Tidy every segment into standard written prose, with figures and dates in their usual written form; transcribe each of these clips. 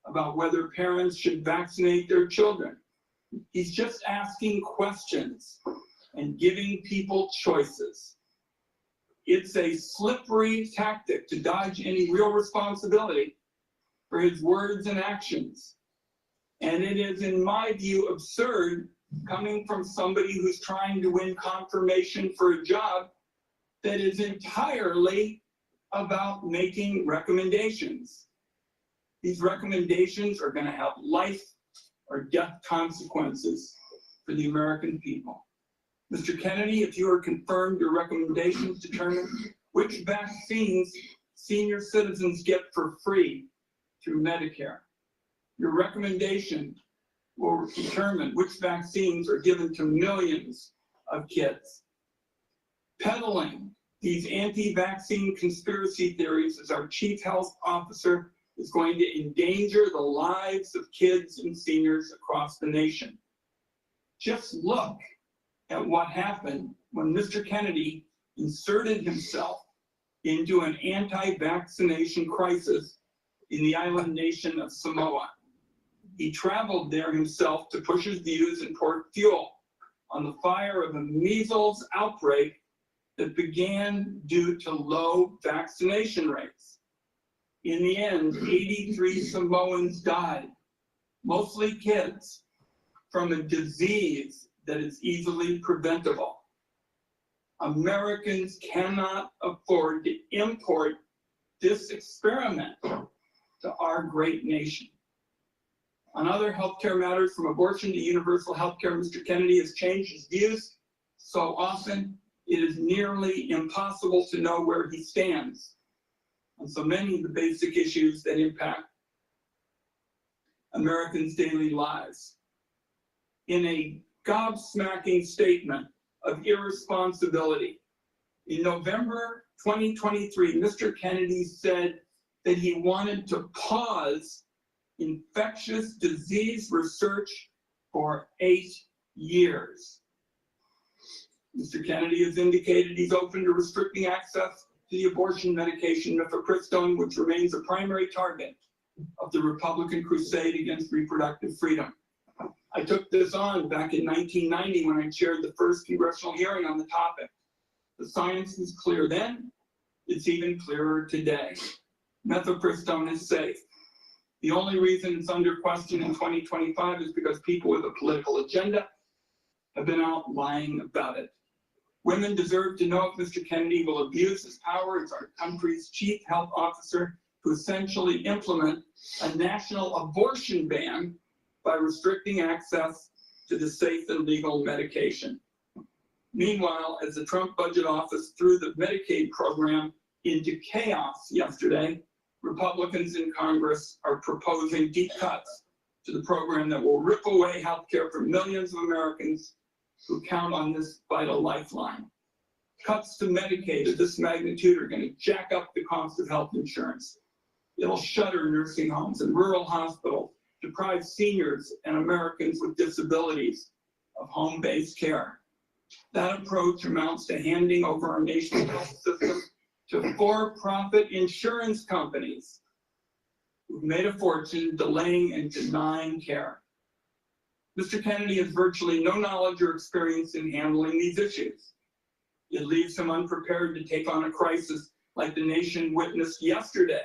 about whether parents should vaccinate their children. He's just asking questions and giving people choices. It's a slippery tactic to dodge any real responsibility for his words and actions. And it is, in my view, absurd coming from somebody who's trying to win confirmation for a job that is entirely about making recommendations. These recommendations are going to have life or death consequences for the American people. Mr. Kennedy, if you are confirmed, your recommendations determine which vaccines senior citizens get for free through Medicare. Your recommendation will determine which vaccines are given to millions of kids. Peddling these anti-vaccine conspiracy theories as our chief health officer is going to endanger the lives of kids and seniors across the nation. Just look at what happened when Mr. Kennedy inserted himself into an anti-vaccination crisis in the island nation of Samoa. He traveled there himself to push his views and pour fuel on the fire of a measles outbreak that began due to low vaccination rates. In the end, 83 Samoans died, mostly kids, from a disease that is easily preventable. Americans cannot afford to import this experiment to our great nation. On other healthcare matters, from abortion to universal healthcare, Mr. Kennedy has changed his views so often it is nearly impossible to know where he stands on so many of the basic issues that impact Americans' daily lives. In a gobsmacking statement of irresponsibility, in November 2023, Mr. Kennedy said that he wanted to pause infectious disease research for 8 years. Mr. Kennedy has indicated he's open to restricting access to the abortion medication mifepristone, which remains a primary target of the Republican crusade against reproductive freedom. I took this on back in 1990 when I chaired the first congressional hearing on the topic. The science was clear then, it's even clearer today. Mifepristone is safe. The only reason it's under question in 2025 is because people with a political agenda have been out lying about it. Women deserve to know if Mr. Kennedy will abuse his power as our country's chief health officer to essentially implement a national abortion ban by restricting access to the safe and legal medication. Meanwhile, as the Trump budget office threw the Medicaid program into chaos yesterday, Republicans in Congress are proposing deep cuts to the program that will rip away health care for millions of Americans who count on this vital lifeline. Cuts to Medicaid of this magnitude are going to jack up the cost of health insurance. It'll shutter nursing homes and rural hospitals, deprive seniors and Americans with disabilities of home-based care. That approach amounts to handing over our nation's health system to for-profit insurance companies who've made a fortune delaying and denying care. Mr. Kennedy has virtually no knowledge or experience in handling these issues. It leaves him unprepared to take on a crisis like the nation witnessed yesterday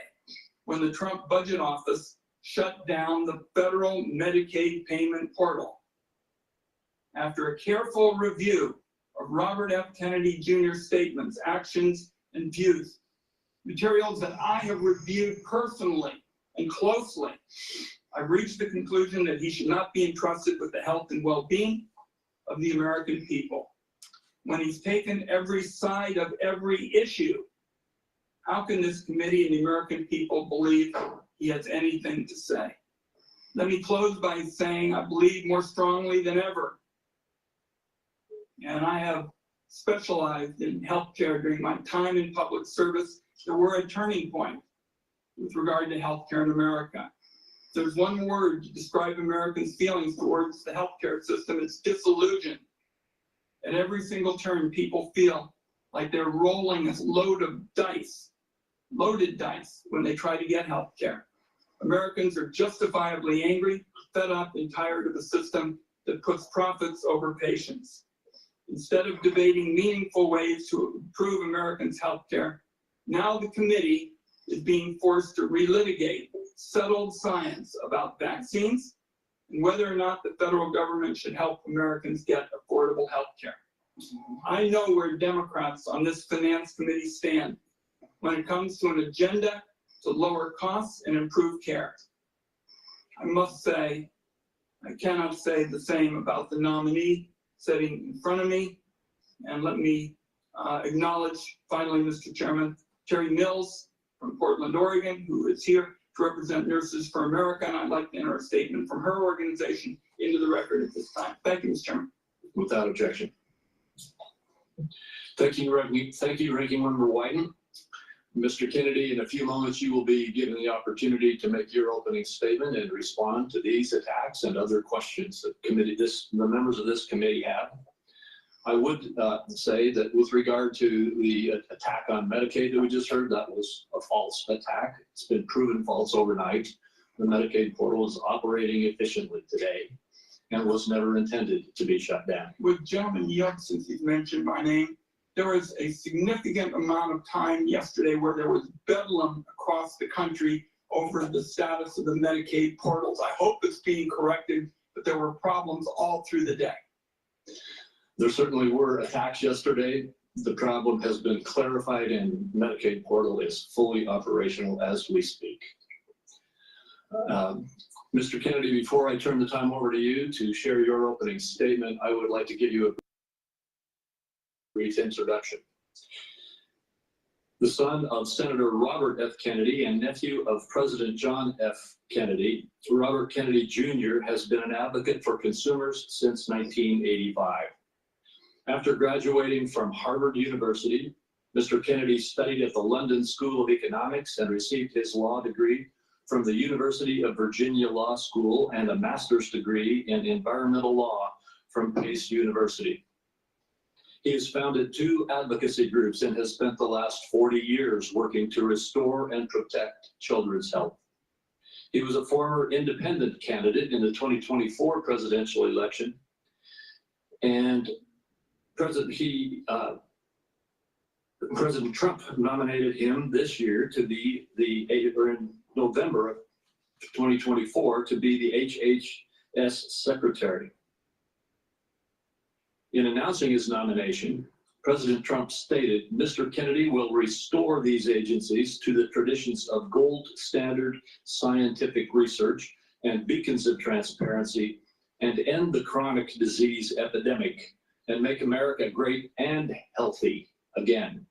when the Trump budget office shut down the federal Medicaid payment portal. After a careful review of Robert F. Kennedy Jr.'s statements, actions, and views, materials that I have reviewed personally and closely, I've reached the conclusion that he should not be entrusted with the health and well-being of the American people. When he's taken every side of every issue, how can this committee and the American people believe he has anything to say? Let me close by saying I believe more strongly than ever, and I have specialized in healthcare during my time in public service, that we're a turning point with regard to healthcare in America. If there's one word to describe Americans' feelings towards the healthcare system, it's disillusion. At every single turn, people feel like they're rolling a load of dice, loaded dice, when they try to get healthcare. Americans are justifiably angry, fed up, and tired of a system that puts profits over patients. Instead of debating meaningful ways to improve Americans' health care, now the committee is being forced to relitigate settled science about vaccines and whether or not the federal government should help Americans get affordable health care. I know where Democrats on this finance committee stand when it comes to an agenda to lower costs and improve care. I must say, I cannot say the same about the nominee sitting in front of me. And let me acknowledge, finally, Mr. Chairman, Terry Mills from Portland, Oregon, who is here to represent Nurses for America, and I'd like to enter a statement from her organization into the record at this time. Thank you, Mr. Chairman. Without objection. Thank you, Ranking Member Wyden. Mr. Kennedy, in a few moments, you will be given the opportunity to make your opening statement and respond to these attacks and other questions that the members of this committee have. I would say that with regard to the attack on Medicaid that we just heard, that was a false attack. It's been proven false overnight. The Medicaid portal is operating efficiently today and was never intended to be shut down. Would gentleman yield, since he's mentioned my name? There was a significant amount of time yesterday where there was bedlam across the country over the status of the Medicaid portals. I hope it's being corrected, but there were problems all through the day. There certainly were attacks yesterday. The problem has been clarified and Medicaid portal is fully operational as we speak. Mr. Kennedy, before I turn the time over to you to share your opening statement, I would like to give you a brief introduction. The son of Senator Robert F. Kennedy and nephew of President John F. Kennedy, Robert Kennedy Jr. has been an advocate for consumers since 1985. After graduating from Harvard University, Mr. Kennedy studied at the London School of Economics and received his law degree from the University of Virginia Law School and a master's degree in environmental law from Pace University. He has founded 2 advocacy groups and has spent the last 40 years working to restore and protect children's health. He was a former independent candidate in the 2024 presidential election, and President Trump nominated him this year to be in November of 2024 to be the HHS secretary. In announcing his nomination, President Trump stated, "Mr. Kennedy will restore these agencies to the traditions of gold standard scientific research and beacons of transparency and end the chronic disease epidemic and make America great and healthy again."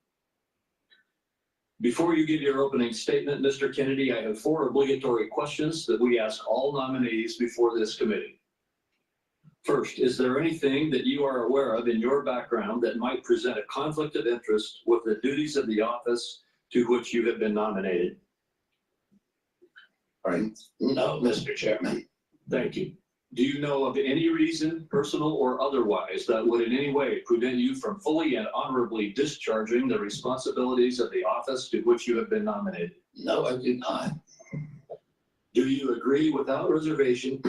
Before you give your opening statement, Mr. Kennedy, I have 4 obligatory questions that we ask all nominees before this committee. First, is there anything that you are aware of in your background that might present a conflict of interest with the duties of the office to which you have been nominated? All right. No, Mr. Chairman. Thank you. Do you know of any reason, personal or otherwise, that would in any way prevent you from fully and honorably discharging the responsibilities of the office to which you have been nominated? No, I do not. Do you agree without reservation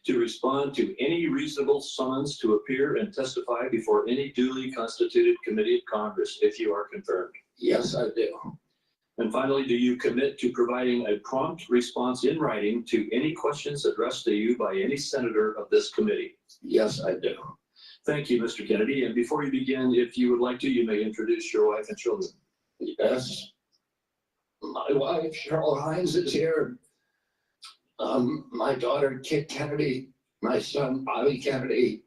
to respond to any reasonable summons to appear and testify before any duly constituted committee of Congress if you are confirmed? Yes, I do. And finally, do you commit to providing a prompt response in writing to any questions addressed to you by any senator of this committee? Yes, I do. Thank you, Mr. Kennedy. And before you begin, if you would like to, you may introduce your wife and children. Yes. My wife, Cheryl Hines, is here. My daughter, Kit Kennedy, my son, Bobby Kennedy,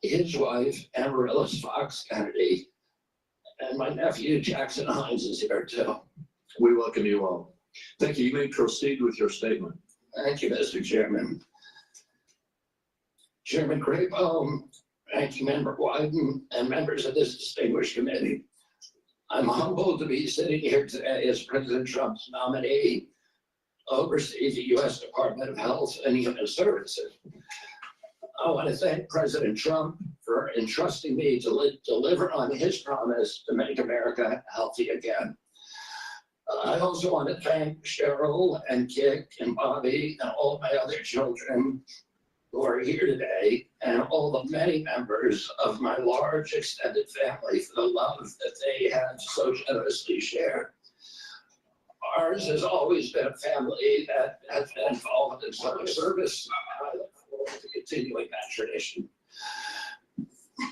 his wife, Amaryllis Fox Kennedy, and my nephew, Jackson Hines, is here too. We welcome you all. Thank you. You may proceed with your statement. Thank you, Mr. Chairman. Chairman Crapo, Ranking Member Wyden, and members of this distinguished committee. I'm humbled to be sitting here today as President Trump's nominee to oversee the U.S. Department of Health and Human Services. I want to thank President Trump for entrusting me to deliver on his promise to make America healthy again. I also want to thank Cheryl and Kik and Bobby and all of my other children who are here today, and all the many members of my large extended family for the love that they have so generously shared. Ours has always been a family that has been involved in public service. I look forward to continuing that tradition.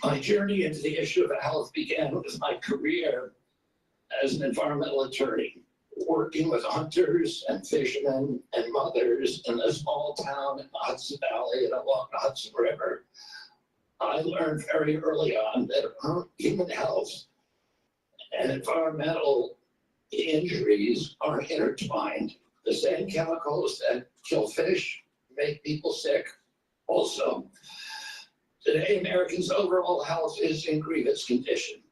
My journey into the issue of health began with my career as an environmental attorney, working with hunters and fishermen and mothers in a small town in the Hudson Valley and along the Hudson River. I learned very early on that human health and environmental injuries are intertwined. The same chemicals that kill fish make people sick also. Today, Americans' overall health is in grievous condition.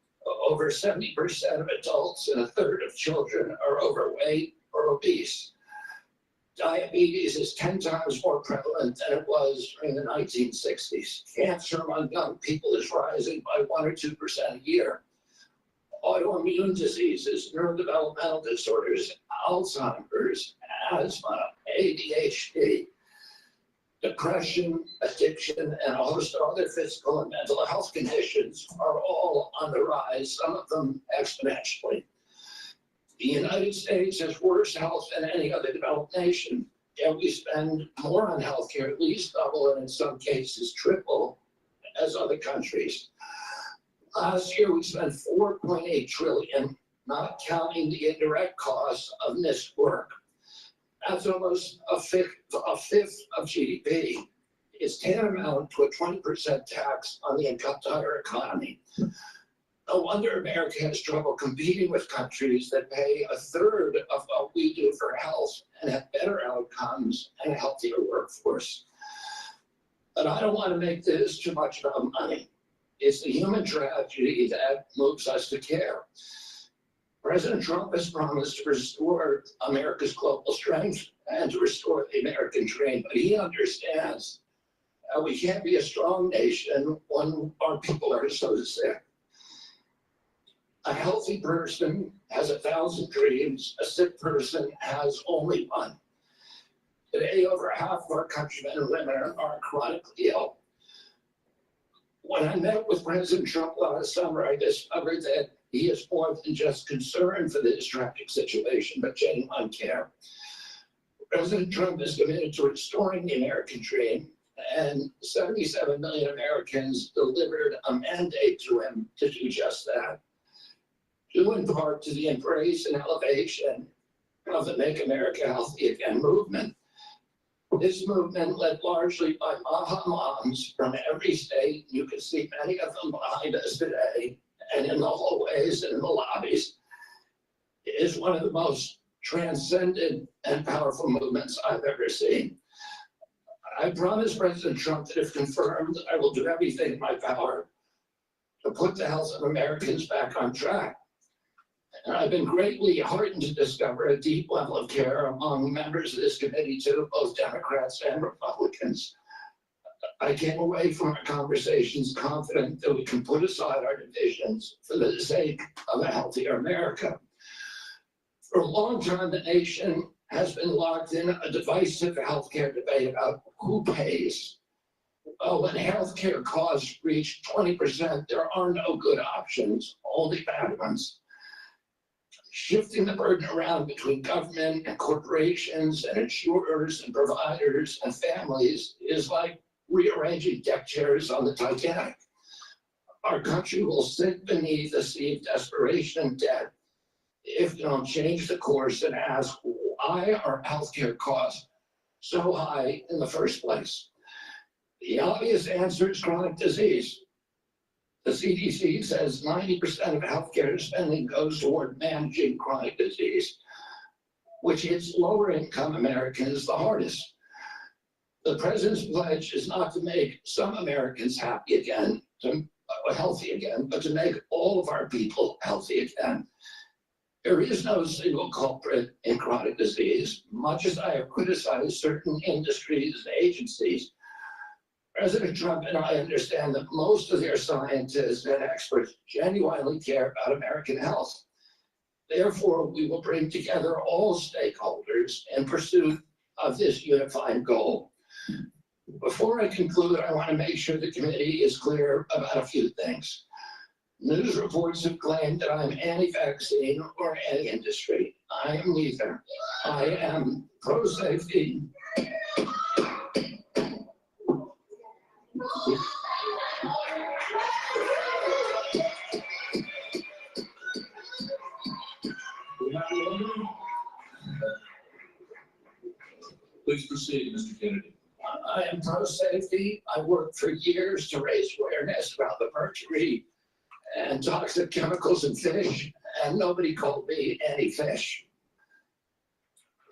Over 70% of adults and a third of children are overweight or obese. Diabetes is 10 times more prevalent than it was during the 1960s. Cancer among young people is rising by 1 or 2% a year. Autoimmune diseases, neurodevelopmental disorders, Alzheimer's, asthma, ADHD, depression, addiction, and a host of other physical and mental health conditions are all on the rise, some of them exponentially. The United States has worse health than any other developed nation, yet we spend more on healthcare, at least double, and in some cases triple, as other countries. Last year, we spent $4.8 trillion, not counting the indirect costs of missed work. That's almost a fifth of GDP. It's tantamount to a 20% tax on the entire economy. No wonder America has trouble competing with countries that pay a third of what we do for health and have better outcomes and a healthier workforce. But I don't want to make this too much about money. It's the human tragedy that moves us to care. President Trump has promised to restore America's global strength and to restore the American dream, but he understands that we can't be a strong nation when our people are so sick. A healthy person has 1,000 dreams. A sick person has only one. Today, over half of our countrymen and women are chronically ill. When I met with President Trump last summer, I discovered that he is more than just concerned for this tragic situation, but genuine care. President Trump is committed to restoring the American dream, and 77 million Americans delivered a mandate to him to do just that, due in part to the embrace and elevation of the Make America Healthy Again movement. This movement, led largely by Maha moms from every state, you can see many of them behind us today, and in the hallways and in the lobbies, is one of the most transcendent and powerful movements I've ever seen. I promised President Trump that if confirmed, I will do everything in my power to put the health of Americans back on track. And I've been greatly heartened to discover a deep level of care among members of this committee too, both Democrats and Republicans. I came away from our conversations confident that we can put aside our divisions for the sake of a healthier America. For a long time, the nation has been locked in a divisive healthcare debate about who pays. Well, when healthcare costs reach 20%, there are no good options, only bad ones. Shifting the burden around between government and corporations and insurers and providers and families is like rearranging deck chairs on the Titanic. Our country will sink beneath the sea of desperation and debt if we don't change the course and ask, why are healthcare costs so high in the first place? The obvious answer is chronic disease. The CDC says 90% of healthcare spending goes toward managing chronic disease, which hits lower income Americans the hardest. The president's pledge is not to make some Americans healthy again, but to make all of our people healthy again. There is no single culprit in chronic disease. Much as I have criticized certain industries and agencies, President Trump and I understand that most of their scientists and experts genuinely care about American health. Therefore, we will bring together all stakeholders in pursuit of this unifying goal. Before I conclude, I want to make sure the committee is clear about a few things. News reports have claimed that I'm anti-vaccine or anti-industry. I am neither. I am pro-safety. Please proceed, Mr. Kennedy. I am pro-safety. I worked for years to raise awareness about the mercury and toxic chemicals in fish, and nobody called me anti-fish.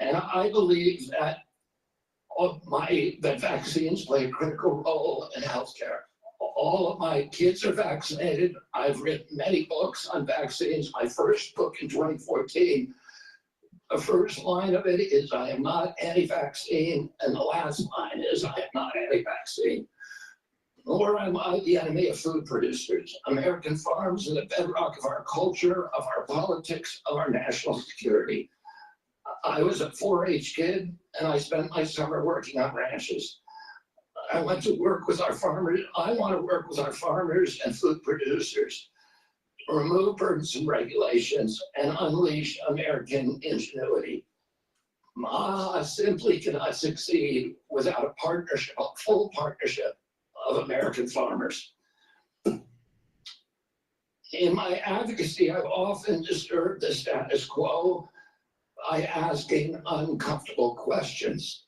And I believe that that vaccines play a critical role in healthcare. All of my kids are vaccinated. I've written many books on vaccines. My first book in 2014, the first line of it is, I am not anti-vaccine, and the last line is, I am not anti-vaccine. Nor am I the enemy of food producers. American farms are the bedrock of our culture, of our politics, of our national security. I was a 4-H kid, and I spent my summer working on ranches. I went to work with our farmers. I want to work with our farmers and food producers, remove burdensome regulations, and unleash American ingenuity. MAHA simply cannot succeed without a partnership, a full partnership of American farmers. In my advocacy, I've often disturbed the status quo by asking uncomfortable questions.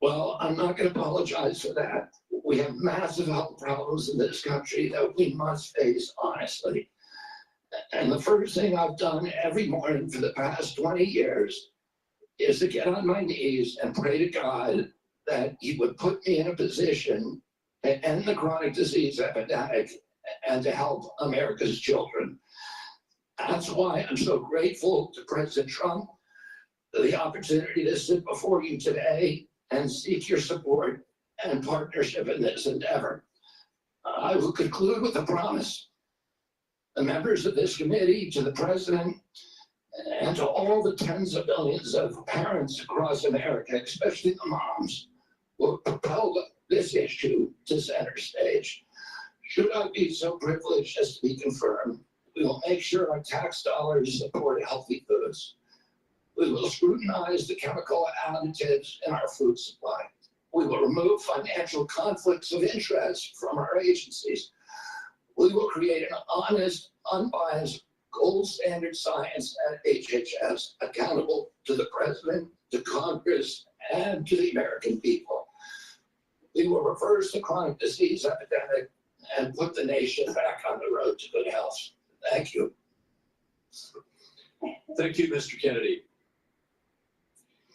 Well, I'm not going to apologize for that. We have massive health problems in this country that we must face honestly. And the first thing I've done every morning for the past 20 years is to get on my knees and pray to God that He would put me in a position to end the chronic disease epidemic and to help America's children. That's why I'm so grateful to President Trump for the opportunity to sit before you today and seek your support and partnership in this endeavor. I will conclude with a promise. The members of this committee, to the President, and to all the tens of millions of parents across America, especially the moms, will propel this issue to center stage. Should I be so privileged as to be confirmed, we will make sure our tax dollars support healthy foods. We will scrutinize the chemical additives in our food supply. We will remove financial conflicts of interest from our agencies. We will create an honest, unbiased, gold standard science at HHS, accountable to the President, to Congress, and to the American people. We will reverse the chronic disease epidemic and put the nation back on the road to good health. Thank you. Thank you, Mr. Kennedy.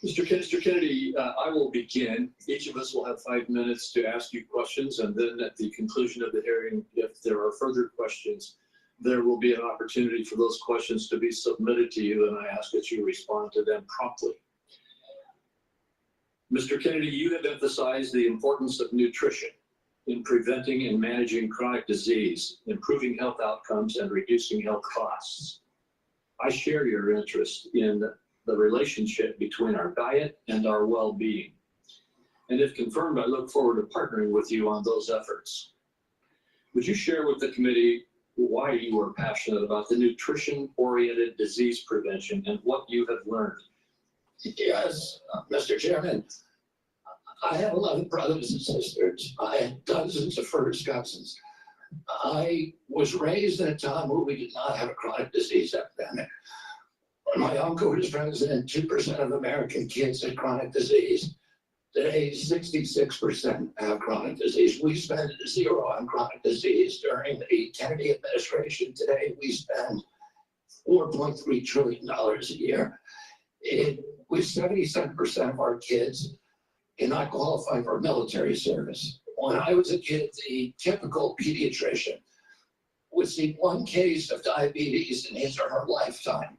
Mr. Kennedy, I will begin. Each of us will have 5 minutes to ask you questions, and then at the conclusion of the hearing, if there are further questions, there will be an opportunity for those questions to be submitted to you, and I ask that you respond to them promptly. Mr. Kennedy, you have emphasized the importance of nutrition in preventing and managing chronic disease, improving health outcomes, and reducing health costs. I share your interest in the relationship between our diet and our well-being. And if confirmed, I look forward to partnering with you on those efforts. Would you share with the committee why you are passionate about the nutrition-oriented disease prevention and what you have learned? Yes, Mr. Chairman. I have 11 brothers and sisters. I have dozens of first cousins. I was raised in a time where we did not have a chronic disease epidemic. When my uncle was president, 2% of American kids had chronic disease. Today, 66% have chronic disease. We spend zero on chronic disease during the Kennedy administration. Today, we spend $4.3 trillion a year. With 77% of our kids cannot qualify for military service. When I was a kid, the typical pediatrician would see one case of diabetes in his or her lifetime,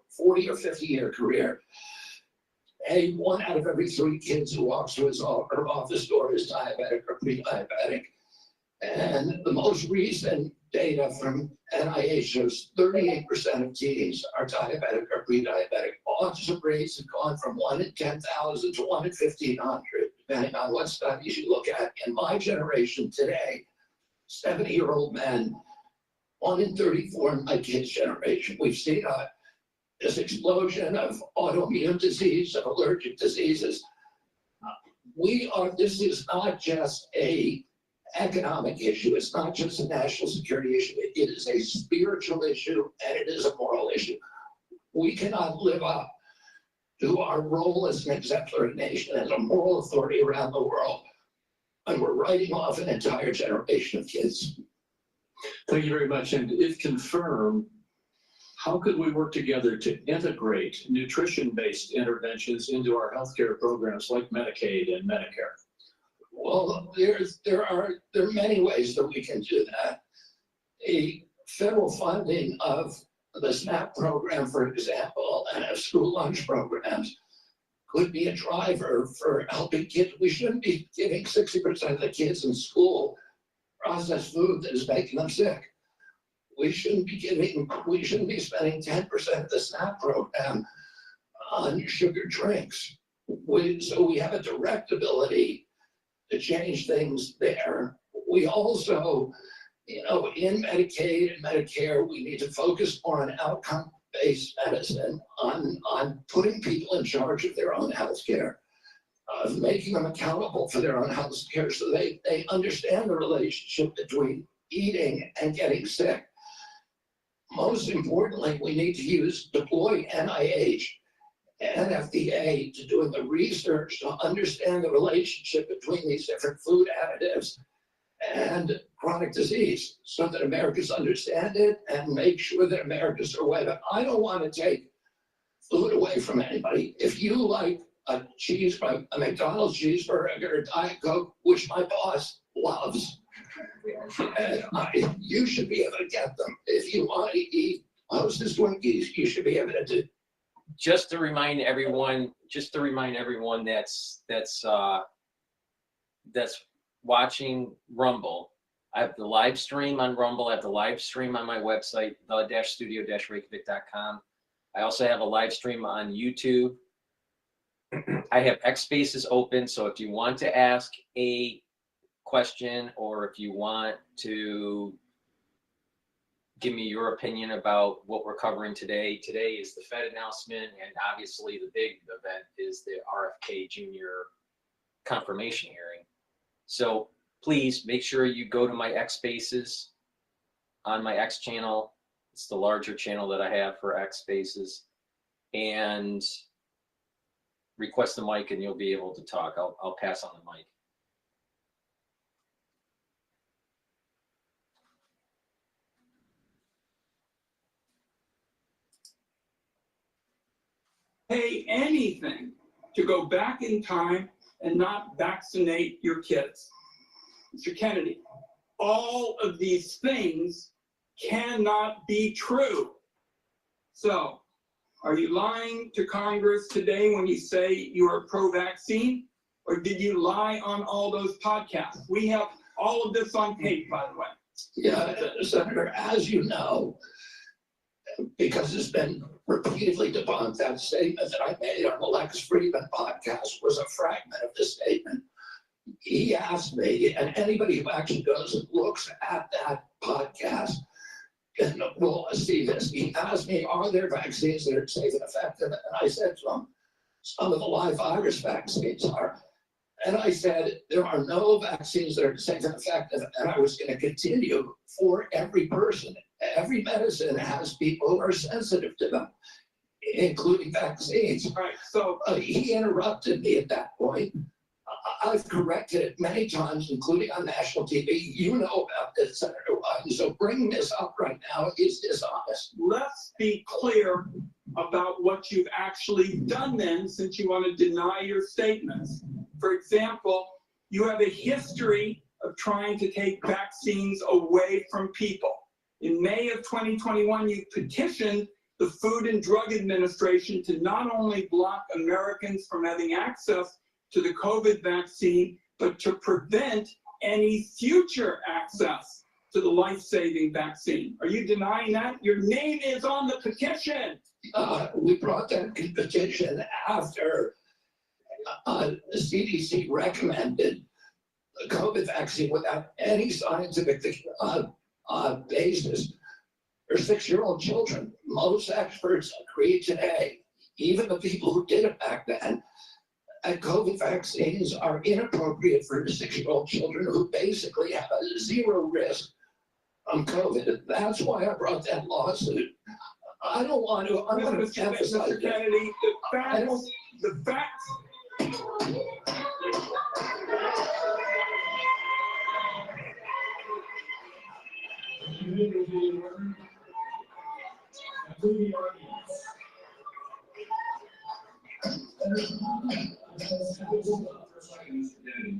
40 or 50-year career. And 1 out of every 3 kids who walks through his or her office door is diabetic or pre-diabetic. And the most recent data from NIH shows 38% of teens are diabetic or pre-diabetic. Autism rates have gone from 1 in 10,000 to 1 in 1,500, depending on what studies you look at. In my generation today, 70-year-old men, 1 in 34 in my kids' generation. We've seen this explosion of autoimmune disease and allergic diseases. This is not just a economic issue. It's not just a national security issue. It is a spiritual issue, and it is a moral issue. We cannot live up to our role as an exemplary nation, as a moral authority around the world, and we're writing off an entire generation of kids. Thank you very much. And if confirmed, how could we work together to integrate nutrition-based interventions into our healthcare programs like Medicaid and Medicare? Well, there are many ways that we can do that. A federal funding of the SNAP program, for example, and of school lunch programs could be a driver for helping kids. We shouldn't be giving 60% of the kids in school processed food that is making them sick. We shouldn't be spending 10% of the SNAP program on sugar drinks. So we have a direct ability to change things there. We also, in Medicaid and Medicare, we need to focus more on outcome-based medicine, on putting people in charge of their own health care, of making them accountable for their own health care so they understand the relationship between eating and getting sick. Most importantly, we need to deploy NIH and FDA to doing the research to understand the relationship between these different food additives and chronic disease so that Americans understand it and make sure that Americans are aware of it. I don't want to take food away from anybody. If you like a McDonald's cheeseburger or Diet Coke, which my boss loves, and you should be able to get them. If you want to eat Hostess Twinkies, you should be able to do. Just to remind everyone that's watching Rumble, I have the live stream on Rumble. I have the live stream on my website, the-studio-reykjavik.com. I also have a live stream on YouTube. I have X Spaces open, so if you want to ask a question or if you want to give me your opinion about what we're covering today. Today is the Fed announcement, and obviously the big event is the RFK Jr. confirmation hearing. So please make sure you go to my X Spaces on my X channel. It's the larger channel that I have for X Spaces, and request the mic and you'll be able to talk. I'll pass on the mic. Pay anything to go back in time and not vaccinate your kids. Mr. Kennedy, all of these things cannot be true. So, are you lying to Congress today when you say you are pro-vaccine? Or did you lie on all those podcasts? We have all of this on tape, by the way. Yeah, Senator, as you know, because it's been repeatedly debunked, that statement that I made on the Lex Friedman podcast was a fragment of the statement. He asked me, and anybody who actually goes and looks at that podcast will see this. He asked me, are there vaccines that are safe and effective? And I said to him, some of the live virus vaccines are. And I said, there are no vaccines that are safe and effective. And I was going to continue for every person. Every medicine has people who are sensitive to them, including vaccines. Right. So he interrupted me at that point. I've corrected it many times, including on national TV. You know about this, Senator Wyden. So bringing this up right now is dishonest. let's be clear about what you've actually done then, since you want to deny your statements. For example, you have a history of trying to take vaccines away from people. In May of 2021, you petitioned the Food and Drug Administration to not only block Americans from having access to the COVID vaccine, but to prevent any future access to the life-saving vaccine. Are you denying that? Your name is on the petition. We brought that petition after the CDC recommended the COVID vaccine without any scientific basis for 6-year-old children. Most experts agree today, even the people who did it back then, that COVID vaccines are inappropriate for 6-year-old children who basically have a zero risk from COVID. That's why I brought that lawsuit. I don't want to, I'm going to emphasize Mr. Kennedy, the facts.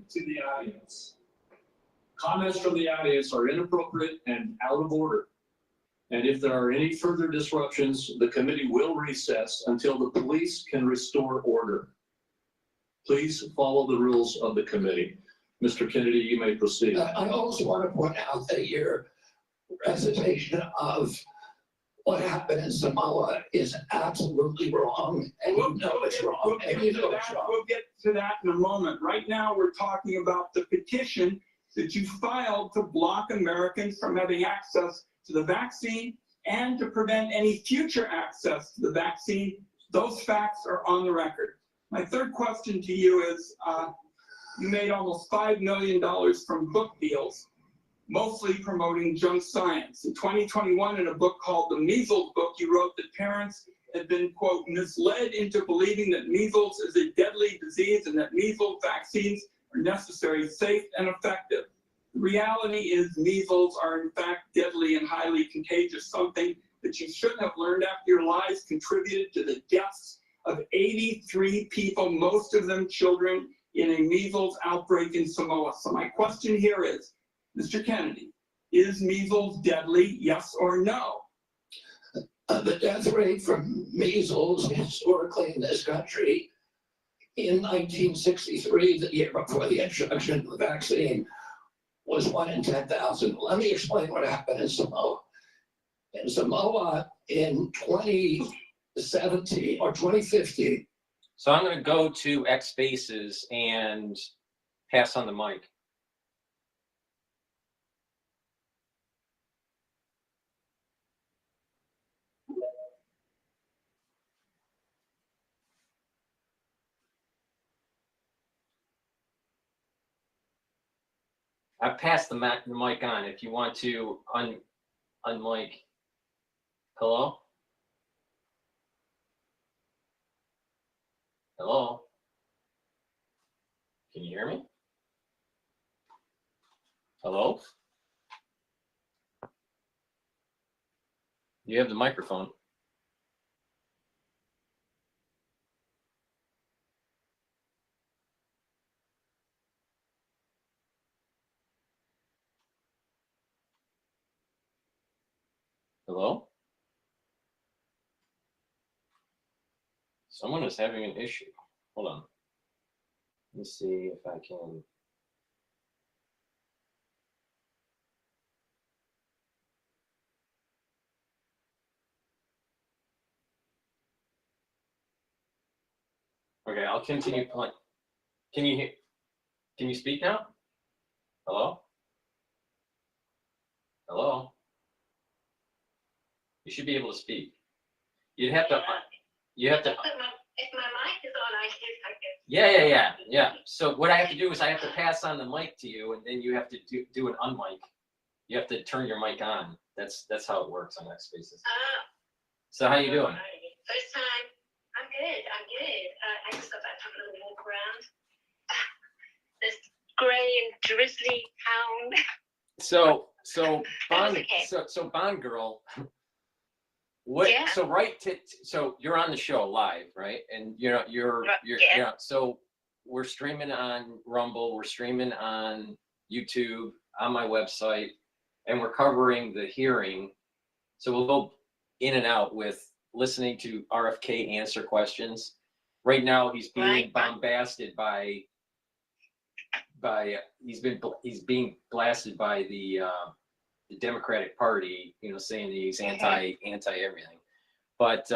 To the audience. Comments from the audience are inappropriate and out of order. And if there are any further disruptions, the committee will recess until the police can restore order. Please follow the rules of the committee. Mr. Kennedy, you may proceed. I also want to point out that your recitation of what happened in Samoa is absolutely wrong, and you know it's wrong. We'll get to that in a moment. Right now, we're talking about the petition that you filed to block Americans from having access to the vaccine and to prevent any future access to the vaccine. Those facts are on the record. My third question to you is, you made almost $5 million from book deals, mostly promoting junk science. In 2021, in a book called The Measles Book, you wrote that parents had been, quote, misled into believing that measles is a deadly disease and that measles vaccines are necessary, safe, and effective. The reality is measles are in fact deadly and highly contagious, something that you should have learned after your lies contributed to the deaths of 83 people, most of them children, in a measles outbreak in Samoa. So my question here is, Mr. Kennedy, is measles deadly, yes or no? The death rate from measles historically in this country in 1963, the year before the introduction of the vaccine, was 1 in 10,000. Let me explain what happened in Samoa. In Samoa in 2017 or 2015. So I'm going to go to X Spaces and pass on the mic. I've passed the mic on. If you want to unmic. Hello? Hello? Can you hear me? Hello? You have the microphone. Hello? Someone is having an issue. Hold on. Let me see if I can. Okay, I'll continue playing. Can you hear? Can you speak now? Hello? Hello? You should be able to speak. You'd have to. You have to. If my mic is on, I can. Yeah. So what I have to do is I have to pass on the mic to you, and then you have to do an unmic. You have to turn your mic on. That's how it works on X Spaces. So how you doing? First time. I'm good. I just got back from a little walk around. This grey and drizzly town. So Bond. Okay. So Bond girl. What? Yeah. So you're on the show live, right? And you're Yeah. So we're streaming on Rumble, we're streaming on YouTube, on my website, and we're covering the hearing. So we'll go in and out with listening to RFK answer questions. Right now, he's being bombasted by he's being blasted by the Democratic Party, you know, saying that he's anti everything. But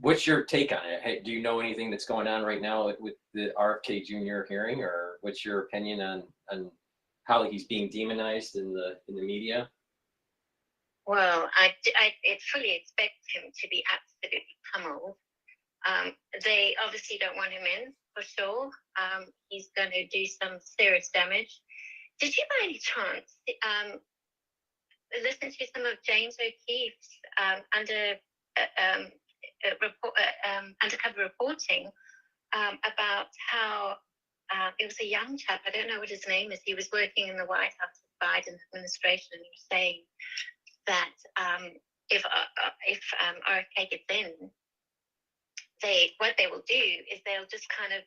what's your take on it? Hey, do you know anything that's going on right now with the RFK Jr. hearing, or what's your opinion on how he's being demonized in the media? Well, I fully expect him to be absolutely pummeled. They obviously don't want him in, for sure. He's going to do some serious damage. Did you by any chance listen to some of James O'Keefe's undercover reporting about how it was a young chap, I don't know what his name is, he was working in the White House with Biden administration, and he was saying that if RFK gets in, what they will do is they'll just kind of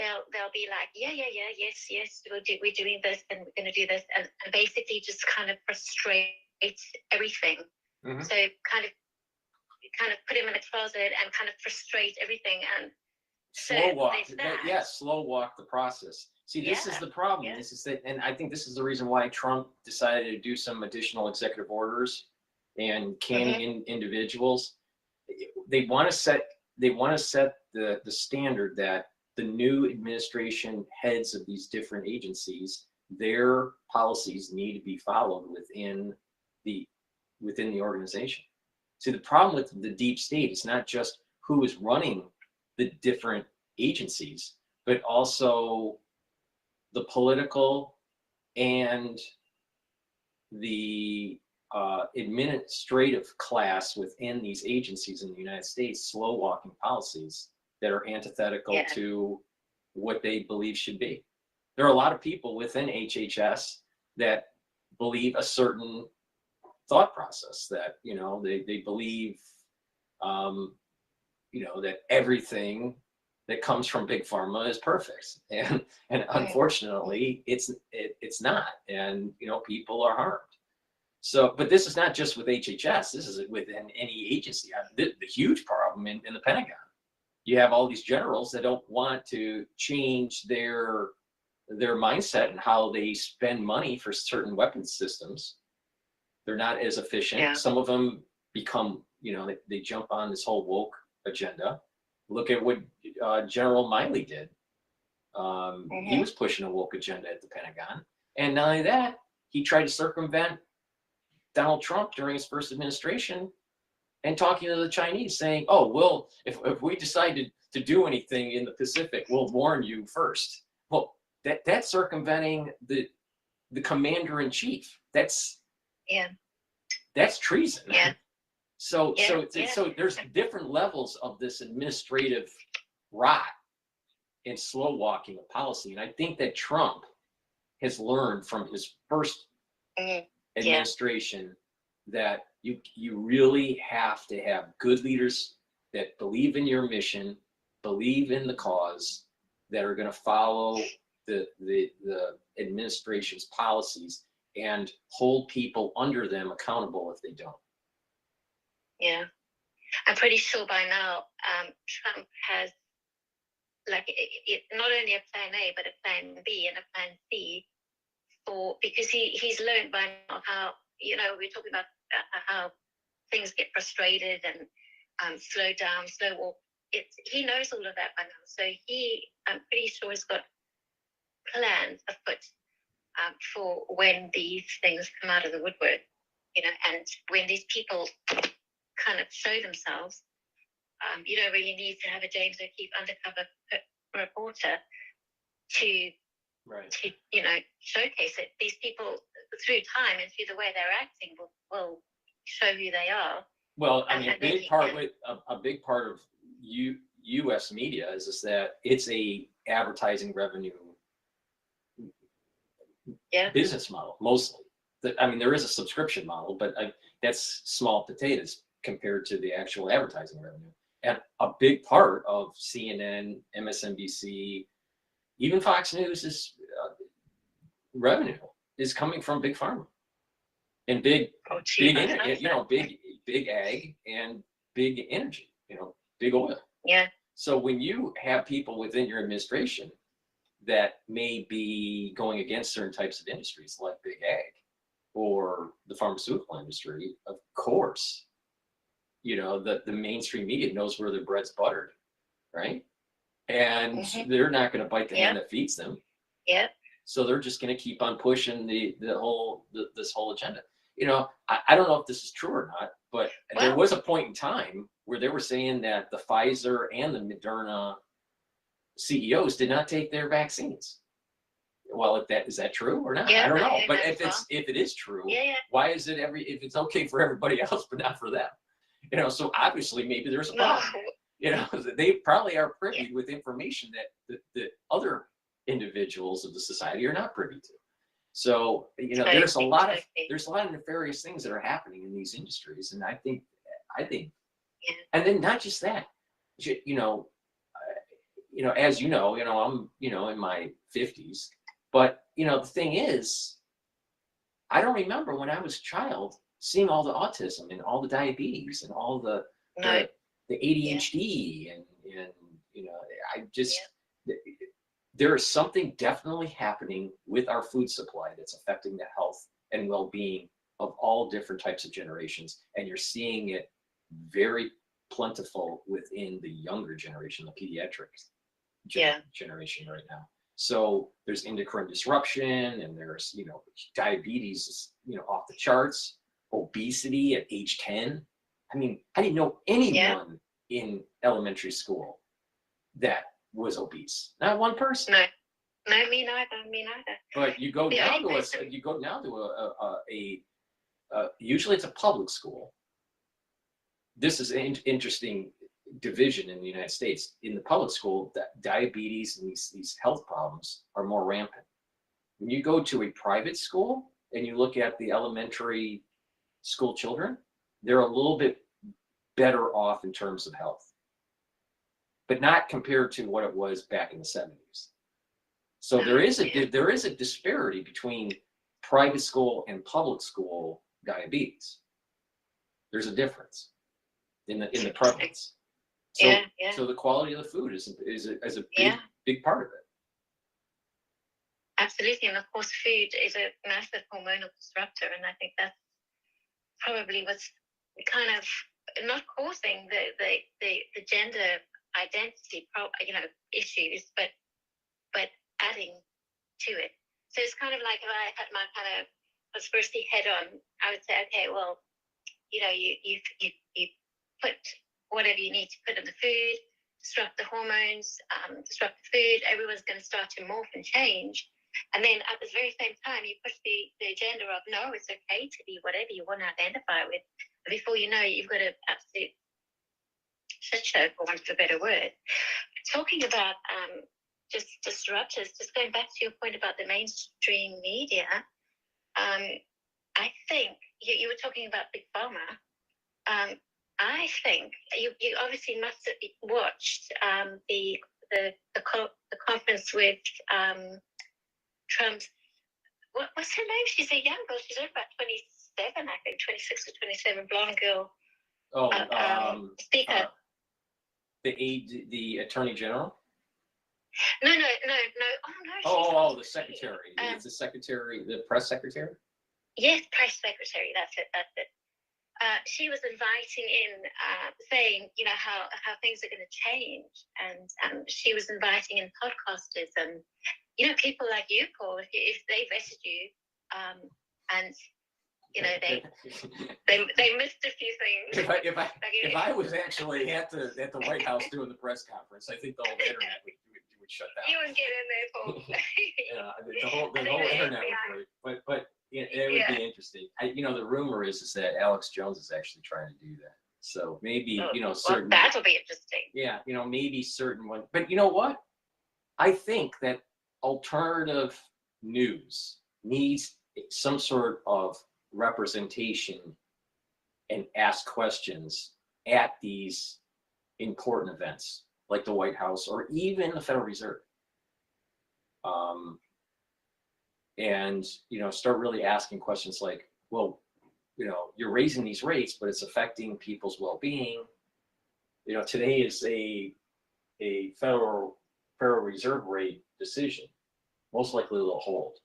they'll be like, yes, we're doing this and we're going to do this, and basically just kind of frustrate everything. Mm-hmm. So kind of put him in a closet and kind of frustrate everything and slow walk the process. See, this is the problem. Yeah. This is that, and I think this is the reason why Trump decided to do some additional executive orders and canning in individuals. They want to set the standard that the new administration heads of these different agencies, their policies need to be followed within the organization. See, the problem with the deep state is not just who is running the different agencies, but also the political and the administrative class within these agencies in the United States, slow walking policies that are antithetical to what they believe should be. There are a lot of people within HHS that believe a certain thought process, that, you know, they believe, you know, that everything that comes from big pharma is perfect, and unfortunately it's not, and, you know, people are harmed. So, but this is not just with HHS, this is within any agency. The huge problem in the Pentagon, you have all these generals that don't want to change their mindset and how they spend money for certain weapons systems. They're not as efficient. Yeah. Some of them become, you know, they jump on this whole woke agenda. Look at what General Miley did. He was pushing a woke agenda at the Pentagon. And not only that, he tried to circumvent Donald Trump during his first administration and talking to the Chinese, saying, oh, well, if we decide to do anything in the Pacific, we'll warn you first. Well, that's circumventing the commander-in-chief. That's treason. Yeah. So there's different levels of this administrative rot and slow walking of policy. And I think that Trump has learned from his first administration that you really have to have good leaders that believe in your mission, believe in the cause, that are going to follow the administration's policies and hold people under them accountable if they don't. Yeah, I'm pretty sure by now Trump has not only a plan A, but a plan B and a plan C because he's learned by now how, you know, we're talking about how things get frustrated and slow down, slow walk. He knows all of that by now. So I'm pretty sure he's got plans afoot for when these things come out of the woodwork, you know, and when these people kind of show themselves, you don't really need to have a James O'Keefe undercover reporter to you know, showcase it. These people, through time and through the way they're acting, will show who they are. Well, I mean, a big part of U.S. media is that it's a advertising revenue business model mostly. I mean, there is a subscription model, but that's small potatoes compared to the actual advertising revenue. And a big part of CNN, MSNBC, even Fox News is revenue is coming from big pharma and big ag and big energy, you know, big oil. Yeah. So when you have people within your administration that may be going against certain types of industries like big ag or the pharmaceutical industry, of course, you know, the mainstream media knows where their bread's buttered, right? And they're not going to bite the hand that feeds them. Yeah. So they're just going to keep on pushing this whole agenda. You know, I don't know if this is true or not, but there was a point in time where they were saying that the Pfizer and the Moderna CEOs did not take their vaccines. Well, is that true or not? Yeah, I don't know. I But know if it is true, Yeah. why is it if it's okay for everybody else but not for them? You know, so obviously maybe there's a problem. You know, they probably are privy with information that the other individuals of the society are not privy to. So, you know, there's a lot of nefarious things that are happening in these industries, and I think, and then not just that, you know, as you know, I'm, in my 50s, but the thing is, I don't remember when I was a child seeing all the autism and all the diabetes and all the ADHD and I just there is something definitely happening with our food supply that's affecting the health and well-being of all different types of generations, and you're seeing it very plentiful within the younger generation, the pediatrics generation right now. So there's endocrine disruption, and there's diabetes is off the charts, obesity at age 10. I mean, I didn't know anyone in elementary school that was obese. Not one person. No, me neither. But you go down to usually it's a public school. This is an interesting division in the United States. In the public school, that diabetes and these health problems are more rampant. When you go to a private school and you look at the elementary school children, they're a little bit better off in terms of health, but not compared to what it was back in the 70s. So there is a disparity between private school and public school diabetes. There's a difference in the prevalence. So the quality of the food is a big part of it. Absolutely, and of course, food is a massive hormonal disruptor, and I think that's probably what's kind of not causing the gender identity issues, but adding to it. So it's kind of like if I had my kind of conspiracy head on, I would say, okay, well, you put whatever you need to put in the food, disrupt the hormones, disrupt the food, everyone's going to start to morph and change. And then at the very same time, you push the agenda of, no, it's okay to be whatever you want to identify with. But before you know it, you've got an absolute shit show, for want of a better word. Talking about just disruptors, just going back to your point about the mainstream media, I think you were talking about Big Pharma. I think you obviously must have watched the conference with Trump's, what's her name? She's a young girl. She's only about 27, I think, 26 or 27, blonde girl. Speaker. The Attorney General? No. Oh, the secretary. It's the secretary, the press secretary? Yes, press secretary. That's it. She was inviting in, saying, how things are going to change, and she was inviting in podcasters and people like you, Paul. If they vetted you, and they missed a few things. If I was actually at the White House doing the press conference, I think the whole internet would shut down. You wouldn't get in there, Paul. the whole internet would break. But it would be interesting. The rumor is that Alex Jones is actually trying to do that. So maybe certain. Well, that'll be interesting. Yeah, maybe certain ones. But you know what? I think that alternative news needs some sort of representation and ask questions at these important events like the White House or even the Federal Reserve. And start really asking questions like, well, you're raising these rates, but it's affecting people's well-being. Today is a federal Federal Reserve rate decision. Most likely they'll hold.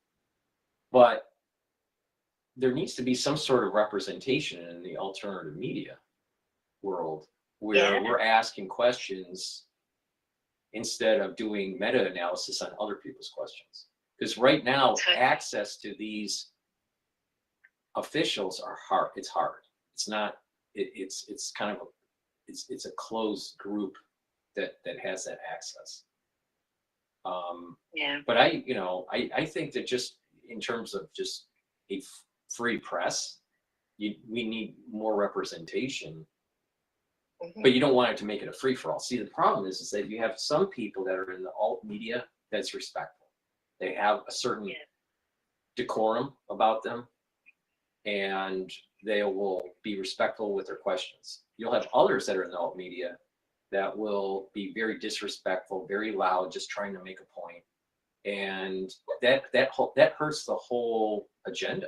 But there needs to be some sort of representation in the alternative media world where we're asking questions instead of doing meta-analysis on other people's questions. Because right now, access to these officials are hard. It's hard. It's not, it's kind of, it's a closed group that has that access. But I think that just in terms of just a free press, we need more representation, but you don't want it to make it a free for all. See, the problem is that you have some people that are in the alt media that's respectful. They have a certain decorum about them, and they will be respectful with their questions. You'll have others that are in the alt media that will be very disrespectful, very loud, just trying to make a point. And that hurts the whole agenda.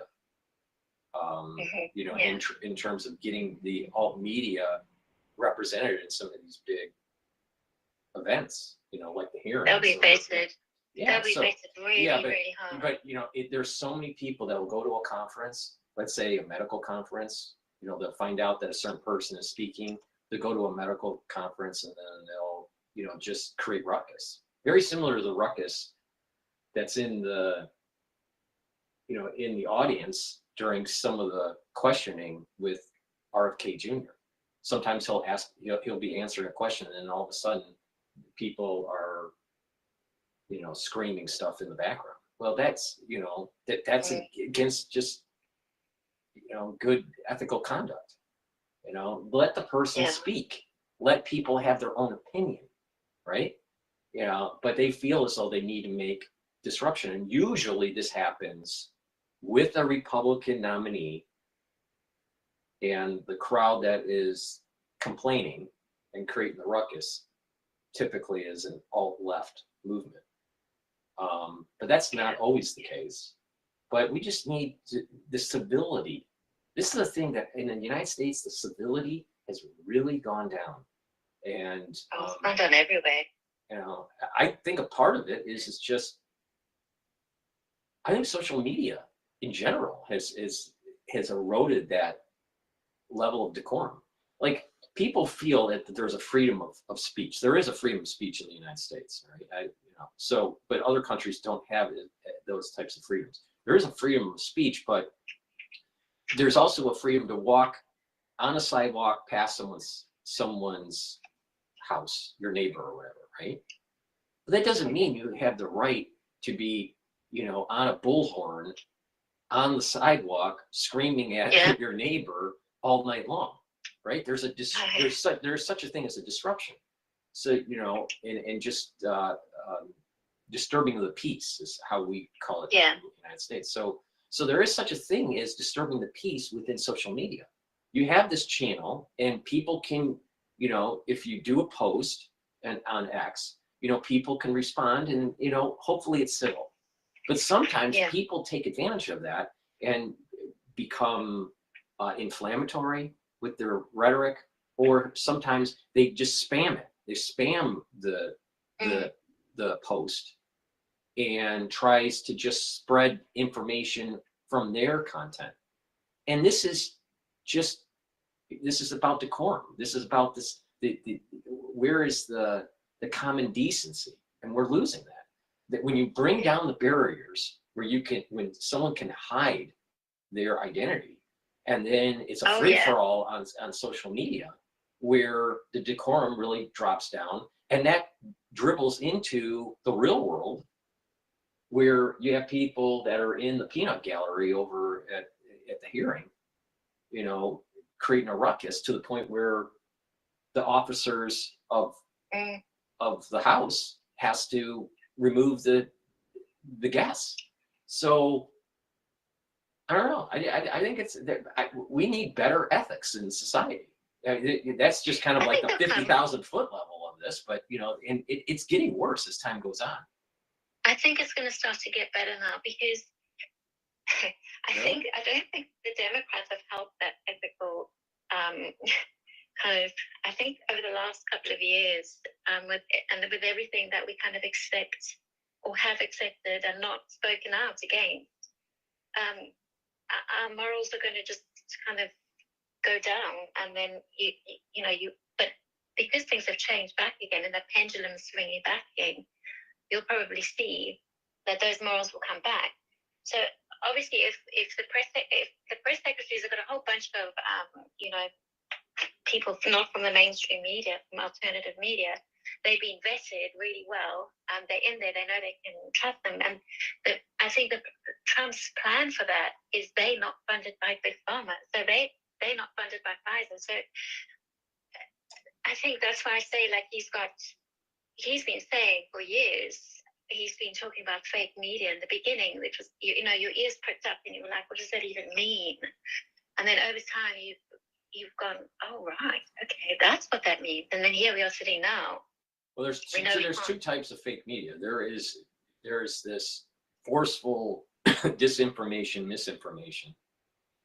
In terms of getting the alt media represented in some of these big events, like the hearings. They'll be basted. Yeah, They'll be basted really hard. But there's so many people that will go to a conference, let's say a medical conference, they'll find out that a certain person is speaking. They'll go to a medical conference and then they'll, just create ruckus. Very similar to the ruckus that's in the, in the audience during some of the questioning with RFK Jr. Sometimes he'll be answering a question and then all of a sudden people are, screaming stuff in the background. Well, that's, that's against just, good ethical conduct. Let the person speak. Let people have their own opinion, right? But they feel as though they need to make disruption. And usually this happens with a Republican nominee and the crowd that is complaining and creating the ruckus typically is an alt-left movement. But that's not always the case. But we just need the civility. This is the thing that in the United States, the civility has really gone down. And it's gone down everywhere. I think a part of it is just, I think social media in general has eroded that level of decorum. Like, people feel that there's a freedom of speech. There is a freedom of speech in the United States, right? But other countries don't have those types of freedoms. There is a freedom of speech, but there's also a freedom to walk on a sidewalk past someone's house, your neighbor or whatever, right? But that doesn't mean you have the right to be, on a bullhorn on the sidewalk screaming at your neighbor all night long, right? There's such a thing as a disruption. So, and just disturbing the peace is how we call it in the United States. So there is such a thing as disturbing the peace within social media. You have this channel and people can, if you do a post and on X, people can respond and, hopefully it's civil. But sometimes people take advantage of that and become inflammatory with their rhetoric, or sometimes they just spam it. They spam the post and tries to just spread information from their content. And this is about decorum. This is about where is the common decency? And we're losing that. That when you bring down the barriers when someone can hide their identity, and then it's a free-for-all on social media where the decorum really drops down, and that dribbles into the real world where you have people that are in the peanut gallery over at the hearing, creating a ruckus to the point where the officers of the House has to remove the guests. So I don't know. I think we need better ethics in society. That's just kind of like the 50,000 foot level of this, but and it's getting worse as time goes on. I think it's going to start to get better now because I don't think the Democrats have held that ethical kind of, I think over the last couple of years, with everything that we kind of expect or have accepted and not spoken out against, our morals are going to just kind of go down, and then but because things have changed back again and the pendulum's swinging back again, you'll probably see that those morals will come back. So obviously, if the press secretaries have got a whole bunch of people not from the mainstream media, from alternative media, they've been vetted really well. They're in there, they know they can trust them. And I think that Trump's plan for that is they're not funded by Big Pharma. So they're not funded by Pfizer. So I think that's why I say, like, he's been saying for years, he's been talking about fake media in the beginning, which was, your ears pricked up and you were like, what does that even mean? And then over time, you've gone, oh, right, okay, that's what that means. And then here we are sitting now. Well, there's two types of fake media. There is this forceful disinformation, misinformation,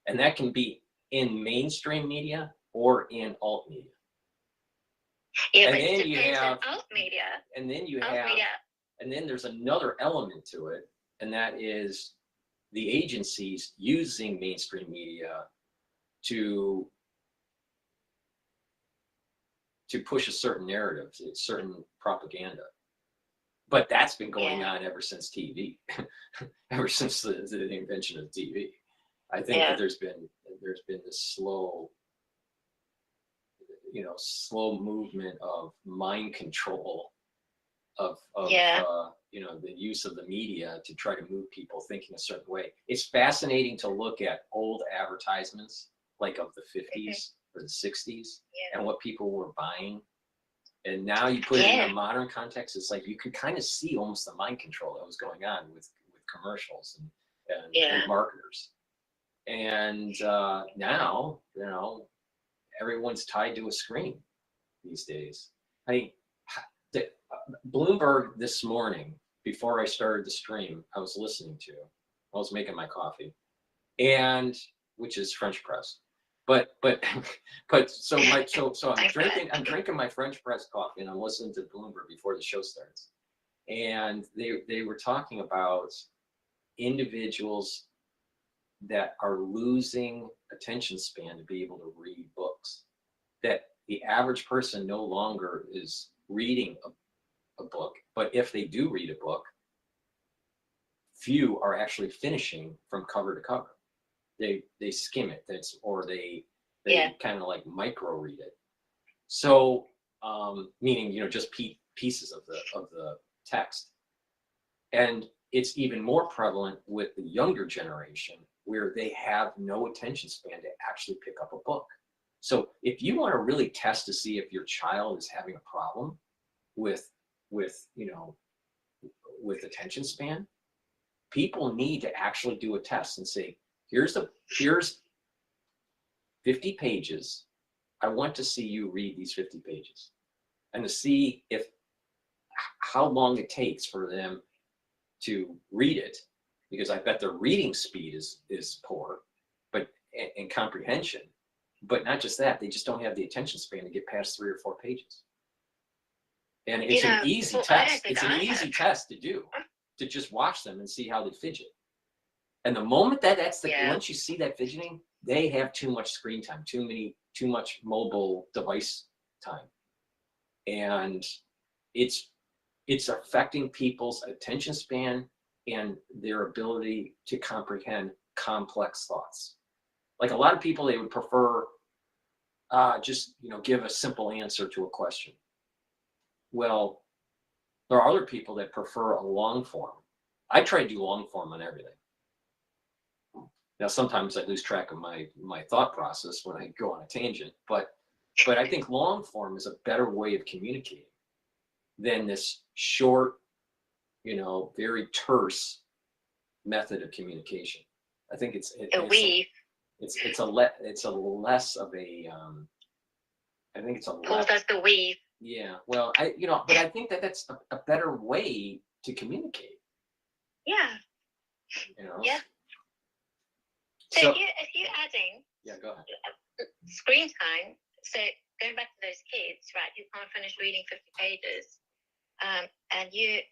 and that can be in mainstream media or in alt media. Yeah, and but then it you depends have on alt media. And then you alt have, media. and then there's another element to it, and that is the agencies using mainstream media to push a certain narrative, certain propaganda. But that's been going on ever since TV, ever since the invention of TV. I think that there's been this slow movement of mind control of the use of the media to try to move people thinking a certain way. It's fascinating to look at old advertisements, like of the 50s or the 60s, and what people were buying. And now you put it in a modern context, it's like you can kind of see almost the mind control that was going on with commercials and marketers. And now, everyone's tied to a screen these days. Bloomberg this morning, before I started the stream, I was making my coffee, and which is French press. But so I'm drinking my French press coffee, and I'm listening to Bloomberg before the show starts. And they were talking about individuals that are losing attention span to be able to read books. That the average person no longer is reading a book, but if they do read a book, few are actually finishing from cover to cover. They skim it, or they kind of like micro read it. So meaning just pieces of the text. And it's even more prevalent with the younger generation, where they have no attention span to actually pick up a book. So if you want to really test to see if your child is having a problem with attention span, people need to actually do a test and say, here's 50 pages. I want to see you read these 50 pages, and to see how long it takes for them to read it, because I bet their reading speed is poor, but in comprehension. But not just that, they just don't have the attention span to get past 3 or 4 pages. And it's an easy test. It's an easy test to do, to just watch them and see how they fidget. And the moment once you see that fidgeting, they have too much screen time, too much mobile device time. And it's affecting people's attention span and their ability to comprehend complex thoughts. Like a lot of people, they would prefer just give a simple answer to a question. Well, there are other people that prefer a long form. I try to do long form on everything. Now, sometimes I lose track of my thought process when I go on a tangent, but I think long form is a better way of communicating than this short, very terse method of communication. I think it's less of a I think it's a less. That's the weave. Yeah, well, but I think that's a better way to communicate. Yeah. Yeah. So if you're adding go ahead. screen time, so going back to those kids, right, who can't finish reading 50 pages, and you're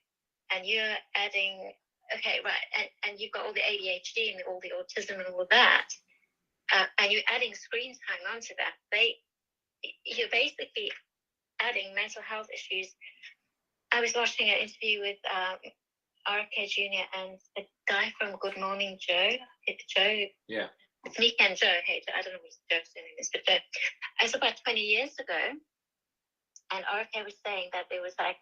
adding, okay, right, and you've got all the ADHD and all the autism and all that, and you're adding screen time onto that. You're basically adding mental health issues. I was watching an interview with RFK Jr. and a guy from Good Morning Joe. Joe. Yeah. It's Nick and Joe. Hey, I don't know what Joe's name is, but Joe. It was about 20 years ago, and RFK was saying that there was like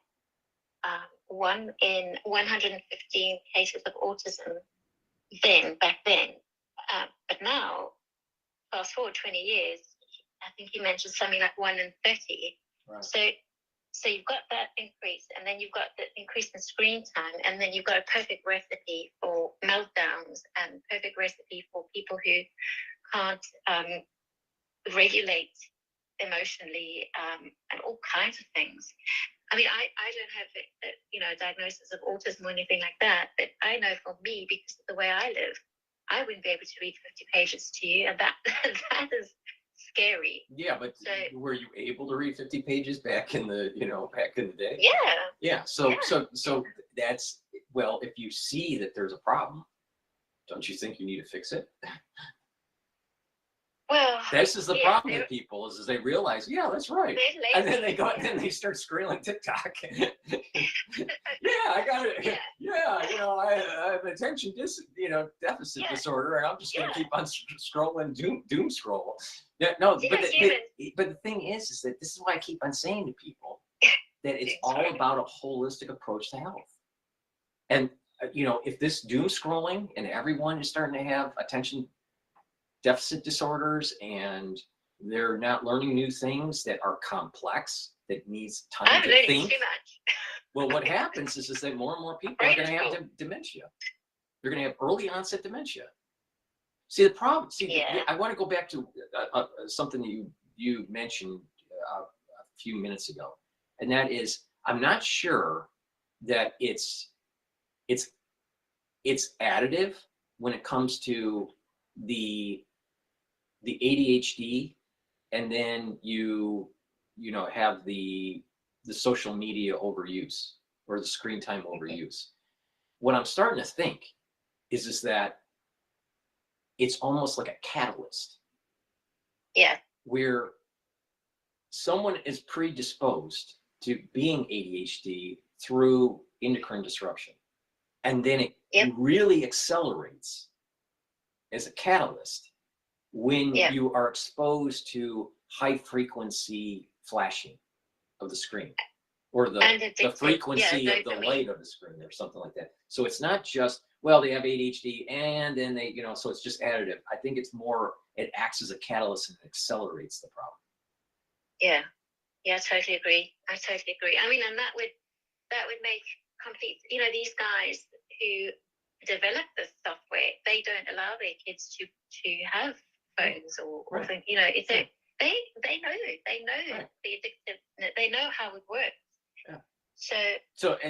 1 in 115 cases of autism back then. But now, fast forward 20 years, I think he mentioned something like 1 in 30. Right. So you've got that increase, and then you've got the increase in screen time, and then you've got a perfect recipe for meltdowns and perfect recipe for people who can't regulate emotionally, and all kinds of things. I mean, I don't have a diagnosis of autism or anything like that, but I know for me, because of the way I live, I wouldn't be able to read 50 pages to you, and that is scary. Yeah, but So, were you able to read 50 pages back in the day? yeah. Yeah. So that's, well, if you see that there's a problem, don't you think you need to fix it? Well, This is the problem with people is they realize, yeah, that's right. And then they go, and then they start scrolling TikTok. Yeah, I got it. Yeah, I have attention deficit disorder, and I'm just going to keep on scrolling doom scroll. Yeah, no, but the thing is that this is why I keep on saying to people that it's all about a holistic approach to health. And if this doom scrolling and everyone is starting to have attention deficit disorders and they're not learning new things that are complex, that needs time to think. Too much. Well, what happens is that more and more people are going to have dementia. They're going to have early onset dementia. See, the problem, I want to go back to something that you mentioned a few minutes ago, and that is, I'm not sure that it's additive when it comes to the ADHD, and then you have the social media overuse or the screen time overuse. What I'm starting to think is that it's almost like a catalyst. Yeah. Where someone is predisposed to being ADHD through endocrine disruption, and then it really accelerates as a catalyst when you are exposed to high frequency flashing of the screen, or the frequency of the light of the screen, or something like that. So it's not just, well, they have ADHD and then they, so it's just additive. I think it's more, it acts as a catalyst and accelerates the problem. Yeah, I totally agree. I mean, and that would make complete, these guys who develop this software, they don't allow their kids to have phones or things, it's they know the addictive, they know how it works.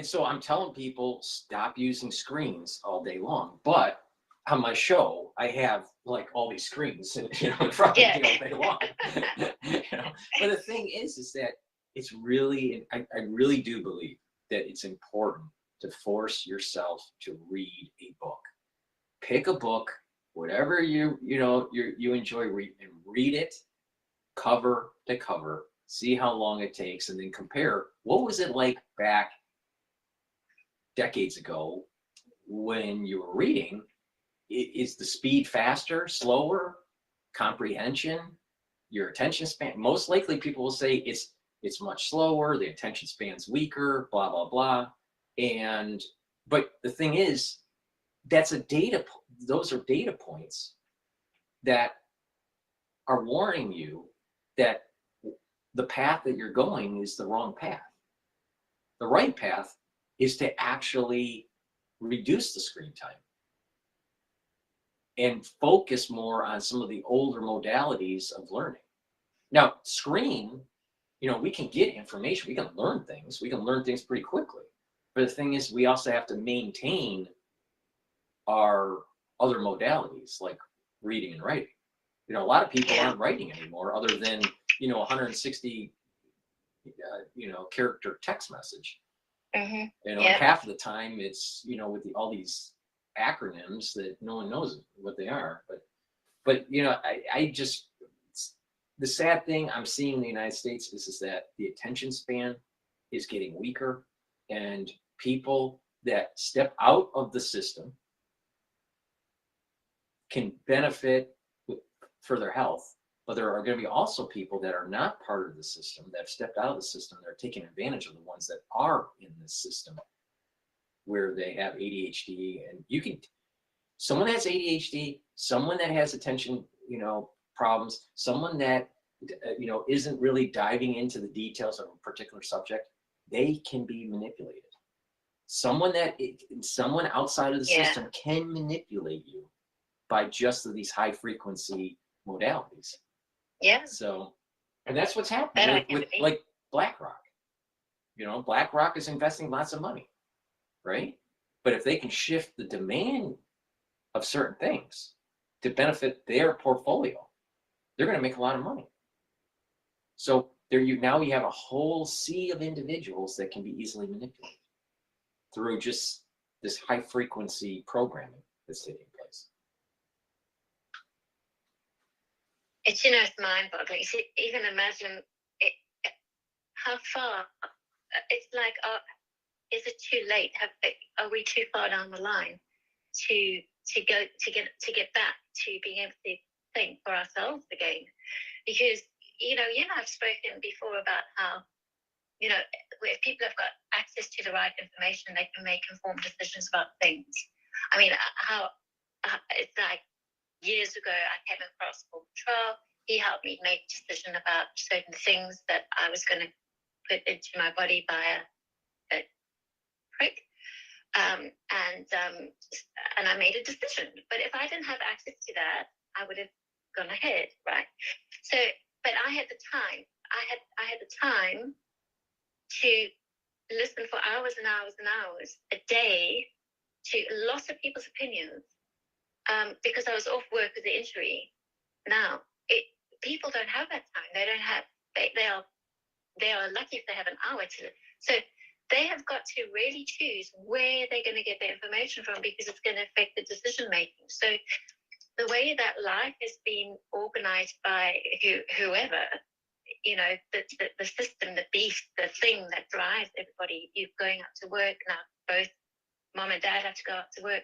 So I'm telling people, stop using screens all day long. But on my show, I have like all these screens in front of me all day long. But the thing is that it's really, I really do believe that it's important to force yourself to read a book. Pick a book, whatever you enjoy reading, and read it cover to cover. See how long it takes, and then compare what was it like back decades ago when you were reading. Is the speed faster, slower, comprehension, your attention span? Most likely people will say it's much slower, the attention span's weaker, blah, blah, blah. But the thing is, those are data points that are warning you that the path that you're going is the wrong path. The right path is to actually reduce the screen time and focus more on some of the older modalities of learning. Now, screen, we can get information, we can learn things pretty quickly. But the thing is, we also have to maintain our other modalities like reading and writing. A lot of people aren't writing anymore, other than 160, character text message. Mm-hmm. And Yeah. half of the time it's, with all these acronyms that no one knows what they are. But I just, the sad thing I'm seeing in the United States is that the attention span is getting weaker, and people that step out of the system can benefit for their health, but there are going to be also people that are not part of the system, that have stepped out of the system, that are taking advantage of the ones that are in this system, where they have ADHD. And someone that has ADHD, someone that has attention, problems, someone that, isn't really diving into the details of a particular subject, they can be manipulated. Someone outside of the system can manipulate you by just these high frequency modalities. Yeah. So, and that's what's happening with like BlackRock. BlackRock is investing lots of money, right? But if they can shift the demand of certain things to benefit their portfolio, they're going to make a lot of money. So now you have a whole sea of individuals that can be easily manipulated through just this high frequency programming that's taking place. It's it's mind-boggling. So even imagine how far. It's like, is it too late? Are we too far down the line to get back to being able to think for ourselves again? Because I've spoken before about how if people have got access to the right information, they can make informed decisions about things. I mean, how it's like years ago I came across Cottrell. He helped me make a decision about certain things that I was going to put into my body via a prick. And I made a decision. But if I didn't have access to that, I would have gone ahead, right? So, but I had the time. I had the time to listen for hours and hours and hours a day to lots of people's opinions, because I was off work with the injury. Now, people don't have that time. They don't have. They are lucky if they have an hour to. So they have got to really choose where they're going to get their information from, because it's going to affect the decision making. So the way that life is being organized by whoever, the system, the beast, the thing that drives everybody, you're going out to work now. Both mom and dad have to go out to work.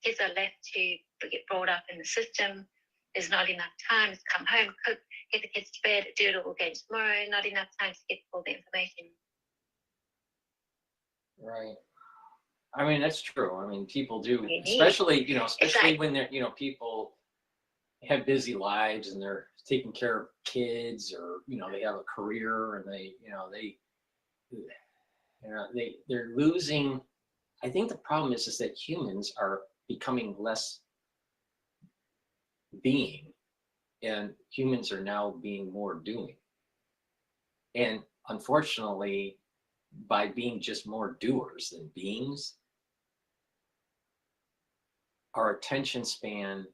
Kids are left to get brought up in the system. There's not enough time to come home, cook, get the kids to bed, do it all again tomorrow. Not enough time to get all the information. Right. I mean, that's true. I mean, people do, especially when they're, people have busy lives and they're taking care of kids, or, they have a career, and they're losing. I think the problem is that humans are becoming less being, and humans are now being more doing. And unfortunately, by being just more doers than beings, our attention span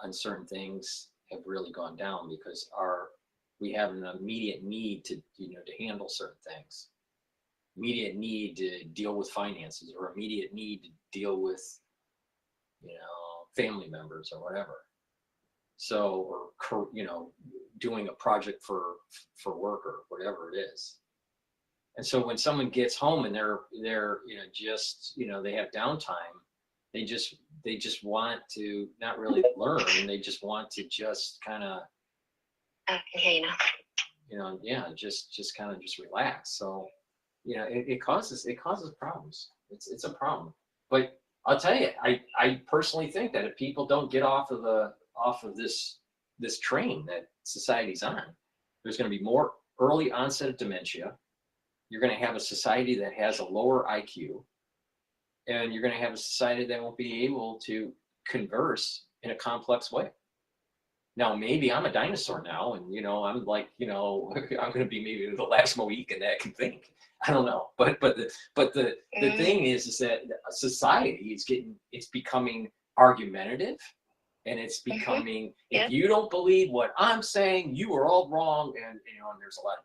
on certain things have really gone down, because we have an immediate need to handle certain things, immediate need to deal with finances, or immediate need to deal with family members or whatever. So, or doing a project for work or whatever it is. And so when someone gets home and they're just they have downtime, they just want to not really learn, and they just want to just kind of just kind of just relax. So it causes problems. It's a problem. But I'll tell you, I personally think that if people don't get off of this train that society's on, there's going to be more early onset of dementia. You're going to have a society that has a lower IQ, and you're going to have a society that won't be able to converse in a complex way. Now, maybe I'm a dinosaur now, and I'm like, I'm going to be maybe the last Mohican that can think. I don't know, but the thing is that society it's becoming argumentative, And it's becoming, Yeah. if you don't believe what I'm saying, you are all wrong. And, and there's a lot of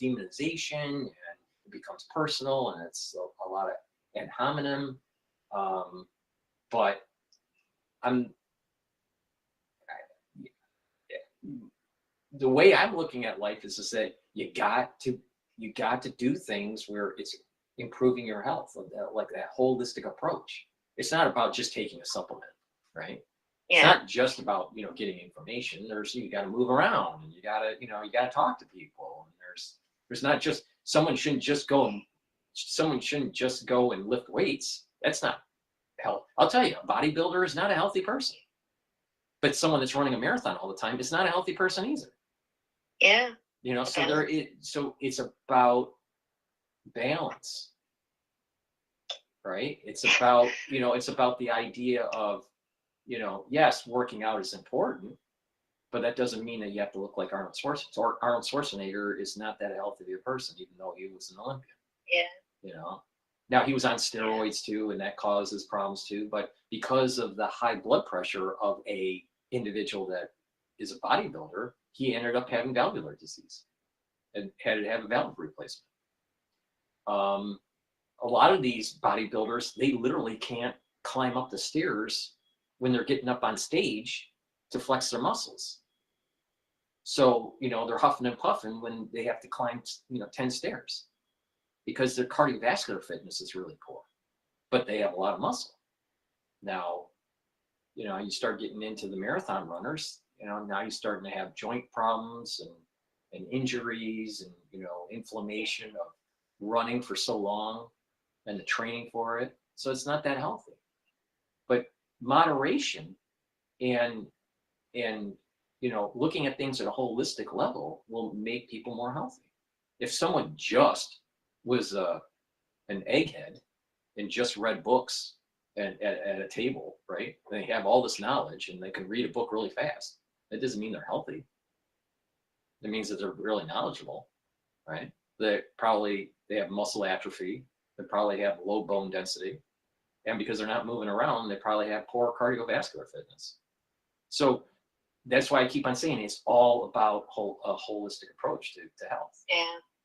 demonization, and it becomes personal, and it's a lot of ad hominem. But the way I'm looking at life is to say, you got to do things where it's improving your health, like that holistic approach. It's not about just taking a supplement, right? It's not just about, getting information. You got to move around, and you got to talk to people. And there's not just, someone shouldn't just go and lift weights. That's not health. I'll tell you, a bodybuilder is not a healthy person. But someone that's running a marathon all the time is not a healthy person either. Yeah. So it's about balance, right? It's about, it's about the idea of, yes, working out is important, but that doesn't mean that you have to look like Arnold Schwarzenegger. Arnold Schwarzenegger is not that healthy of a person, even though he was an Olympian. Yeah. Now he was on steroids too, and that causes problems too. But because of the high blood pressure of a individual that is a bodybuilder, he ended up having valvular disease and had to have a valve replacement. A lot of these bodybuilders, they literally can't climb up the stairs when they're getting up on stage to flex their muscles. So, they're huffing and puffing when they have to climb, 10 stairs because their cardiovascular fitness is really poor, but they have a lot of muscle. Now, you start getting into the marathon runners, now you're starting to have joint problems and injuries and, inflammation of running for so long and the training for it. So it's not that healthy. But moderation and looking at things at a holistic level will make people more healthy. If someone just was an egghead and just read books at a table, right? They have all this knowledge and they can read a book really fast. That doesn't mean they're healthy. It means that they're really knowledgeable, right? They have muscle atrophy. They probably have low bone density. And because they're not moving around, they probably have poor cardiovascular fitness. So that's why I keep on saying it's all about a holistic approach to health.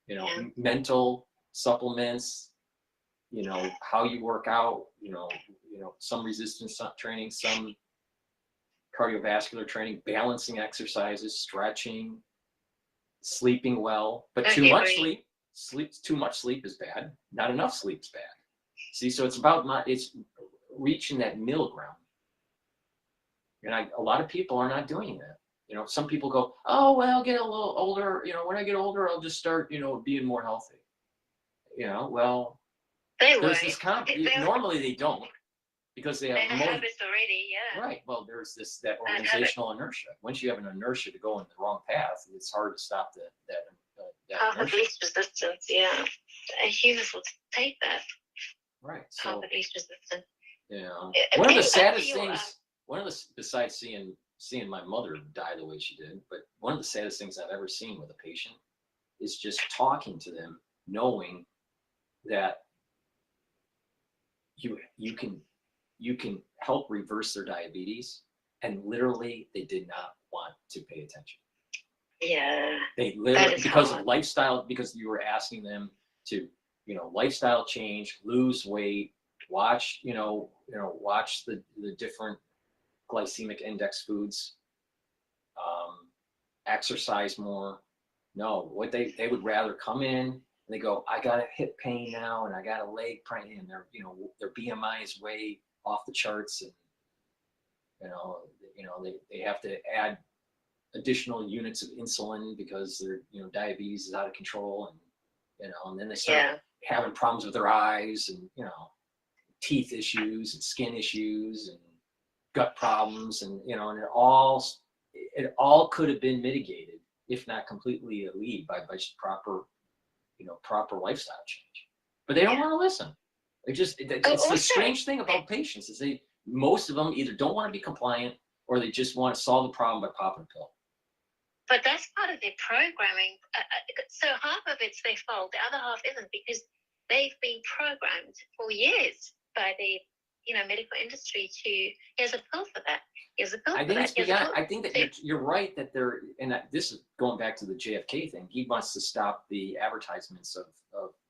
Yeah. Mental supplements, how you work out, some resistance training, some cardiovascular training, balancing exercises, stretching, sleeping well, but too much sleep is bad. Not enough sleep is bad. See, so it's about it's reaching that middle ground. And a lot of people are not doing that. Some people go, oh, well, get a little older. When I get older, I'll just start, being more healthy. Well, there's this normally they don't, because they have habits already. Yeah. Right. Well, there's that organizational inertia. Once you have an inertia to go in the wrong path, it's hard to stop that Path of inertia. least resistance. Yeah. And humans will take that. Right. Path So, of least resistance. one of the saddest things, besides seeing my mother die the way she did, but one of the saddest things I've ever seen with a patient is just talking to them, knowing that you can help reverse their diabetes, and literally they did not want to pay attention. Yeah. They literally, because hard. of lifestyle, because you were asking them to, lifestyle change, lose weight, watch the different glycemic index foods, exercise more. No, what they would rather come in and they go, I got a hip pain now and I got a leg pain, and their BMI is way off the charts, and they have to add additional units of insulin because their diabetes is out of control, and then they start having problems with their eyes, and teeth issues and skin issues and gut problems, and and it all could have been mitigated, if not completely alleviated, by just proper lifestyle change. But they don't want to listen. It's the strange thing about patients is most of them either don't want to be compliant, or they just want to solve the problem by popping a pill. But that's part of their programming. So half of it's their fault, the other half isn't, because they've been programmed for years by the medical industry to, here's a pill for that. years ago. I think it's years beyond. ago. I think that you're right that there, and this is going back to the JFK thing. He wants to stop the advertisements of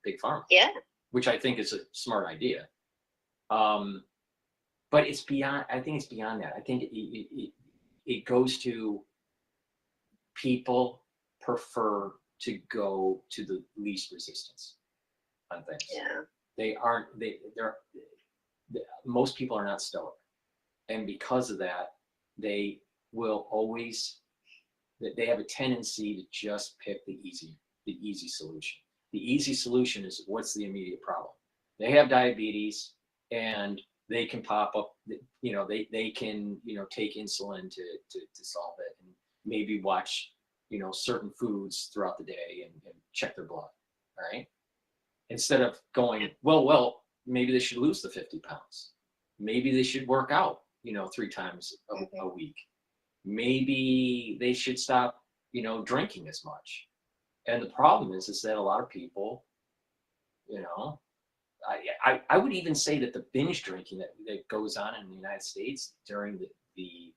big pharma. Yeah. Which I think is a smart idea. But it's beyond. I think it's beyond that. I think it goes to people prefer to go to the least resistance on things. Yeah. Most people are not stoic, and because of that, they will always. They have a tendency to just pick the easy solution. The easy solution is what's the immediate problem. They have diabetes, and they can pop up. They can take insulin to solve it, and maybe watch certain foods throughout the day and check their blood. All right. Instead of going, well, maybe they should lose the 50 pounds. Maybe they should work out, 3 times a week. Maybe they should stop, drinking as much. And the problem is that a lot of people, I would even say that the binge drinking that goes on in the United States during the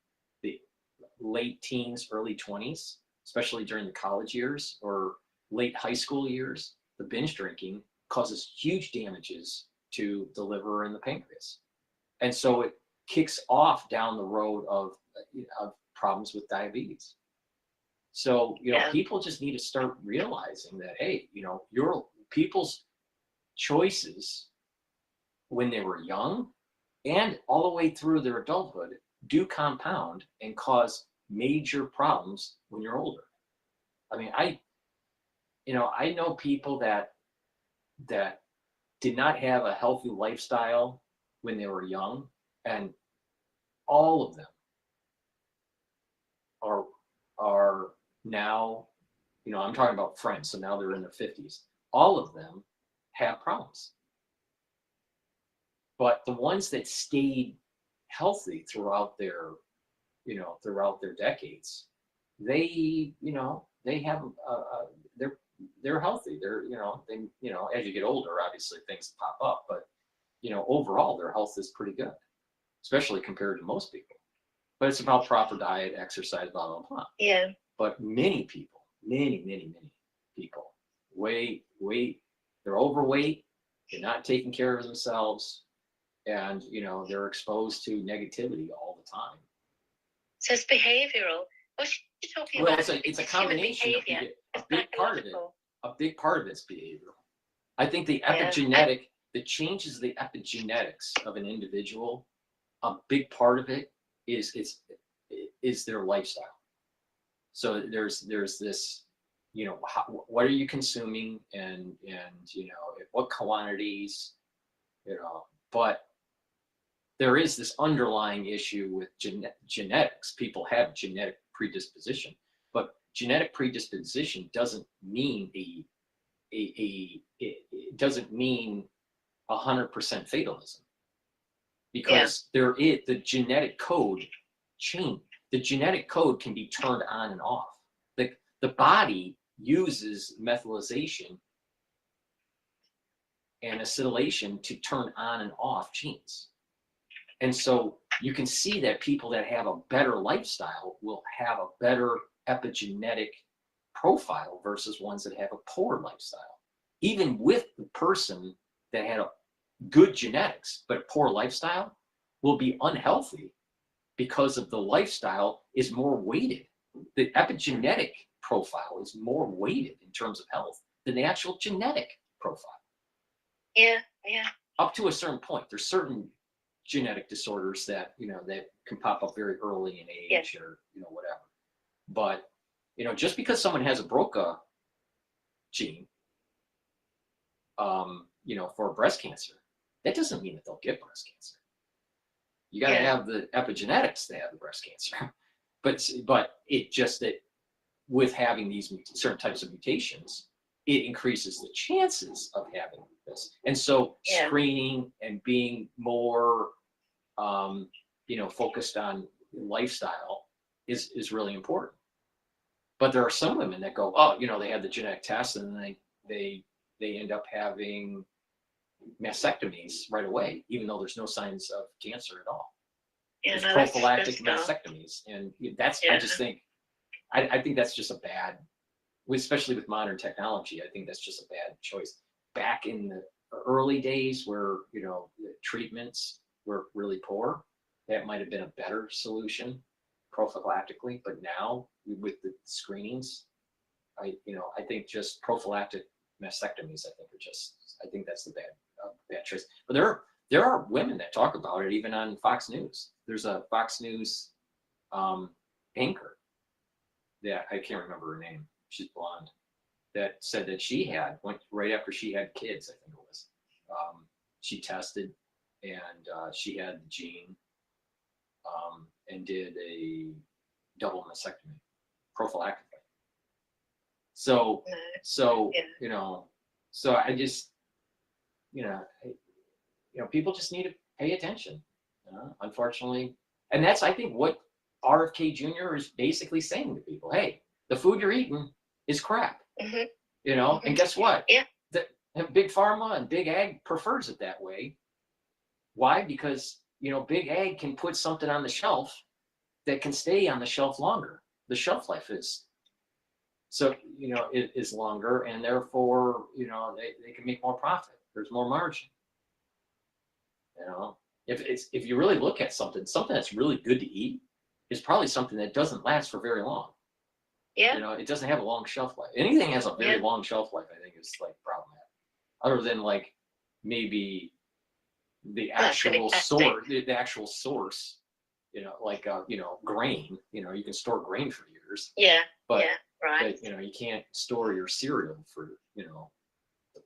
late teens, early 20s, especially during the college years or late high school years, the binge drinking causes huge damages to the liver and the pancreas. And so it kicks off down the road of problems with diabetes. So, people just need to start realizing that, hey, your people's choices when they were young and all the way through their adulthood do compound and cause major problems when you're older. I mean, I know people that did not have a healthy lifestyle when they were young, and all of them are now, I'm talking about friends, so now they're in their 50s. All of them have problems. But the ones that stayed healthy throughout their decades, they have they're healthy. They're as you get older, obviously things pop up, but overall their health is pretty good, especially compared to most people. But it's about proper diet, exercise, blah blah blah. Yeah. But many people, many people, they're overweight, they're not taking care of themselves, and they're exposed to negativity all the time. So it's behavioral. What you're talking Well, about? it's a combination of a big part of it. A big part of it's behavioral. I think the changes of the epigenetics of an individual, a big part of it is their lifestyle. So there's this, what are you consuming and what quantities, but there is this underlying issue with genetics. People have genetic predisposition, but genetic predisposition doesn't mean it doesn't mean 100% fatalism, because the genetic code change. The genetic code can be turned on and off. The body uses methylation and acetylation to turn on and off genes. And so you can see that people that have a better lifestyle will have a better epigenetic profile versus ones that have a poor lifestyle. Even with the person that had a good genetics but poor lifestyle will be unhealthy because of the lifestyle is more weighted. The epigenetic profile is more weighted in terms of health than the actual genetic profile. Yeah. Up to a certain point, there's certain genetic disorders that that can pop up very early in age, or whatever. But just because someone has a BRCA gene, for breast cancer, that doesn't mean that they'll get breast cancer. You got to have the epigenetics to have the breast cancer. But it just that with having these certain types of mutations, it increases the chances of having this. And so screening and being more focused on lifestyle is really important. But there are some women that go, they had the genetic test and then they end up having mastectomies right away, even though there's no signs of cancer at all. Yeah, is no, that's prophylactic stuff. mastectomies. And that's, Yeah. I just think, I think that's just a bad, especially with modern technology, I think that's just a bad choice. Back in the early days where, you know, the treatments were really poor, that might have been a better solution prophylactically. But now with the screenings, I think just prophylactic mastectomies, I think that's the bad choice. But there are women that talk about it even on Fox News. There's a Fox News anchor that I can't remember her name. She's blonde. That said that went right after she had kids, I think it was. She tested and she had the gene and did a double mastectomy prophylactically. So, Yeah. you know, so I just, people just need to pay attention, unfortunately. And that's, I think, what RFK Jr. is basically saying to people. Hey, the food you're eating is crap, Mm-hmm. and guess what? Yeah. And Big Pharma and Big Ag prefers it that way. Why? Because, Big Ag can put something on the shelf that can stay on the shelf longer. The shelf life is, so, it is longer, and therefore, they can make more profit. There's more margin. If you really look at something that's really good to eat is probably something that doesn't last for very long. Yeah. It doesn't have a long shelf life. Anything has a very long shelf life, I think, is like problematic. Other than like maybe the actual source, the actual source, grain. You can store grain for years. Yeah. But, yeah. Right. But, you can't store your cereal for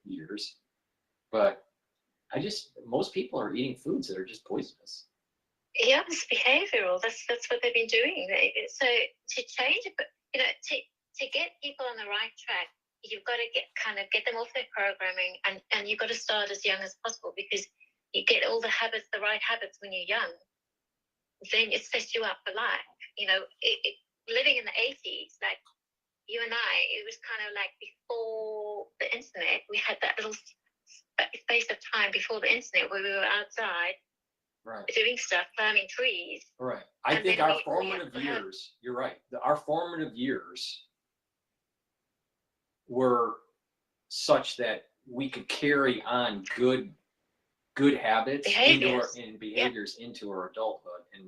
years. But most people are eating foods that are just poisonous. Yeah, it's behavioural. That's what they've been doing. So to change it, but to get people on the right track, you've got to get them off their programming, and you've got to start as young as possible, because you get all the right habits when you're young. Then it sets you up for life. Living in the 80s, like you and I, it was kind of like before the internet. We had that little space of time before the internet where we were outside, right, doing stuff, climbing trees. Right. I think our formative years, you're right. Our formative years were such that we could carry on good habits behaviors into our adulthood, and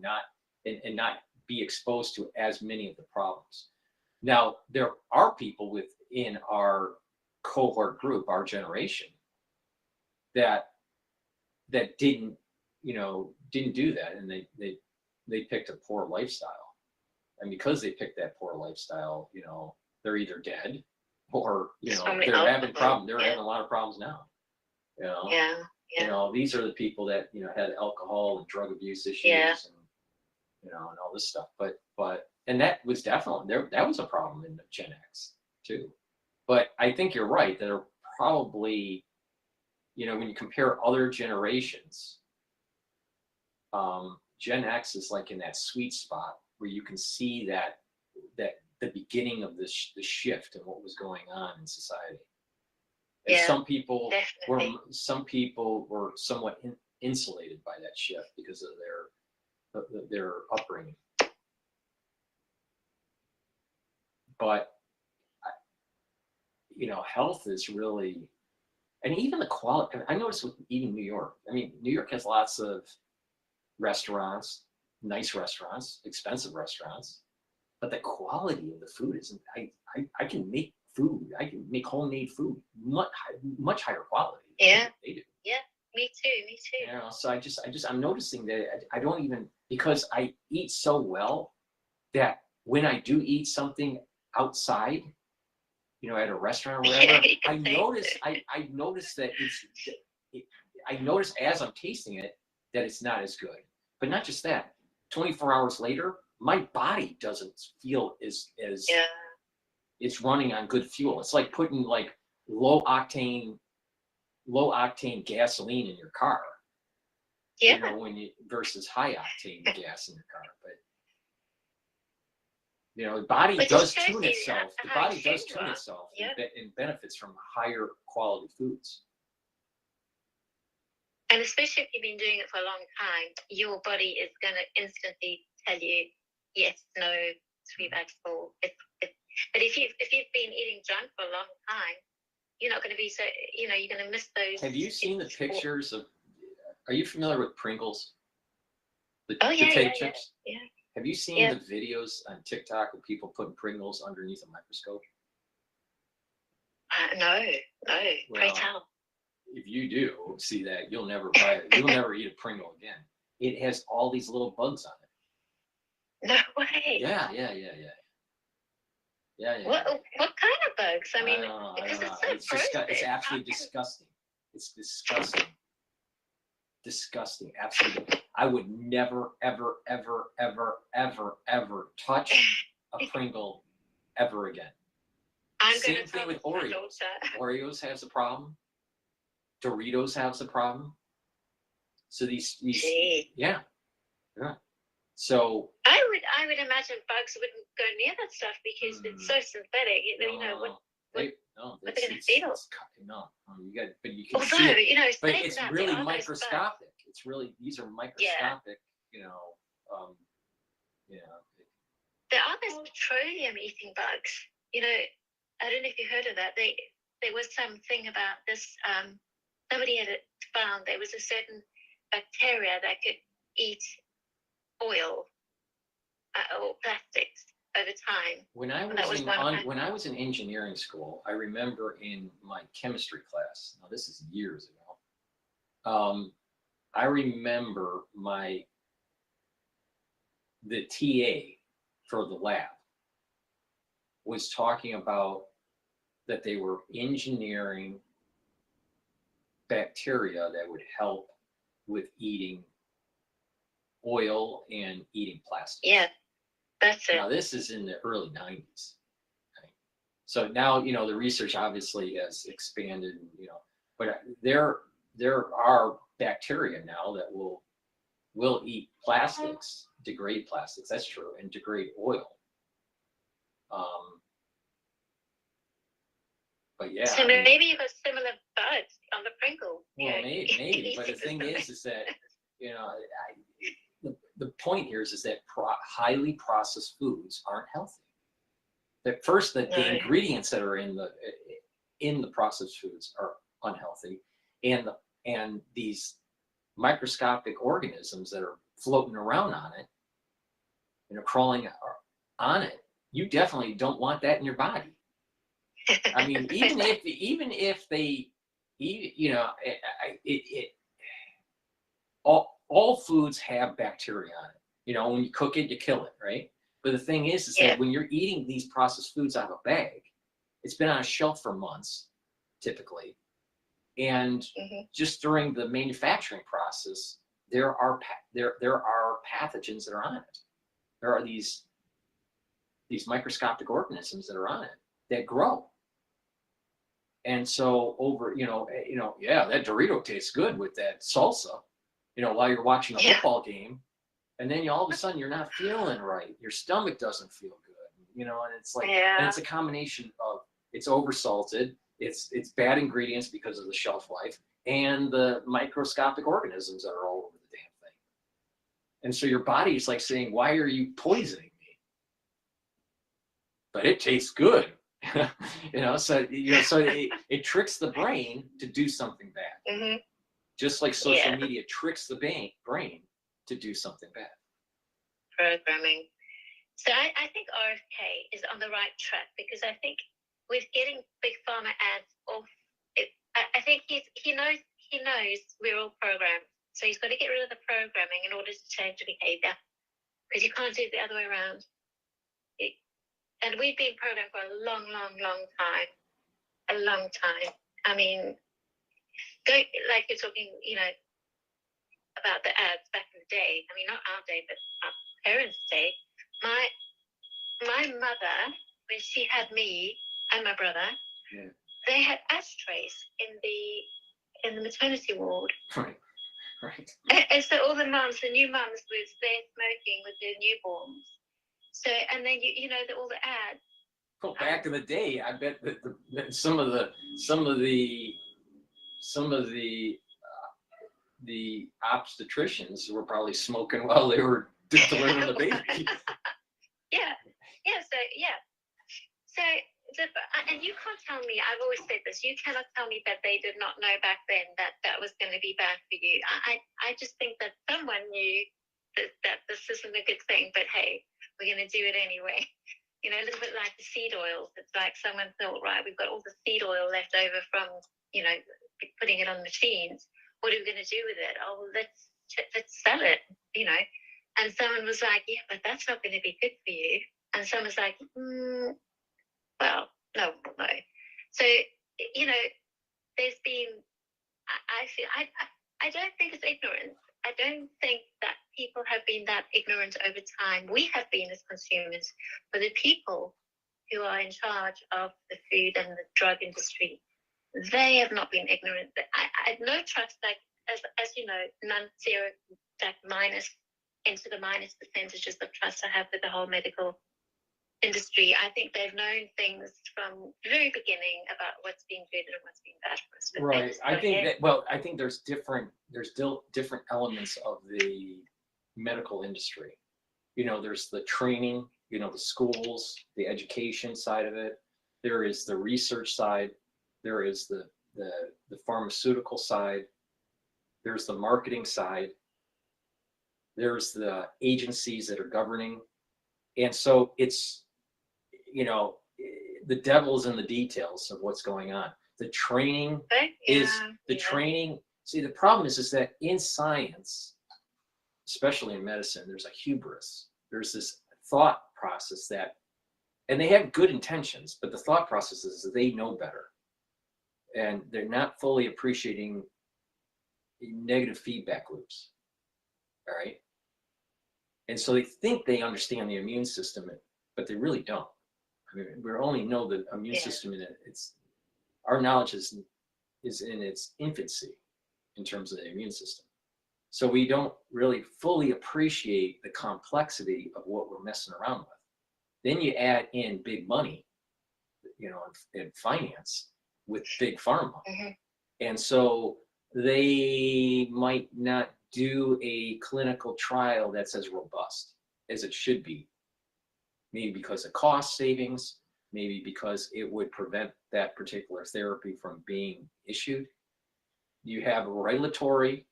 not be exposed to as many of the problems. Now, there are people within our cohort group, our generation, that didn't do that, and they picked a poor lifestyle. And because they picked that poor lifestyle, they're either dead or, they're having problems. They're having a lot of problems now. These are the people that, had alcohol and drug abuse issues and all this stuff. And that was definitely that was a problem in the Gen X too. But I think you're right. That are probably, when you compare other generations, Gen X is like in that sweet spot where you can see that the beginning of the shift and what was going on in society. And some people were somewhat insulated by that shift because of their upbringing. But health is really, and even the quality. I noticed with eating New York. I mean, New York has lots of restaurants, nice restaurants, expensive restaurants, but the quality of the food isn't. I can make food. I can make homemade food much higher quality. Yeah, they do. Yeah, me too. So I'm noticing that I don't even, because I eat so well, that when I do eat something outside, at a restaurant or whatever, I notice that I notice as I'm tasting it that it's not as good. But not just that, 24 hours later, my body doesn't feel as it's running on good fuel. It's like putting like low octane gasoline in your car. Yeah. Versus high octane gas in your car. But the body does tune itself. The body does tune itself and benefits from higher quality foods. And especially if you've been doing it for a long time, your body is going to instantly tell you, yes, no, 3 bags full. But if you've been eating junk for a long time, you're not going to be so, you're going to miss those. Have you seen the pictures of, are you familiar with Pringles? The Oh, yeah, potato yeah, chips? yeah. Have you seen the videos on TikTok of people putting Pringles underneath a microscope? No, pray Well, tell. if you do see that, you'll never buy it. You'll never eat a Pringle again. It has all these little bugs on it. No way. Yeah. What kind of bugs? I mean, I don't know. because it's so It's actually disgusting. It's disgusting. Disgusting. Absolutely. I would never, ever, ever, ever, ever, ever touch a Pringle ever again. Same thing with Oreos. Oreos has a problem. Doritos has a problem. So these yeah. So I would imagine bugs wouldn't go near that stuff because it's so synthetic. What they're gonna feel? You can Although, see it, but saying it's that, really there are those microscopic. It's really, these are microscopic, There are those petroleum eating bugs. I don't know if you heard of that. There was something about this. Somebody had found there was a certain bacteria that could eat oil or plastics over time. When I was in engineering school, I remember in my chemistry class, now this is years ago, I remember the TA for the lab was talking about that they were engineering bacteria that would help with eating oil and eating plastic. Yeah, that's it. Now this is in the early 90s. Okay? So now, the research obviously has expanded, but there are bacteria now that will eat plastics, degrade plastics, that's true, and degrade oil. But yeah. So maybe you've got similar bugs on the Pringle. Well, maybe. But the thing is that, the point here is that highly processed foods aren't healthy. At first, the ingredients that are in the processed foods are unhealthy, and these microscopic organisms that are floating around on it, crawling on it, you definitely don't want that in your body. I mean, even if they, all foods have bacteria on it. When you cook it, you kill it, right? But the thing is that when you're eating these processed foods out of a bag, it's been on a shelf for months, typically, and just during the manufacturing process, there are pathogens that are on it. There are these microscopic organisms that are on it that grow. And so that Dorito tastes good with that salsa, while you're watching a football game, and then all of a sudden you're not feeling right. Your stomach doesn't feel good, and it's like, and it's a combination of, it's oversalted, it's bad ingredients because of the shelf life, and the microscopic organisms that are all over the damn thing. And so your body is like saying, why are you poisoning me? But it tastes good. So it tricks the brain to do something bad. Just like social media tricks the brain to do something bad. Programming. So I think RFK is on the right track, because I think with getting big pharma ads off, I think he knows we're all programmed. So he's got to get rid of the programming in order to change the behavior, because you can't do it the other way around. And we've been programmed for a long, long, long time. A long time. I mean, like you're talking, about the ads back in the day. I mean, not our day, but our parents' day. My mother, when she had me and my brother, they had ashtrays in the maternity ward. Right. And so all the new mums was there smoking with their newborns. So, and then all the ads. Well, back in the day, I bet that some of the the obstetricians were probably smoking while they were delivering the baby. Yeah. So, and you can't tell me, I've always said this, you cannot tell me that they did not know back then that that was going to be bad for you. I just think that someone knew that this isn't a good thing, but hey, we're going to do it anyway. You know, a little bit like the seed oils. It's like someone thought, right, we've got all the seed oil left over from, you know, putting it on machines. What are we going to do with it? Oh, well, let's sell it, you know. And someone was like, yeah, but that's not going to be good for you. And someone's like, well, no. So, you know, there's been, I don't think it's ignorance. I don't think that people have been that ignorant over time. We have been as consumers, but the people who are in charge of the food and the drug industry, they have not been ignorant. I no trust, like, as you know, non-zero, like minus percentages of trust I have with the whole medical industry. I think they've known things from the very beginning about what's being good and what's being bad for us. But Right. I think that, well, I think there's still different elements of the medical industry. You know, there's the training, you know, the schools, the education side of it. There is the research side. There is the pharmaceutical side. There's the marketing side. There's the agencies that are governing. And so it's, you know, the devil's in the details of what's going on. The training training. See, the problem is that in science, especially in medicine, there's a hubris. There's this thought process that, and they have good intentions, but the thought process is that they know better. And they're not fully appreciating negative feedback loops. All right. And so they think they understand the immune system, but they really don't. I mean, we only know the immune system in it. Our knowledge is in its infancy in terms of the immune system. So we don't really fully appreciate the complexity of what we're messing around with. Then you add in big money, you know, in finance with big pharma. Mm-hmm. And so they might not do a clinical trial that's as robust as it should be. Maybe because of cost savings, maybe because it would prevent that particular therapy from being issued. You have regulatory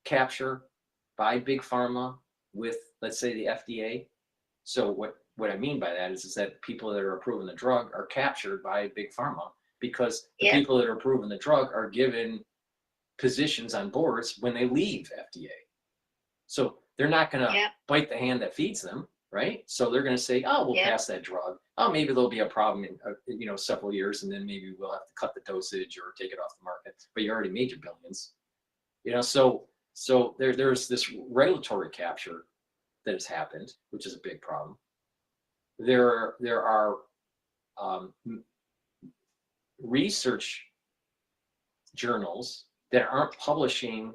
capture by big pharma with, let's say, the FDA. So what I mean by that is that people that are approving the drug are captured by big pharma because the people that are approving the drug are given positions on boards when they leave FDA. So they're not going to bite the hand that feeds them, right? So they're going to say, oh, we'll pass that drug. Oh, maybe there'll be a problem in you know, several years, and then maybe we'll have to cut the dosage or take it off the market. But you already made your billions, you know. So there's this regulatory capture that has happened, which is a big problem. There are research journals that aren't publishing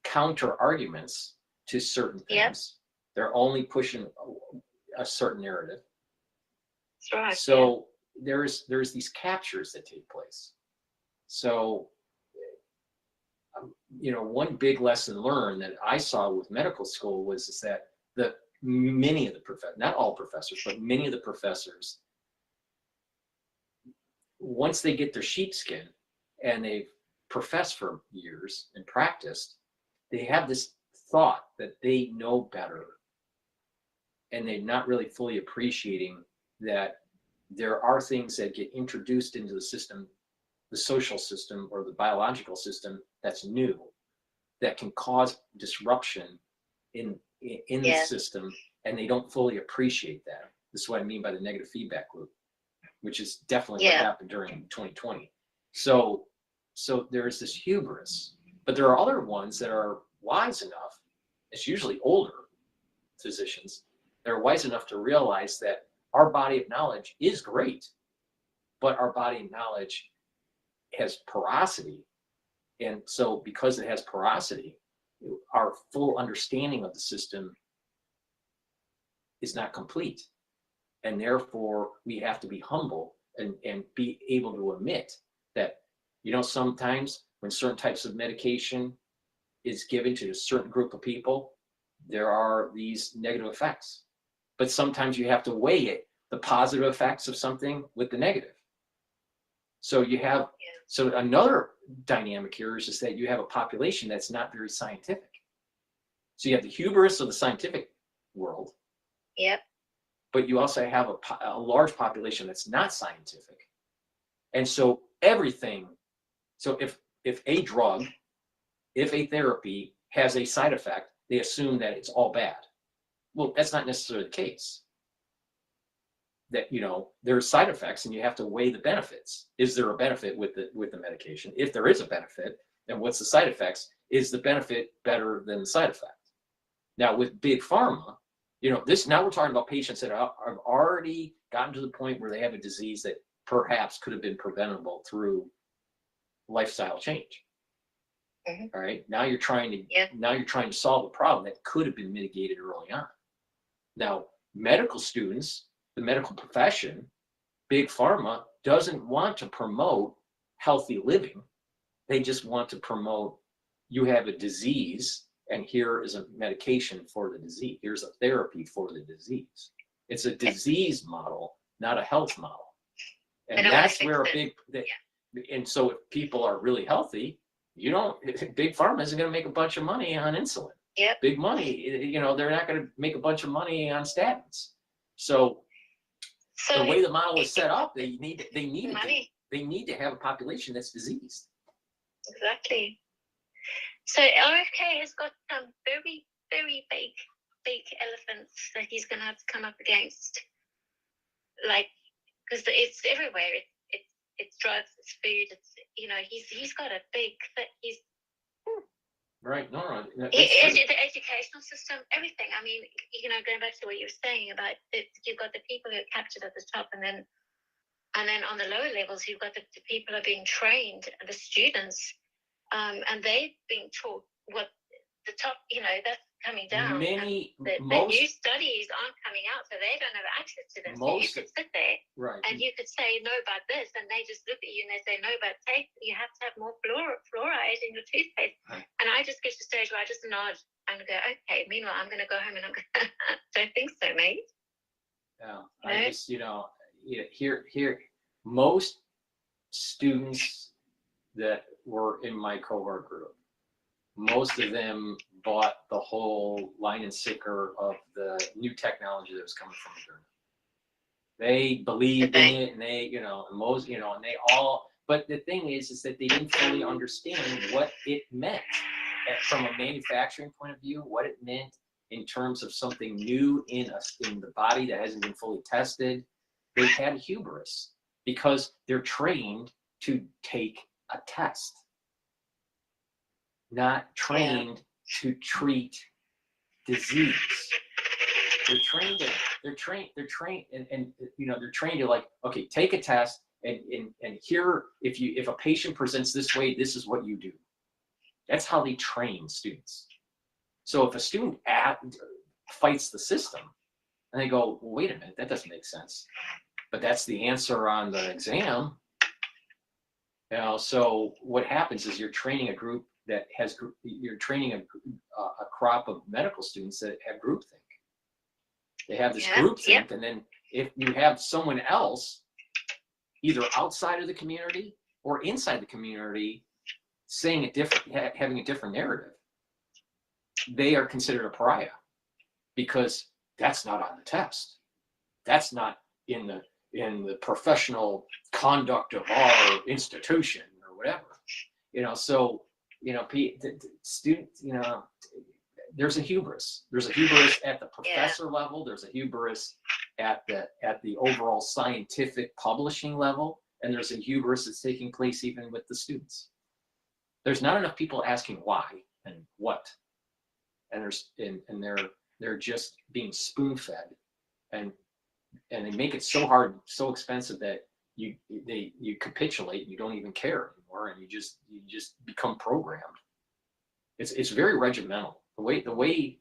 counter arguments to certain things. They're only pushing a certain narrative. That's right. So there's these captures that take place. So, you know, one big lesson learned that I saw with medical school was that many of the professors, not all professors, but many of the professors, once they get their sheepskin and they've professed for years and practiced, they have this thought that they know better. And they're not really fully appreciating that there are things that get introduced into the system, the social system or the biological system, that's new, that can cause disruption in the system, and they don't fully appreciate that. This is what I mean by the negative feedback loop, which is definitely what happened during 2020. So there's this hubris, but there are other ones that are wise enough. It's usually older physicians. They're wise enough to realize that our body of knowledge is great, but our body of knowledge has porosity. And so because it has porosity, our full understanding of the system is not complete. And therefore we have to be humble and be able to admit that, you know, sometimes when certain types of medication is given to a certain group of people, there are these negative effects. But sometimes you have to weigh it, the positive effects of something with the negative. So you have, so another dynamic here is just that you have a population that's not very scientific. So you have the hubris of the scientific world. Yep. But you also have a large population that's not scientific. And so everything, so if a drug, if a therapy has a side effect, they assume that it's all bad. Well, that's not necessarily the case. That, you know, there are side effects and you have to weigh the benefits. Is there a benefit with the medication? If there is a benefit, then what's the side effects? Is the benefit better than the side effect? Now with big pharma, you know, now we're talking about patients that have already gotten to the point where they have a disease that perhaps could have been preventable through lifestyle change. Mm-hmm. All right. Now you're trying to solve a problem that could have been mitigated early on. Now, medical students, the medical profession, big pharma doesn't want to promote healthy living. They just want to promote, you have a disease and here is a medication for the disease. Here's a therapy for the disease. It's a disease model, not a health model. And that's where and so if people are really healthy, big pharma isn't going to make a bunch of money on insulin. Yep. Big money, you know, they're not going to make a bunch of money on statins. So the way the model is set up, they need to have a population that's diseased. Exactly. So RFK has got some very, very big elephants that he's going to have to come up against. Like, because it's everywhere. It's drugs, it's food. It's, you know, he's got a big. Right. No. The educational system, everything. I mean, you know, going back to what you were saying about you've got the people who are captured at the top, and then on the lower levels, you've got the people who are being trained, the students, and they've been taught what the top, you know, that's coming down. The new studies aren't coming out, so they don't have access to them. So you could sit there and you could say no about this, and they just look at you and they say no, but you have to have more fluoride in your toothpaste. Right. And I just get to the stage where I just nod and go, okay. Meanwhile, I'm going to go home and I'm going to, don't think so, mate. Yeah, I just, you know, here, most students that were in my cohort group, most of them bought the whole line and sinker of the new technology that was coming from Moderna. They believed in it, and they, you know, most, you know, and they all. But the thing is that they didn't fully understand what it meant from a manufacturing point of view, what it meant in terms of something new in the body that hasn't been fully tested. They had hubris because they're trained to take a test, not trained to treat disease. They're trained, and you know, they're trained to, like, okay, take a test, and here, if a patient presents this way, this is what you do. That's how they train students. So if a student fights the system, and they go, well, wait a minute, that doesn't make sense, but that's the answer on the exam. You know, so what happens is you're training a group that has, you're training a crop of medical students that have groupthink. They have this groupthink, and then if you have someone else, either outside of the community or inside the community, saying having a different narrative, they are considered a pariah because that's not on the test. That's not in the professional conduct of our institution or whatever. You know, so, you know, students, you know, there's a hubris. There's a hubris at the professor level. There's a hubris at the overall scientific publishing level, and there's a hubris that's taking place even with the students. There's not enough people asking why and what, and they're just being spoon-fed, and they make it so hard, so expensive that you capitulate and you don't even care anymore, and you just become programmed. It's very regimental. The way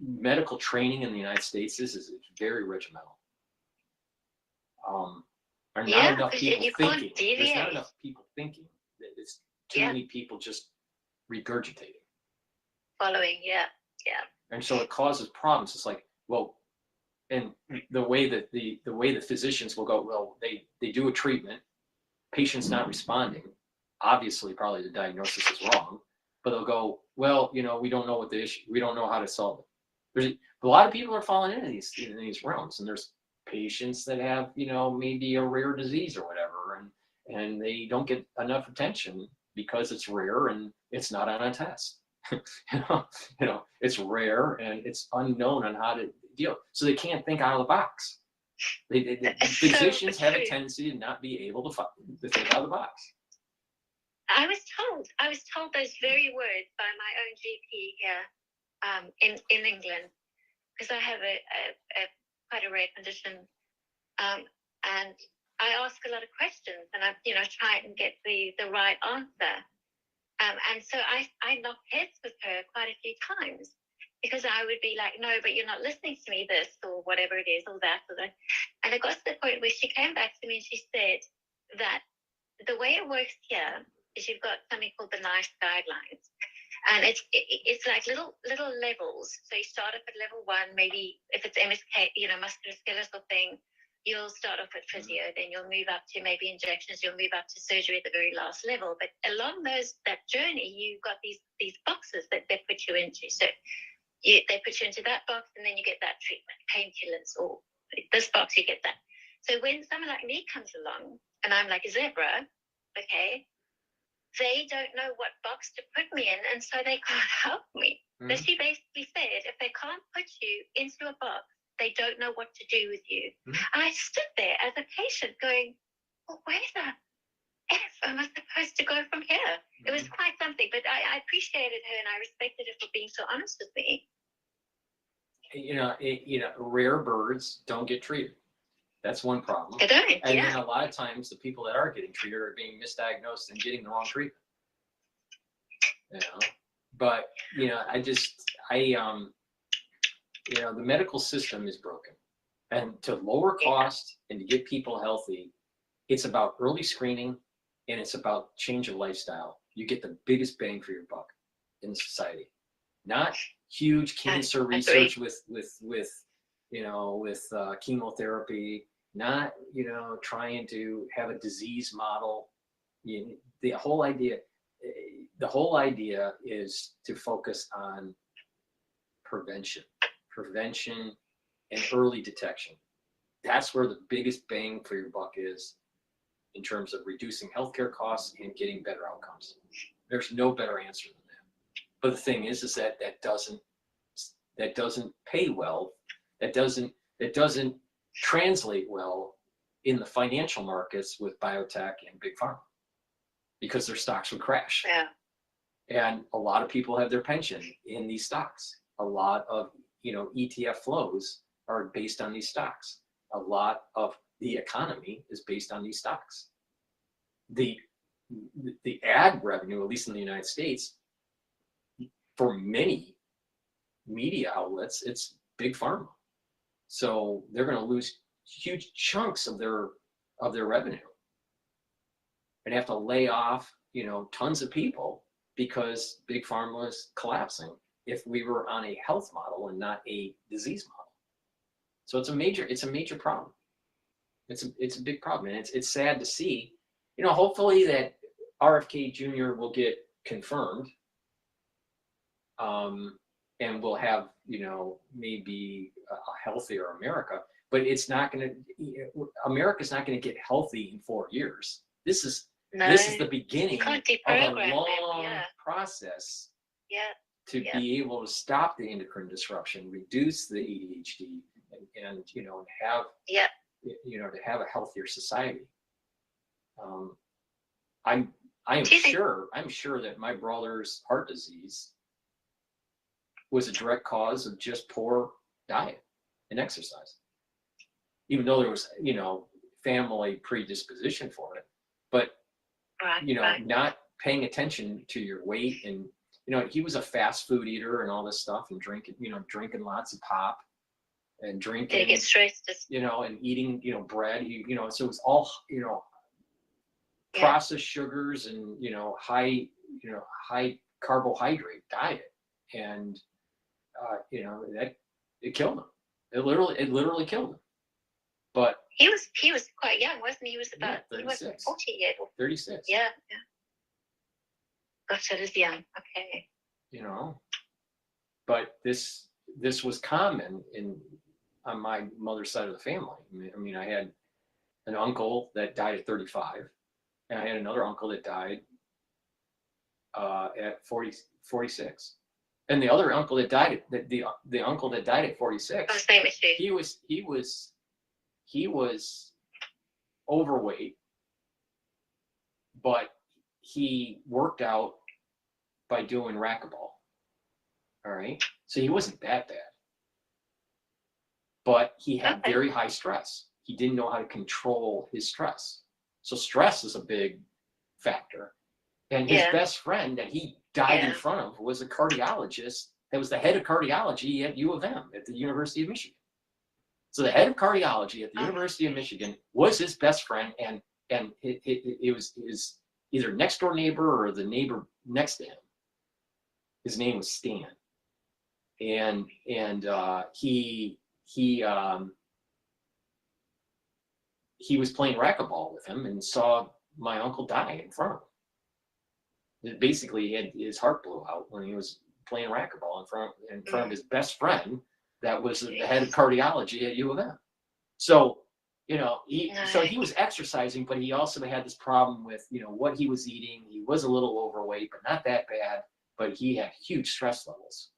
medical training in the United States is very regimental. There's not enough people thinking. There's not enough people thinking that it's too Yeah. many people just regurgitating. Following, yeah. And so it causes problems. It's like, well, and the way that the physicians will go, well, they do a treatment, patient's not responding. Obviously, probably the diagnosis is wrong, but they'll go, well, you know, we don't know what the issue, we don't know how to solve it. There's a lot of people are falling into these realms, and there's patients that have, you know, maybe a rare disease or whatever, and they don't get enough attention because it's rare and it's not on a test. you know, it's rare and it's unknown on how to deal. So they can't think out of the box. Physicians have a tendency to not be able to think out of the box. I was told those very words by my own GP here in England, because I have a quite a rare condition, and I ask a lot of questions, and I try and get the right answer. And so I knocked heads with her quite a few times, because I would be like, no, but you're not listening to me, this or whatever it is, or that, or that. And it got to the point where she came back to me and she said that the way it works here is you've got something called the NICE guidelines. And it's like little levels. So you start off at level 1, maybe if it's MSK, musculoskeletal thing, you'll start off with physio, then you'll move up to maybe injections, you'll move up to surgery at the very last level. But along that journey, you've got these boxes that they put you into. So they put you into that box, and then you get that treatment, painkillers, or this box, you get that. So when someone like me comes along, and I'm like a zebra, okay, they don't know what box to put me in, and so they can't help me. Mm-hmm. So she basically said, if they can't put you into a box, they don't know what to do with you. Mm-hmm. And I stood there as a patient going, well, where the F am I supposed to go from here? Mm-hmm. It was quite something, but I appreciated her and I respected her for being so honest with me. Rare birds don't get treated. That's one problem. They don't, and then a lot of times the people that are getting treated are being misdiagnosed and getting the wrong treatment. But the medical system is broken, and to lower cost and to get people healthy, it's about early screening and it's about change of lifestyle. You get the biggest bang for your buck in society, not huge cancer research with chemotherapy, not trying to have a disease model. The whole idea is to focus on prevention and early detection. That's where the biggest bang for your buck is in terms of reducing healthcare costs and getting better outcomes. There's no better answer than that. But the thing is that doesn't pay well. That doesn't translate well in the financial markets with biotech and big pharma, because their stocks would crash. Yeah. And a lot of people have their pension in these stocks. A lot of ETF flows are based on these stocks. A lot of the economy is based on these stocks. The ad revenue, at least in the United States, for many media outlets, it's big pharma. So they're going to lose huge chunks of their revenue and have to lay off, tons of people because big pharma is collapsing if we were on a health model and not a disease model. So it's a major problem. It's a big problem, and it's sad to see. Hopefully that RFK Jr. will get confirmed, and we'll have maybe a healthier America. But it's not going to. America's not going to get healthy in 4 years. This is the beginning of a long process. Yeah. To be able to stop the endocrine disruption, reduce the ADHD, and have to have a healthier society. I'm sure that my brother's heart disease was a direct cause of just poor diet and exercise, even though there was family predisposition for it, but not paying attention to your weight. And he was a fast food eater and all this stuff, and drinking lots of pop and drinking, get stressed, and eating, bread, so it was all, processed sugars and, high carbohydrate diet. And, that it killed him. It literally killed him. But he was quite young, wasn't he? He was about, he was 36. 40 years old. 36. Yeah. Gosh, that is young. Okay. But this was common on my mother's side of the family. I mean, I had an uncle that died at 35, and I had another uncle that died at 46. And the other uncle that died, the uncle that died at 46, same issue. he was overweight, but he worked out by doing racquetball. All right, so he wasn't that bad, but he had very high stress. He didn't know how to control his stress. So stress is a big factor. And his best friend that he died in front of was a cardiologist that was the head of cardiology at U of M, at the University of Michigan. So the head of cardiology at the University of Michigan was his best friend, and it was his either next door neighbor or the neighbor next to him. His name was Stan. And he was playing racquetball with him and saw my uncle die in front of him. Basically, his heart blew out when he was playing racquetball in front of his best friend that was the head of cardiology at U of M. So, so he was exercising, but he also had this problem with, what he was eating. He was a little overweight, but not that bad, but he had huge stress levels.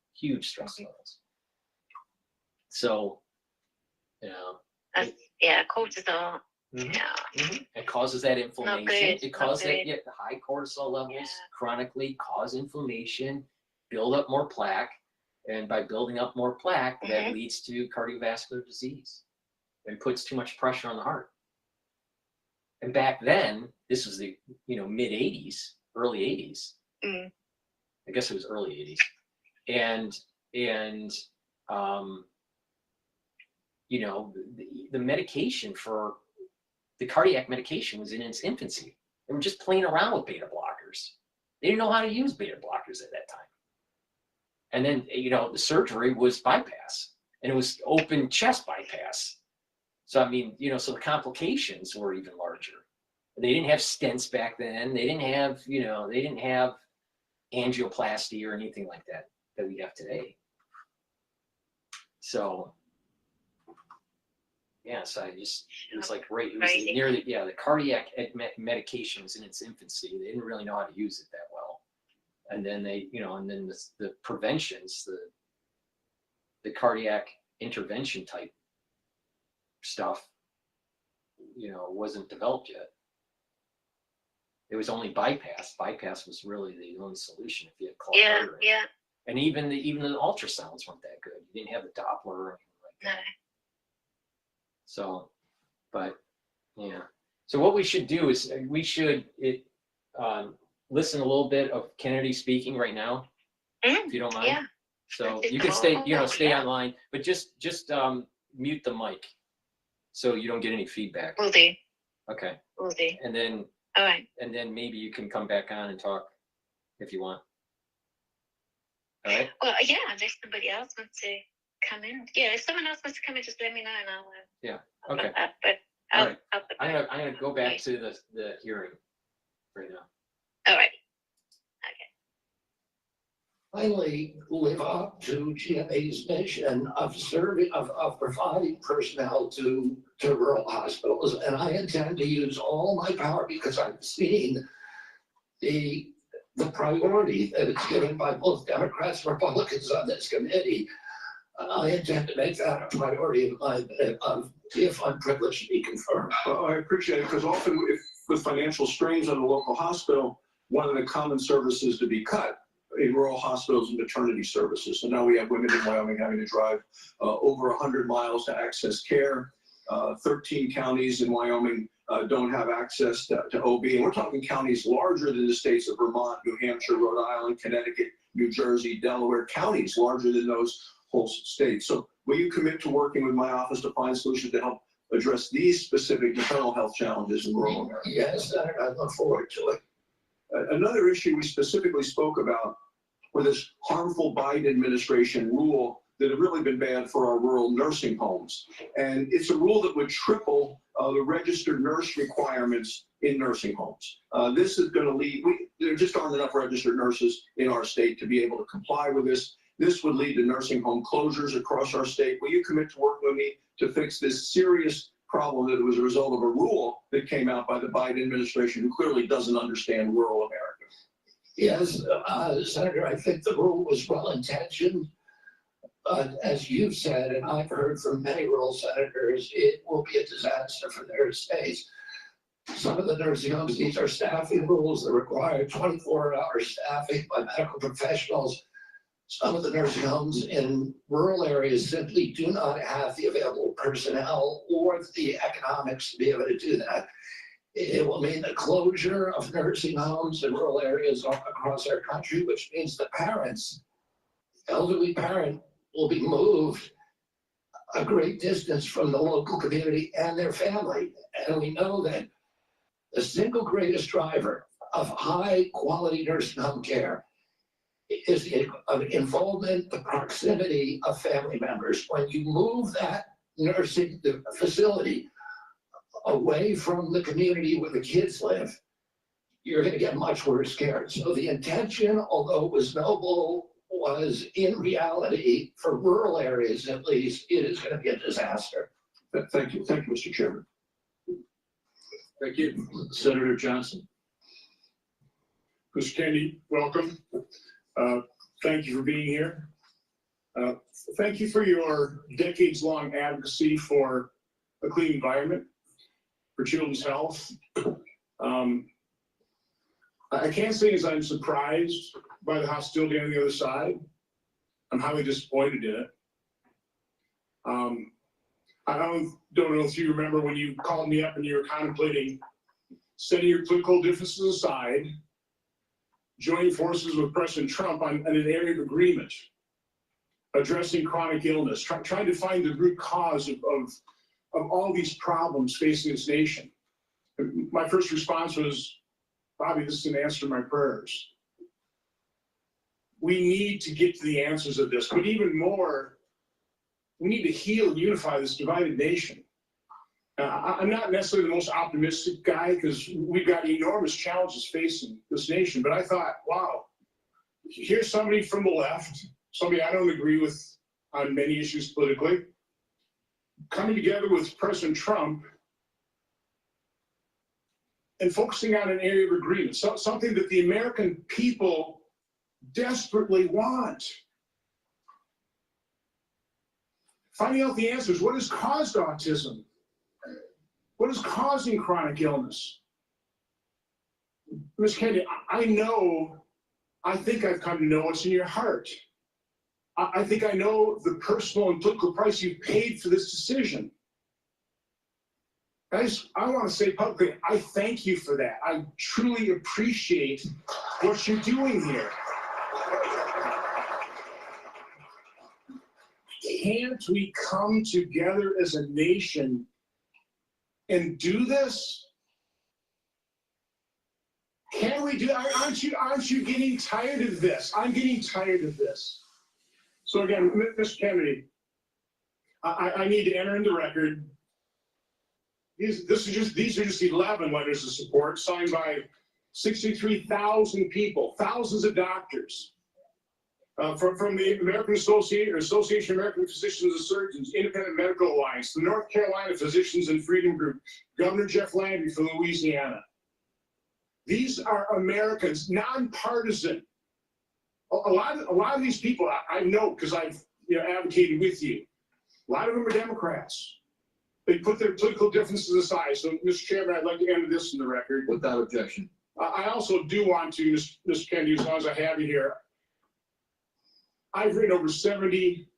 So, cortisol. It causes that inflammation. Good, It causes the high cortisol levels chronically cause inflammation, build up more plaque, and by building up more plaque, that leads to cardiovascular disease and puts too much pressure on the heart. And back then, this was the mid 80s, early 80s. I guess it was early 80s. And the medication for the cardiac medication was in its infancy. They were just playing around with beta blockers. They didn't know how to use beta blockers at that time. And then, the surgery was bypass, and it was open chest bypass. So, I mean, so the complications were even larger. They didn't have stents back then. They didn't have, angioplasty or anything like that we have today. So, so it was like the cardiac medication was in its infancy. They didn't really know how to use it that well. And then the preventions, the cardiac intervention type stuff, wasn't developed yet. It was only bypass. Bypass was really the only solution if you had clogged artery. Yeah. And even the ultrasounds weren't that good. You didn't have the Doppler or anything like that. No. So, but So what we should do is we should listen a little bit of Kennedy speaking right now, if you don't mind. Yeah. So you can stay online, but just mute the mic so you don't get any feedback. Will do. Okay. Will do. And then. All right. And then maybe you can come back on and talk if you want. All right. Well, yeah, unless somebody else wants to come in. Yeah, if someone else wants to come in, just let me know and I'll. Yeah. Okay. All right. I'm gonna go back to the hearing right now. All right. Finally live up to GMA's mission of providing personnel to rural hospitals. And I intend to use all my power because I've seen the priority that is given by both Democrats and Republicans on this committee. I intend to make that a priority if I'm privileged to be confirmed. Well, I appreciate it because often with financial strains on the local hospital, one of the common services to be cut in rural hospitals and maternity services. So now we have women in Wyoming having to drive over 100 miles to access care. 13 counties in Wyoming don't have access to OB. And we're talking counties larger than the states of Vermont, New Hampshire, Rhode Island, Connecticut, New Jersey, Delaware, counties larger than those whole states. So will you commit to working with my office to find solutions to help address these specific maternal health challenges in rural America. Yes, Senator, I look forward to it. Another issue we specifically spoke about were this harmful Biden administration rule that had really been bad for our rural nursing homes. And it's a rule that would triple the registered nurse requirements in nursing homes. This is going to lead, there just aren't enough registered nurses in our state to be able to comply with this. This would lead to nursing home closures across our state. Will you commit to work with me to fix this serious problem that was a result of a rule that came out by the Biden administration, who clearly doesn't understand rural America? Yes, Senator, I think the rule was well-intentioned. But as you've said, and I've heard from many rural senators, it will be a disaster for their states. Some of the nursing homes, these are staffing rules that require 24-hour staffing by medical professionals. Some of the nursing homes in rural areas simply do not have the available personnel or the economics to be able to do that. It will mean the closure of nursing homes in rural areas across our country, which means the parents, elderly parent, will be moved a great distance from the local community and their family. And we know that the single greatest driver of high quality nursing home care is the involvement, the proximity of family members. When you move that nursing facility away from the community where the kids live, you're going to get much worse care. So the intention, although it was noble, was in reality, for rural areas at least, it is going to be a disaster. Thank you, Mr. Chairman. Thank you. Senator Johnson. Mr. Kennedy, welcome. Thank you for being here. Thank you for your decades-long advocacy for a clean environment, for children's health. I can't say as I'm surprised by the hostility on the other side. I'm highly disappointed in it. I don't know if you remember when you called me up and you were contemplating setting your political differences aside, joining forces with President Trump on an area of agreement, addressing chronic illness, trying to find the root cause of all these problems facing this nation. My first response was, Bobby, this is an answer to my prayers. We need to get to the answers of this, but even more, we need to heal and unify this divided nation. I'm not necessarily the most optimistic guy because we've got enormous challenges facing this nation, but I thought, wow, here's somebody from the left, somebody I don't agree with on many issues politically, coming together with President Trump and focusing on an area of agreement, something that the American people desperately want. Finding out the answers. What has caused autism? What is causing chronic illness? Ms. Kennedy, I think I've come to know what's in your heart. I think I know the personal and political price you've paid for this decision. Guys, I want to say publicly, I thank you for that. I truly appreciate what you're doing here. Can't we come together as a nation and do this? Can we do? Aren't you getting tired of this? I'm getting tired of this. So again, Mr. Kennedy, I need to enter into record. These are just 11 letters of support signed by 63,000 people, thousands of doctors. From the American Association of American Physicians and Surgeons, Independent Medical Alliance, the North Carolina Physicians and Freedom Group, Governor Jeff Landry from Louisiana. These are Americans, nonpartisan. A lot of these people I know because I've advocated with you. A lot of them are Democrats. They put their political differences aside. So, Mr. Chairman, I'd like to enter this in the record. Without objection. I also do want to, Mr. Kennedy, as long as I have you here, I've written over 70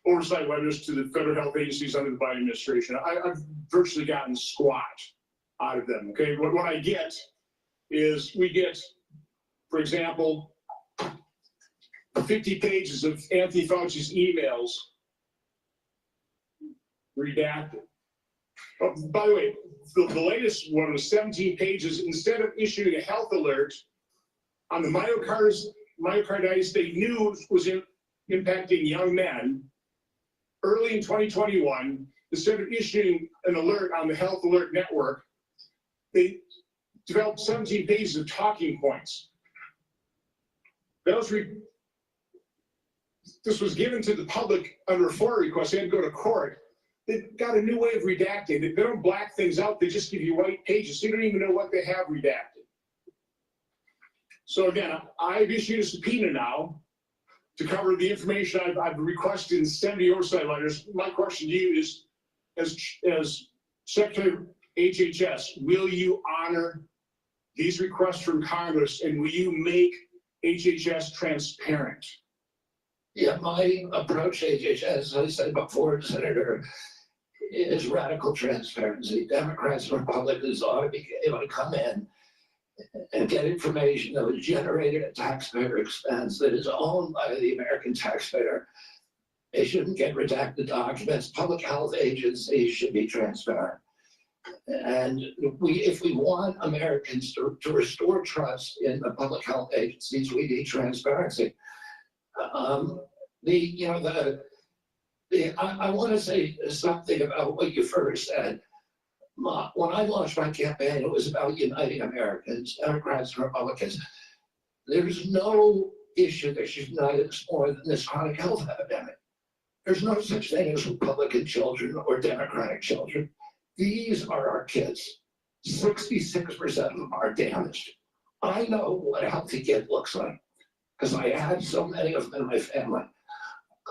oversight letters to the federal health agencies under the Biden administration. I've virtually gotten squat out of them, okay? What I get is we get, for example, 50 pages of Anthony Fauci's emails redacted. Oh, by the way, the latest one was 17 pages. Instead of issuing a health alert on the myocarditis they knew was impacting young men early in 2021, instead of issuing an alert on the Health Alert Network, they developed 17 pages of talking points. This was given to the public under a FOIA request. They had to go to court. They've got a new way of redacting. They don't black things out. They just give you white pages. So you don't even know what they have redacted. So again, I've issued a subpoena now to cover the information I've requested in 70 oversight letters. My question to you is, as Secretary of HHS, will you honor these requests from Congress, and will you make HHS transparent? Yeah, my approach to HHS, as I said before, Senator, is radical transparency. Democrats and Republicans ought to be able to come in and get information that was generated at taxpayer expense, that is owned by the American taxpayer. They shouldn't get redacted documents. Public health agencies should be transparent. And if we want Americans to restore trust in the public health agencies, we need transparency. I want to say something about what you first said. When I launched my campaign, it was about uniting Americans, Democrats and Republicans. There's no issue that should unite us more than this chronic health epidemic. There's no such thing as Republican children or Democratic children. These are our kids. 66% of them are damaged. I know what a healthy kid looks like because I had so many of them in my family.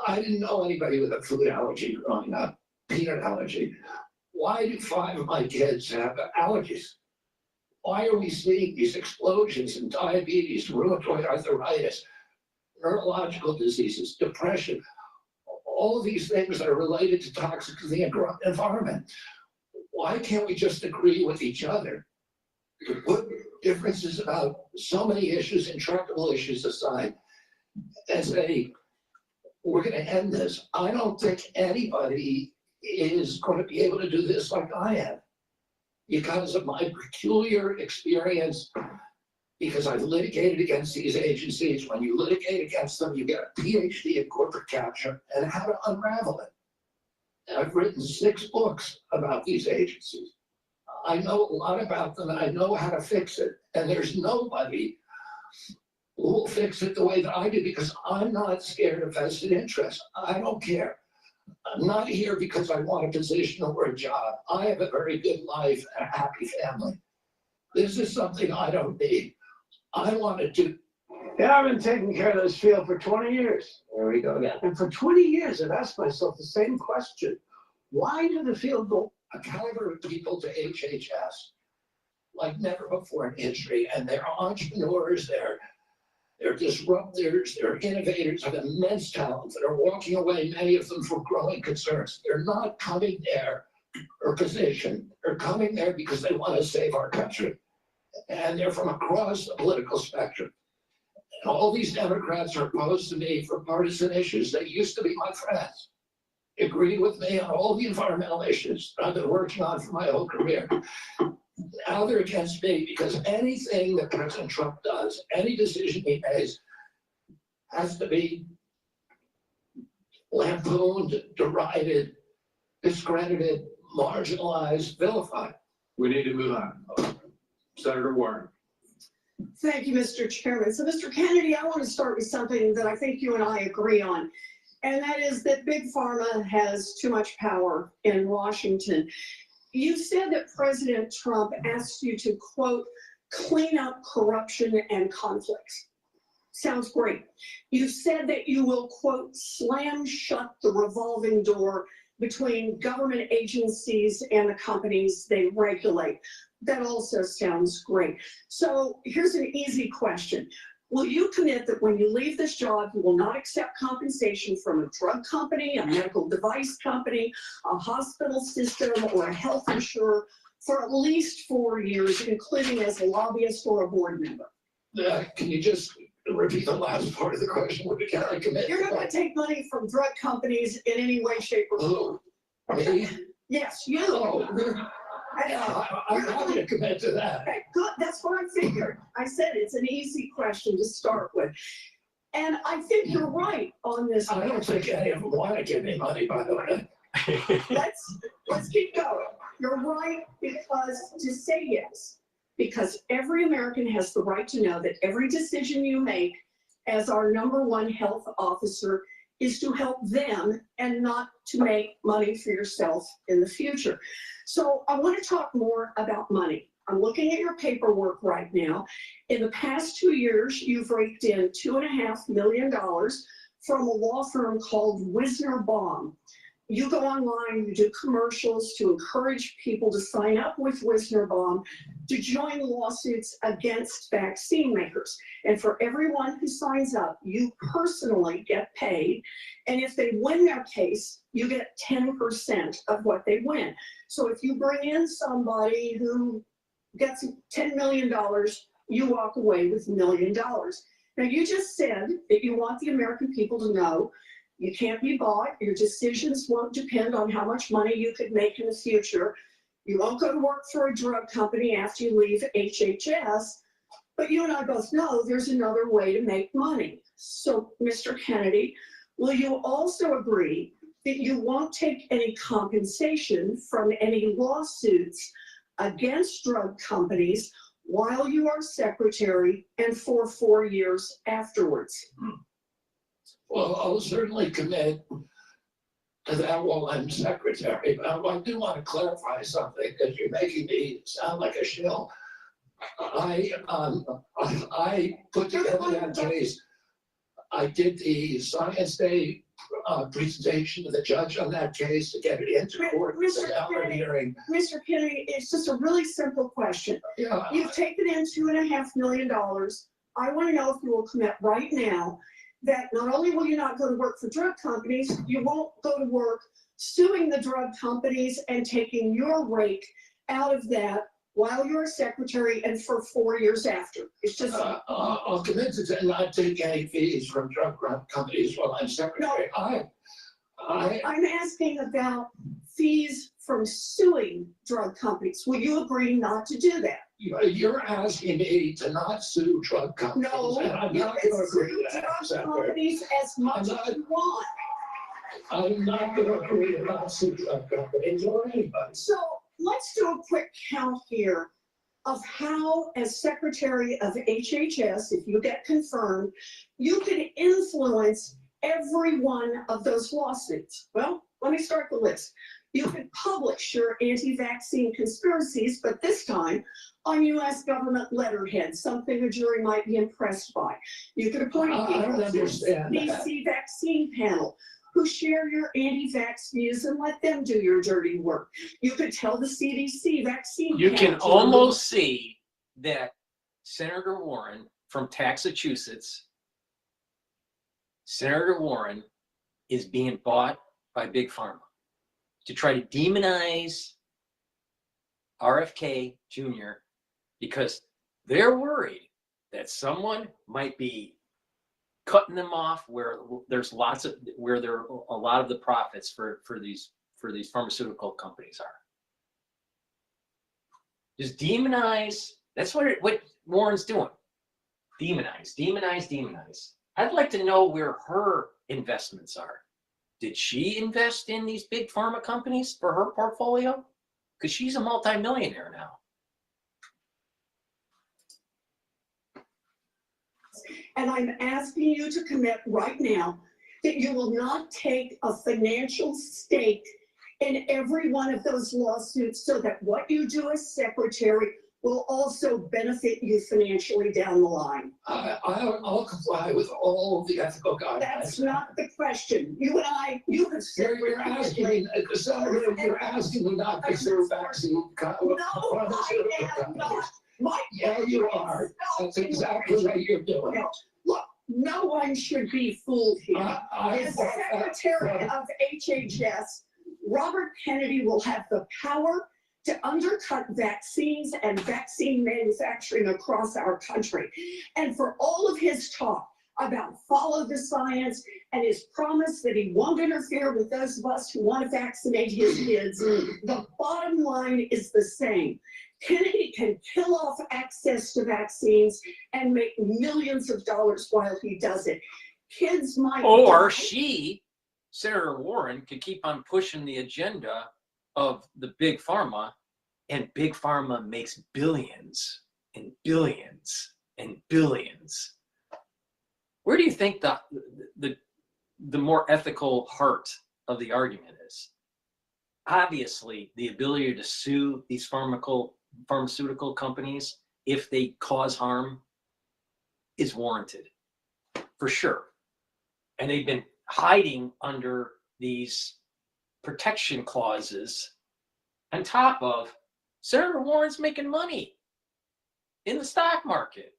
I didn't know anybody with a food allergy growing up, peanut allergy. Why do 5 of my kids have allergies? Why are we seeing these explosions in diabetes, rheumatoid arthritis, neurological diseases, depression, all of these things that are related to toxic in the environment? Why can't we just agree with each other to put differences about so many issues, intractable issues aside, and say, we're going to end this? I don't think anybody is going to be able to do this like I am because of my peculiar experience, because I've litigated against these agencies. When you litigate against them, you get a Ph.D. in corporate capture and how to unravel it. And I've written 6 books about these agencies. I know a lot about them and I know how to fix it. And there's nobody who will fix it the way that I do because I'm not scared of vested interest. I don't care. I'm not here because I want a position or a job. I have a very good life and a happy family. This is something I don't need. I want to do. Yeah, I've been taking care of this field for 20 years. There we go again. And for 20 years, I've asked myself the same question. Why did the field go? A caliber of people to HHS like never before in history. And they're entrepreneurs, they're disruptors, they're innovators of immense talent that are walking away, many of them from growing concerns. They're not coming there for position. They're coming there because they want to save our country. And they're from across the political spectrum. And all these Democrats are opposed to me for partisan issues. They used to be my friends. Agree with me on all the environmental issues that I've been working on for my whole career. Now they're against me because anything that President Trump does, any decision he makes, has to be lampooned, derided, discredited, marginalized, vilified. We need to move on. Senator Warren. Thank you, Mr. Chairman. So, Mr. Kennedy, I want to start with something that I think you and I agree on, and that is that Big Pharma has too much power in Washington. You said that President Trump asked you to, quote, clean up corruption and conflicts. Sounds great. You said that you will, quote, slam shut the revolving door between government agencies and the companies they regulate. That also sounds great. So here's an easy question. Will you commit that when you leave this job, you will not accept compensation from a drug company, a medical device company, a hospital system, or a health insurer for at least 4 years, including as a lobbyist or a board member? Can you just repeat the last part of the question? What can I commit? You're not going to take money from drug companies in any way, shape, or form. Me? Yes, you. Oh, yeah, I'm happy to commit to that. Okay, good, that's what I figured. I said it's an easy question to start with. And I think you're right on this. I don't think any of them want to give me money, by the way. Let's keep going. You're right, because to say yes, because every American has the right to know that every decision you make as our #1 health officer is to help them and not to make money for yourself in the future. So I want to talk more about money. I'm looking at your paperwork right now. In the past 2 years, you've raked in $2.5 million from a law firm called Wisner Baum. You go online, you do commercials to encourage people to sign up with Wisner Baum to join lawsuits against vaccine makers. And for everyone who signs up, you personally get paid. And if they win their case, you get 10% of what they win. So if you bring in somebody who gets $10 million, you walk away with $1 million. Now, you just said that you want the American people to know you can't be bought. Your decisions won't depend on how much money you could make in the future. You won't go to work for a drug company after you leave HHS. But you and I both know there's another way to make money. So, Mr. Kennedy, will you also agree that you won't take any compensation from any lawsuits against drug companies while you are secretary and for 4 years afterwards? Well, I'll certainly commit to that while I'm secretary. But I do want to clarify something, because you're making me sound like a shill. I put together that case. I did the Science Day presentation to the judge on that case to get it into court. Mr. Kennedy, it's just a really simple question. Yeah. You've taken in $2.5 million. I want to know if you will commit right now that not only will you not go to work for drug companies, you won't go to work suing the drug companies and taking your rake out of that while you're a secretary and for 4 years after. It's just. I'll commit to not take any fees from drug companies while I'm secretary. No, I'm asking about fees from suing drug companies. Will you agree not to do that? You're asking me to not sue drug companies. No, and I'm you not can going to agree sue to that. drug companies as much as you want. I'm not going to agree to not sue drug companies or anybody. So let's do a quick count here of how, as secretary of HHS, if you get confirmed, you can influence every one of those lawsuits. Well, let me start the list. You can publish your anti-vaccine conspiracies, but this time on U.S. government letterhead, something a jury might be impressed by. You can appoint people to the CDC vaccine panel who share your anti-vax views and let them do your dirty work. You could tell the CDC vaccine You panel can almost see that Senator Warren from Massachusetts, Senator Warren is being bought by Big Pharma to try to demonize RFK Jr. because they're worried that someone might be cutting them off where there's lots of where there a lot of the profits for these pharmaceutical companies are. Just demonize. That's what Warren's doing. Demonize, demonize, demonize. I'd like to know where her investments are. Did she invest in these big pharma companies for her portfolio? Because she's a multimillionaire now. And I'm asking you to commit right now that you will not take a financial stake in every one of those lawsuits so that what you do as secretary will also benefit you financially down the line. I'll comply with all the ethical guidelines. That's not the question. You and I, you have said You're asking me, Senator, you're asking me not to sue vaccine no, I am not. Yeah, you are. That's exactly what you're doing. No, look, no one should be fooled here. As Secretary of HHS, Robert Kennedy will have the power to undercut vaccines and vaccine manufacturing across our country. And for all of his talk about follow the science and his promise that he won't interfere with those of us who want to vaccinate his kids. The bottom line is the same. Kennedy can kill off access to vaccines and make millions of dollars while he does it. Kids might Or die. she, Senator Warren, could keep on pushing the agenda of the big pharma, and big pharma makes billions and billions and billions. Where do you think the more ethical heart of the argument is? Obviously, the ability to sue these pharmaceutical companies if they cause harm is warranted, for sure. And they've been hiding under these protection clauses on top of Senator Warren's making money in the stock market.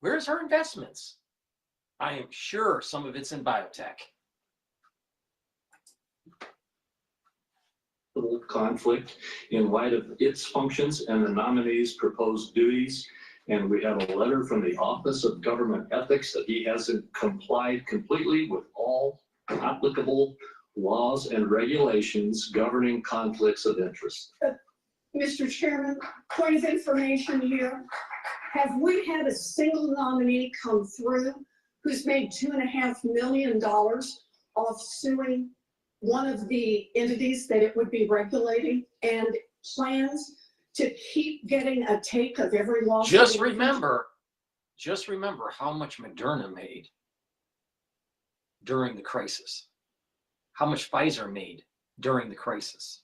Where's her investments? I am sure some of it's in biotech. Conflict in light of its functions and the nominee's proposed duties. And we have a letter from the Office of Government Ethics that he hasn't complied completely with all applicable laws and regulations governing conflicts of interest. Mr. Chairman, point of information here. Have we had a single nominee come through who's made $2.5 million off suing one of the entities that it would be regulating and plans to keep getting a take of every lawsuit? Just remember how much Moderna made during the crisis, how much Pfizer made during the crisis.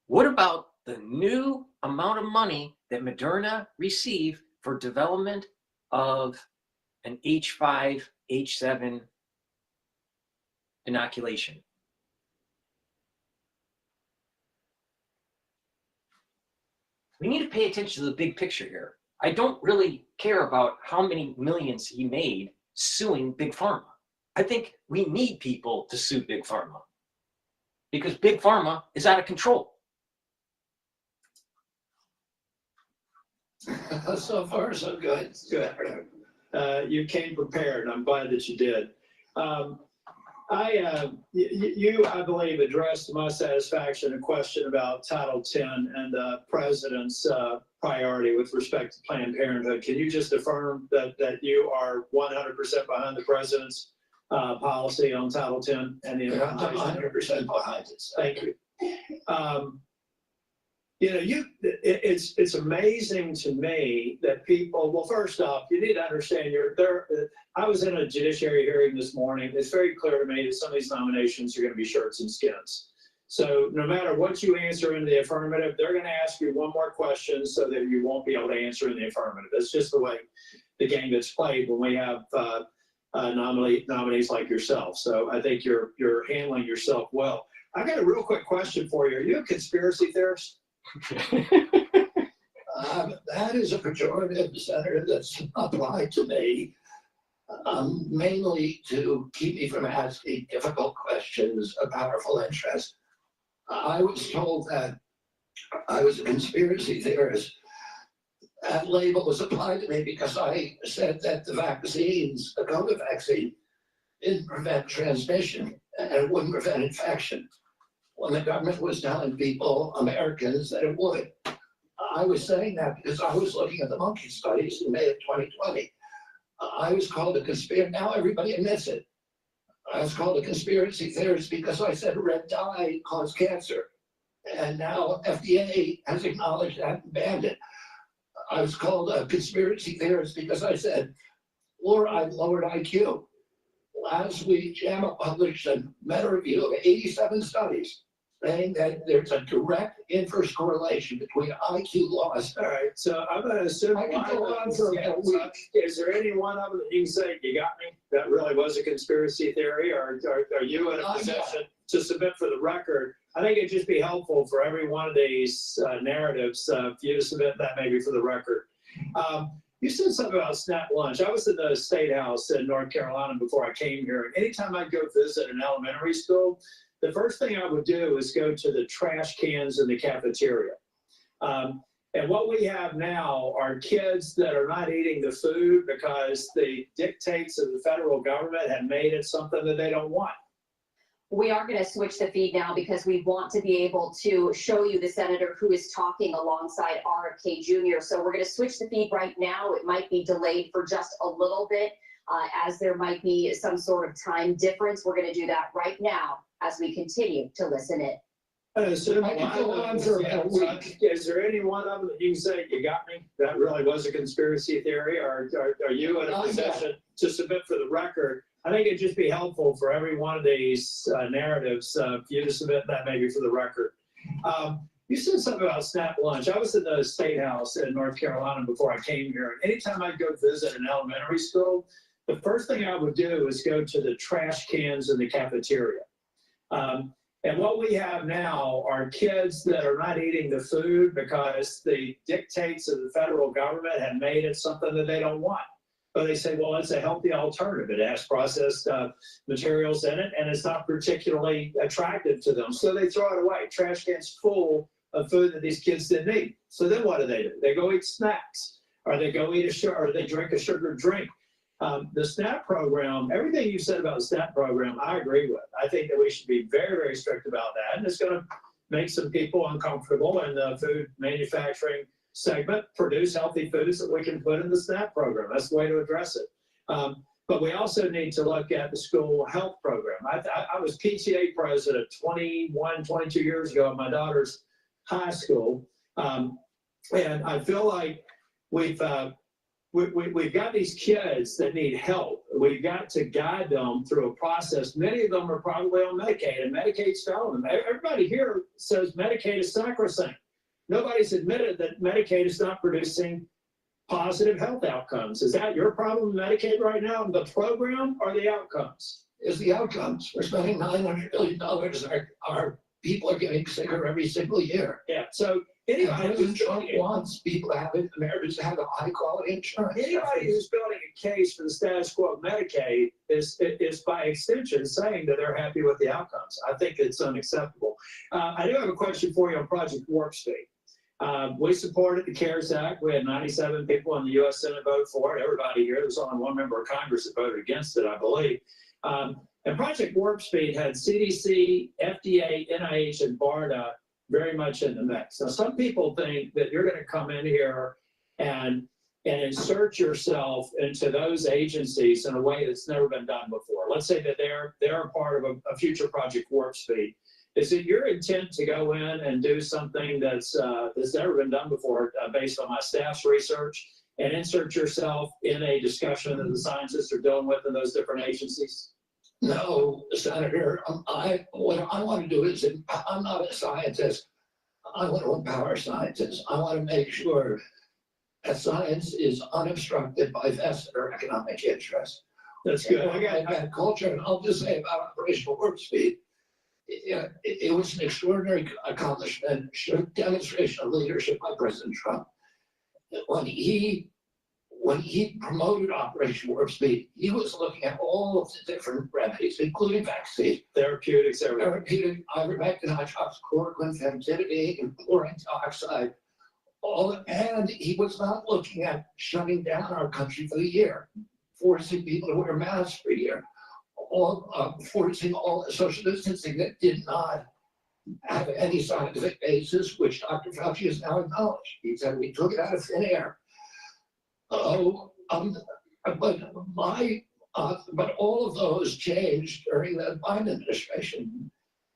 What about the new amount of money that Moderna received for development of an H5, H7 inoculation? We need to pay attention to the big picture here. I don't really care about how many millions he made suing Big Pharma. I think we need people to sue Big Pharma because Big Pharma is out of control. So far, so good. You came prepared. I'm glad that you did. I believe, addressed to my satisfaction a question about Title X and the president's priority with respect to Planned Parenthood. Can you just affirm that you are 100% behind the president's policy on Title X and the implementation? I'm 100% behind it. Thank you. It's amazing to me that people, well, first off, you need to understand I was in a judiciary hearing this morning. It's very clear to me that some of these nominations are going to be shirts and skins. So no matter what you answer in the affirmative, they're going to ask you one more question so that you won't be able to answer in the affirmative. That's just the way the game gets played when we have nominees like yourself. So I think you're handling yourself well. I got a real quick question for you. Are you a conspiracy theorist? That is a pejorative, Senator, that's applied to me, mainly to keep me from asking difficult questions of powerful interest. I was told that I was a conspiracy theorist. That label was applied to me because I said that the vaccines, the COVID vaccine, didn't prevent transmission and it wouldn't prevent infection, when the government was telling people, Americans, that it would. I was saying that because I was looking at the monkey studies in May of 2020. I was called a conspiracy. Now everybody admits it. I was called a conspiracy theorist because I said red dye caused cancer. And now FDA has acknowledged that and banned it. I was called a conspiracy theorist because I said fluoride lowered IQ. Last week, JAMA published a meta-review of 87 studies saying that there's a direct inverse correlation between IQ loss. All right, so I'm going to assume I can go on for a week. Is there any one of them that you can say, you got me, that really was a conspiracy theory, or are you in a position to submit for the record? I think it'd just be helpful for every one of these narratives for you to submit that maybe for the record. You said something about snack lunch. I was in the State House in North Carolina before I came here. And anytime I go visit an elementary school, the first thing I would do is go to the trash cans in the cafeteria. And And what we have now are kids that are not eating the food because the dictates of the federal government have made it something that they don't want. We are going to switch the feed now because we want to be able to show you the senator who is talking alongside RFK Jr. So we're going to switch the feed right now. It might be delayed for just a little bit as there might be some sort of time difference. We're going to do that right now as we continue to listen in. Is there any one of them that you can say, you got me? That really was a conspiracy theory, or are you in a position to submit for the record? I think it'd just be helpful for every one of these narratives for you to submit that maybe for the record. You said something about SNAP lunch. I was in the State House in North Carolina before I came here. And anytime I'd go visit an elementary school, the first thing I would do is go to the trash cans in the cafeteria. And what we have now are kids that are not eating the food because the dictates of the federal government have made it something that they don't want. But they say, well, it's a healthy alternative. It has processed materials in it, and it's not particularly attractive to them. So they throw it away. Trash cans full of food that these kids didn't eat. So then what do? They go eat snacks, or they go eat or they drink a sugar drink. The SNAP program, everything you said about the SNAP program, I agree with. I think that we should be very, very strict about that. And it's going to make some people uncomfortable in the food manufacturing segment, produce healthy foods that we can put in the SNAP program. That's the way to address it. But we also need to look at the school health program. I was PTA president 21, 22 years ago at my daughter's high school. And I feel like we've got these kids that need help. We've got to guide them through a process. Many of them are probably on Medicaid, and Medicaid's failing them. Everybody here says Medicaid is sacrosanct. Nobody's admitted that Medicaid is not producing positive health outcomes. Is that your problem with Medicaid right now, the program, or the outcomes? Is the outcomes. We're spending $900 billion. Our people are getting sicker every single year. Yeah, so anybody President Trump wants people to have Americans to have a high quality insurance. Anybody who's building a case for the status quo of Medicaid is by extension saying that they're happy with the outcomes. I think it's unacceptable. I do have a question for you on Project Warp Speed. We supported the CARES Act. We had 97 people in the U.S. Senate vote for it. Everybody here, there's only one member of Congress that voted against it, I believe. And Project Warp Speed had CDC, FDA, NIH, and BARDA very much in the mix. Now, some people think that you're going to come in here and insert yourself into those agencies in a way that's never been done before. Let's say that they're a part of a future Project Warp Speed. Is it your intent to go in and do something that's never been done before based on my staff's research and insert yourself in a discussion that the scientists are dealing with in those different agencies? No, Senator, what I want to do is, I'm not a scientist. I want to empower scientists. I want to make sure that science is unobstructed by vested or economic interest. That's good. I got that culture, and I'll just say about Operational Warp Speed, it was an extraordinary accomplishment, demonstration of leadership by President Trump. When he promoted Operation Warp Speed, he was looking at all of the different remedies, including vaccines, therapeutics, therapeutic, ivermectin, hydroxychloroquine, famotidine, and chlorine dioxide, and he was not looking at shutting down our country for the year, forcing people to wear masks for a year, forcing all social distancing that did not have any scientific basis, which Dr. Fauci has now acknowledged. He said we took it out of thin air. But all of those changed during the Biden administration,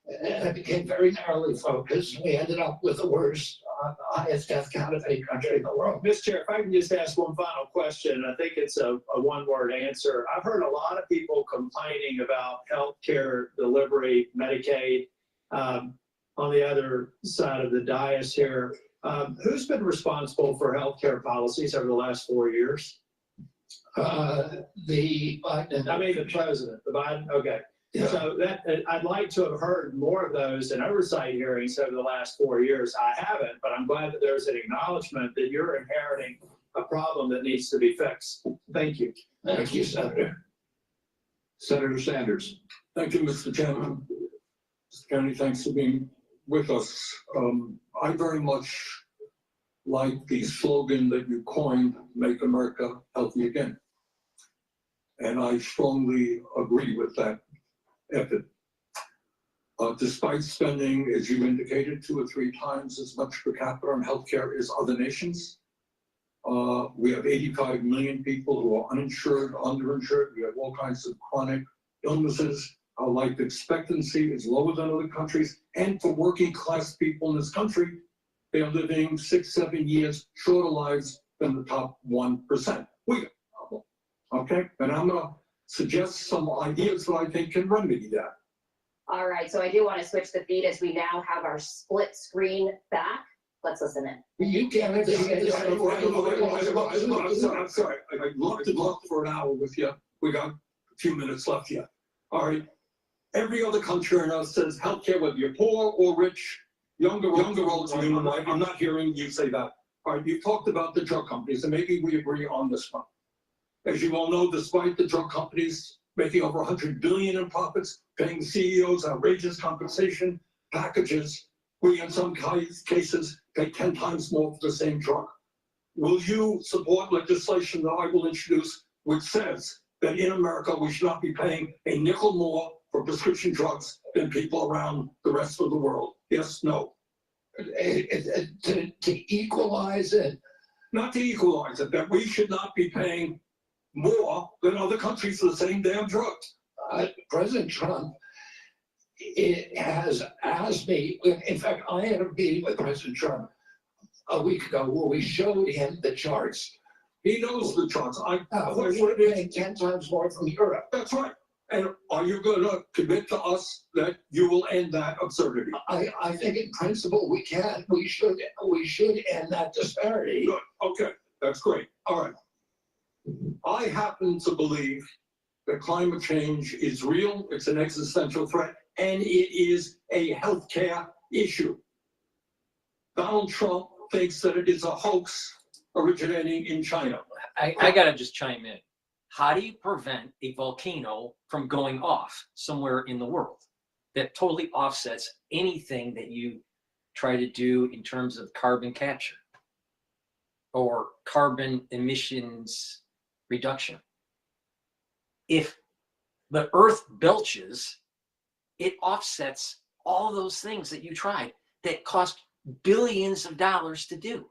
and it became very narrowly focused. We ended up with the worst, highest death count of any country in the world. Mr. Chair, if I can just ask one final question, I think it's a one-word answer. I've heard a lot of people complaining about healthcare delivery, Medicaid, on the other side of the dais here. Who's been responsible for healthcare policies over the last 4 years? The Biden. I mean, the president, the Biden. Okay. Yeah. So I'd like to have heard more of those in oversight hearings over the last 4 years. I haven't, but I'm glad that there's an acknowledgement that you're inheriting a problem that needs to be fixed. Thank you. Thank you, Senator. Senator Sanders. Thank you, Mr. Chairman. Mr. Kennedy, thanks for being with us. I very much like the slogan that you coined, Make America Healthy Again. And I strongly agree with that effort. Despite spending, as you indicated, 2 or 3 times as much per capita on healthcare as other nations, we have 85 million people who are uninsured, underinsured. We have all kinds of chronic illnesses. Our life expectancy is lower than other countries. And for working class people in this country, they are living 6, 7 years shorter lives than the top 1%. Okay, and I'm gonna suggest some ideas that I think can remedy that. All right, so I do want to switch the feed as we now have our split screen back. Let's listen in. You can't. I'm sorry, I'd love to talk for an hour with you. We got a few minutes left here. All right, every other country in us says healthcare, whether you're poor or rich, younger older, human life. I'm not hearing you say that. All right, you talked about the drug companies, and maybe we agree on this one. As you all know, despite the drug companies making over $100 billion in profits, paying CEOs outrageous compensation packages, we in some cases pay 10 times more for the same drug. Will you support legislation that I will introduce which says that in America we should not be paying a nickel more for prescription drugs than people around the rest of the world? Yes, no? To equalize it. Not to equalize it, that we should not be paying more than other countries for the same damn drugs. President Trump has asked me, in fact, I had a meeting with President Trump a week ago where we showed him the charts. He knows the charts. We're paying 10 times more from Europe. That's right. And are you going to commit to us that you will end that absurdity? I think in principle we can. We should end that disparity. Good. Okay. That's great. All right. I happen to believe that climate change is real, it's an existential threat, and it is a healthcare issue. Donald Trump thinks that it is a hoax originating in China. I gotta just chime in. How do you prevent a volcano from going off somewhere in the world that totally offsets anything that you try to do in terms of carbon capture or carbon emissions reduction? If the earth belches, it offsets all those things that you tried that cost billions of dollars to do.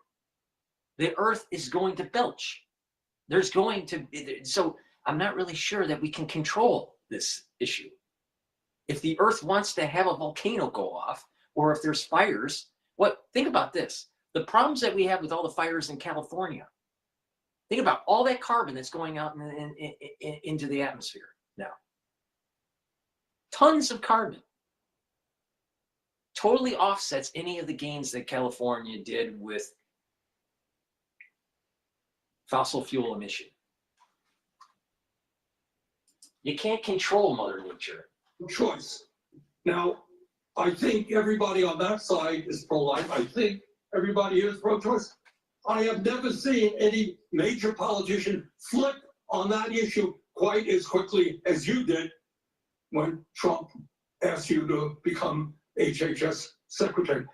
The earth is going to belch. There's going to be, so I'm not really sure that we can control this issue. If the earth wants to have a volcano go off, or if there's fires, think about this. The problems that we have with all the fires in California. Think about all that carbon that's going out into the atmosphere now. Tons of carbon. Totally offsets any of the gains that California did with fossil fuel emission. You can't control Mother Nature. Choice. Now, I think everybody on that side is pro-life. I think everybody here is pro-choice. I have never seen any major politician flip on that issue quite as quickly as you did when Trump asked you to become HHS secretary.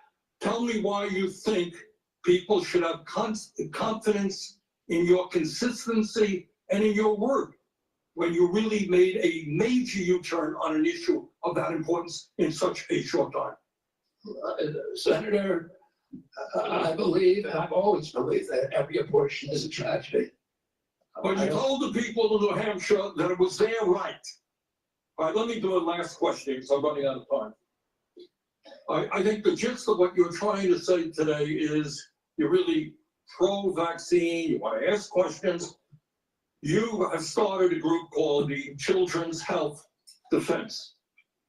Tell me why you think people should have confidence in your consistency and in your word when you really made a major U-turn on an issue of that importance in such a short time. Senator, I believe, and I've always believed, that every abortion is a tragedy. But you told the people of New Hampshire that it was their right. All right, let me do a last question because I'm running out of time. I think the gist of what you're trying to say today is you're really pro-vaccine, you want to ask questions. You have started a group called the Children's Health Defense.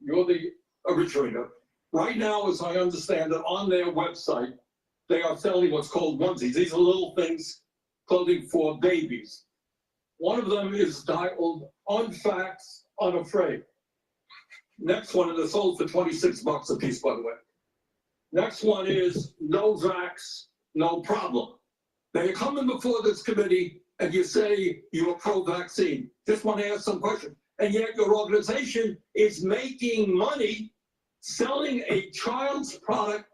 You're the originator. Right now, as I understand it, on their website, they are selling what's called onesies. These are little things, clothing for babies. One of them is titled Unfaxed, Unafraid. Next one, and they're sold for $26 a piece, by the way. Next one is No Vax, No Problem. Now you're coming before this committee and you say you're pro-vaccine. Just want to ask some questions. And yet your organization is making money selling a child's product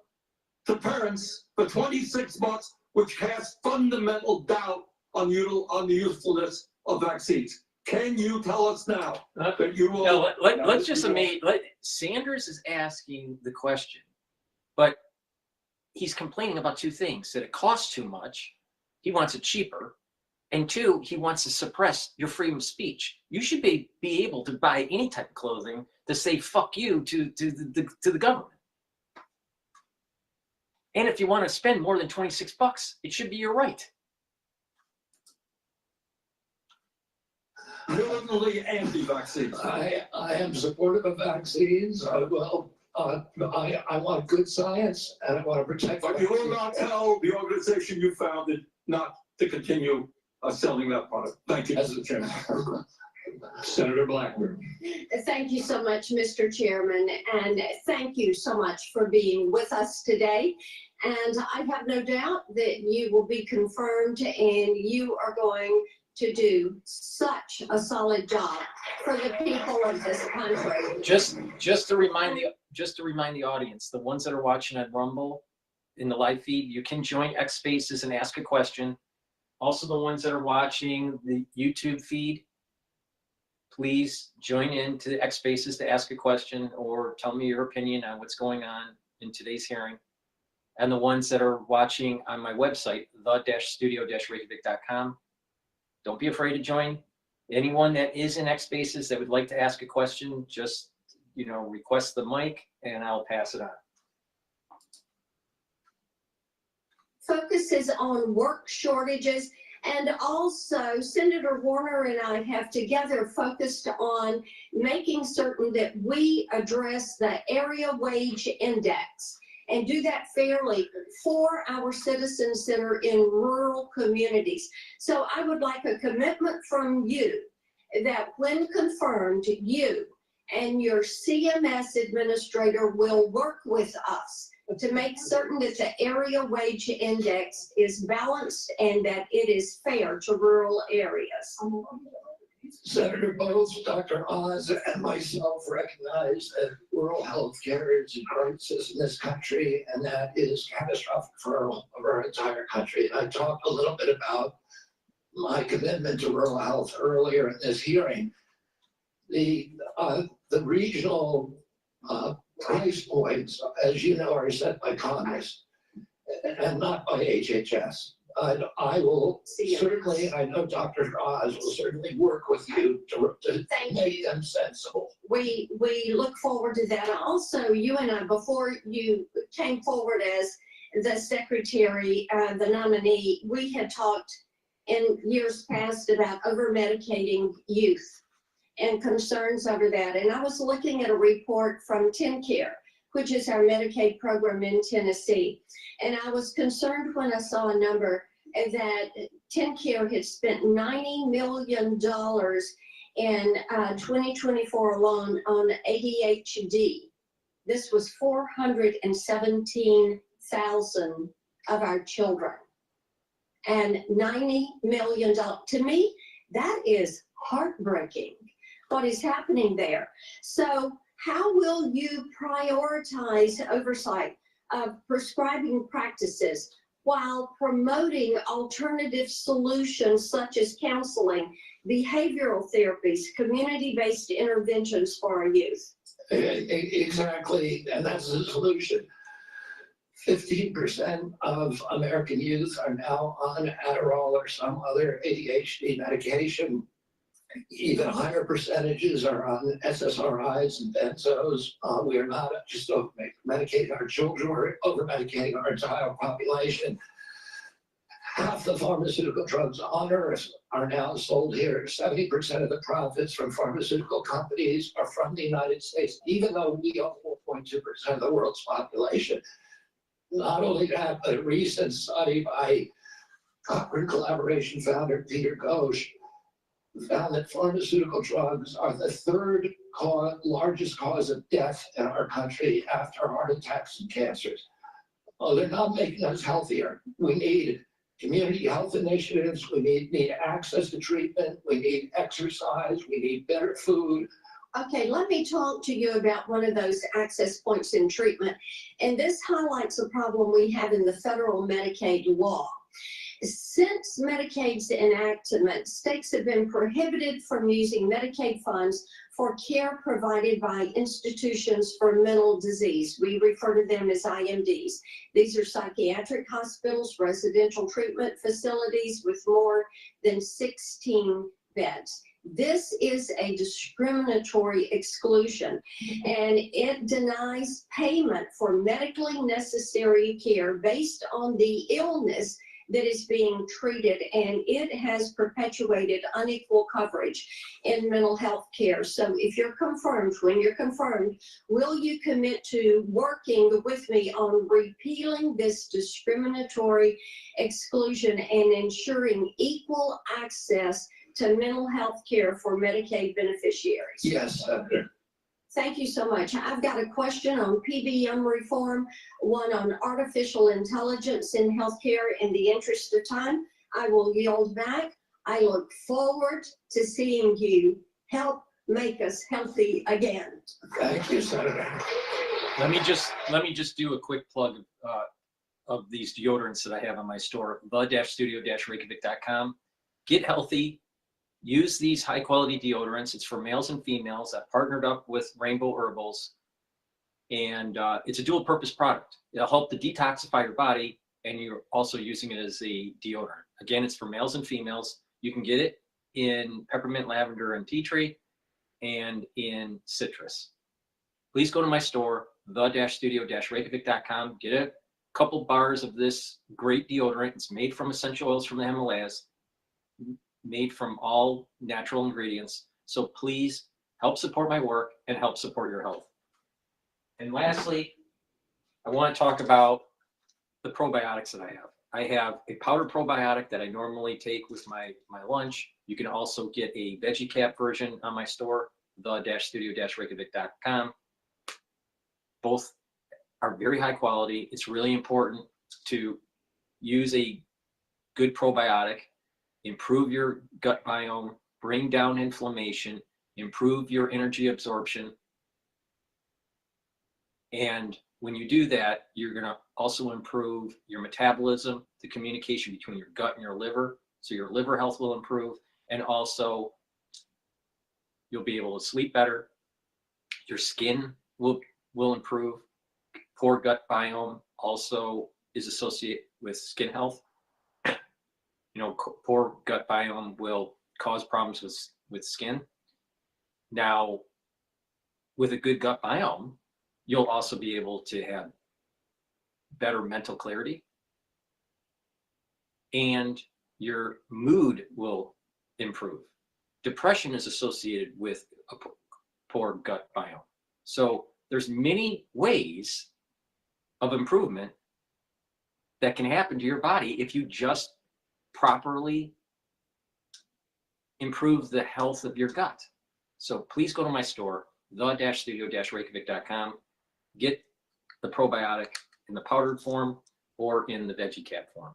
to parents for $26 which casts fundamental doubt on the usefulness of vaccines. Can you tell us now that you will? No, let's just Sanders is asking the question, but he's complaining about two things: that it costs too much, he wants it cheaper, and two, he wants to suppress your freedom of speech. You should be able to buy any type of clothing to say "fuck you" to the government. And if you want to spend more than $26, it should be your right. Militantly anti-vaccine. I am supportive of vaccines. I want good science and I want to protect. But you will not tell the organization you founded not to continue selling that product. Thank you, Mr. Chairman. Senator Blackburn. Thank you so much, Mr. Chairman, and thank you so much for being with us today. And I have no doubt that you will be confirmed and you are going to do such a solid job for the people of this country. Just to remind the audience, the ones that are watching on Rumble in the live feed, you can join X Spaces and ask a question. Also, the ones that are watching the YouTube feed, please join in to X Spaces to ask a question or tell me your opinion on what's going on in today's hearing. And the ones that are watching on my website, the-studio-reykjavik.com, don't be afraid to join. Anyone that is in X Spaces that would like to ask a question, just request the mic and I'll pass it on. Focuses on work shortages, and also Senator Warner and I have together focused on making certain that we address the area wage index and do that fairly for our citizens that are in rural communities. So I would like a commitment from you that when confirmed, you and your CMS administrator will work with us to make certain that the area wage index is balanced and that it is fair to rural areas. Senator both Dr. Oz and myself recognize that rural health care is a crisis in this country, and that is catastrophic for our entire country. I talked a little bit about my commitment to rural health earlier in this hearing. The regional price points, as you know, are set by Congress and not by HHS. I will certainly, I know Dr. Oz will certainly work with you to make them sensible. We look forward to that. Also, you and I, before you came forward as the secretary, the nominee, we had talked in years past about over-medicating youth and concerns over that. And I was looking at a report from TennCare, which is our Medicaid program in Tennessee. And I was concerned when I saw a number that TennCare had spent $90 million in 2024 alone on ADHD. This was 417,000 of our children. And $90 million, to me, that is heartbreaking, what is happening there. So how will you prioritize oversight of prescribing practices while promoting alternative solutions such as counseling, behavioral therapies, community-based interventions for our youth? Exactly, and that's the solution. 15% of American youth are now on Adderall or some other ADHD medication. Even higher percentages are on SSRIs and benzos. We are not just over-medicating our children, we're over-medicating our entire population. Half the pharmaceutical drugs on Earth are now sold here. 70% of the profits from pharmaceutical companies are from the United States, even though we own 4.2% of the world's population. Not only that, but a recent study by Cochrane Collaboration founder Peter Ghosh found that pharmaceutical drugs are the third largest cause of death in our country after heart attacks and cancers. Well, they're not making us healthier. We need community health initiatives. We need access to treatment. We need exercise. We need better food. Okay, let me talk to you about one of those access points in treatment. And this highlights a problem we have in the federal Medicaid law. Since Medicaid's enactment, states have been prohibited from using Medicaid funds for care provided by institutions for mental disease. We refer to them as IMDs. These are psychiatric hospitals, residential treatment facilities with more than 16 beds. This is a discriminatory exclusion, and it denies payment for medically necessary care based on the illness that is being treated, and it has perpetuated unequal coverage in mental health care. So if you're confirmed, when you're confirmed, will you commit to working with me on repealing this discriminatory exclusion and ensuring equal access to mental health care for Medicaid beneficiaries? Yes, Senator. Thank you so much. I've got a question on PBM reform, one on artificial intelligence in healthcare. In the interest of time, I will yield back. I look forward to seeing you help make us healthy again. Thank you, Senator. Let me just do a quick plug of these deodorants that I have on my store, the-studio-reykjavik.com. Get healthy. Use these high quality deodorants. It's for males and females. I've partnered up with Rainbow Herbals, and it's a dual purpose product. It'll help to detoxify your body, and you're also using it as a deodorant. Again, it's for males and females. You can get it in peppermint, lavender, and tea tree, and in citrus. Please go to my store, the-studio-reykjavik.com. Get a couple bars of this great deodorant. It's made from essential oils from the Himalayas, made from all natural ingredients. So please help support my work and help support your health. And lastly, I want to talk about the probiotics that I have. I have a powdered probiotic that I normally take with my lunch. You can also get a veggie cap version on my store, the-studio-reykjavik.com. Both are very high quality. It's really important to use a good probiotic, improve your gut biome, bring down inflammation, improve your energy absorption. And when you do that, you're going to also improve your metabolism, the communication between your gut and your liver. So your liver health will improve, and also you'll be able to sleep better. Your skin will improve. Poor gut biome also is associated with skin health. Poor gut biome will cause problems with skin. Now, with a good gut biome, you'll also be able to have better mental clarity, and your mood will improve. Depression is associated with a poor gut biome. So there's many ways of improvement that can happen to your body if you just properly improve the health of your gut. So please go to my store, the-studio-reykjavik.com. Get the probiotic in the powdered form or in the veggie cap form.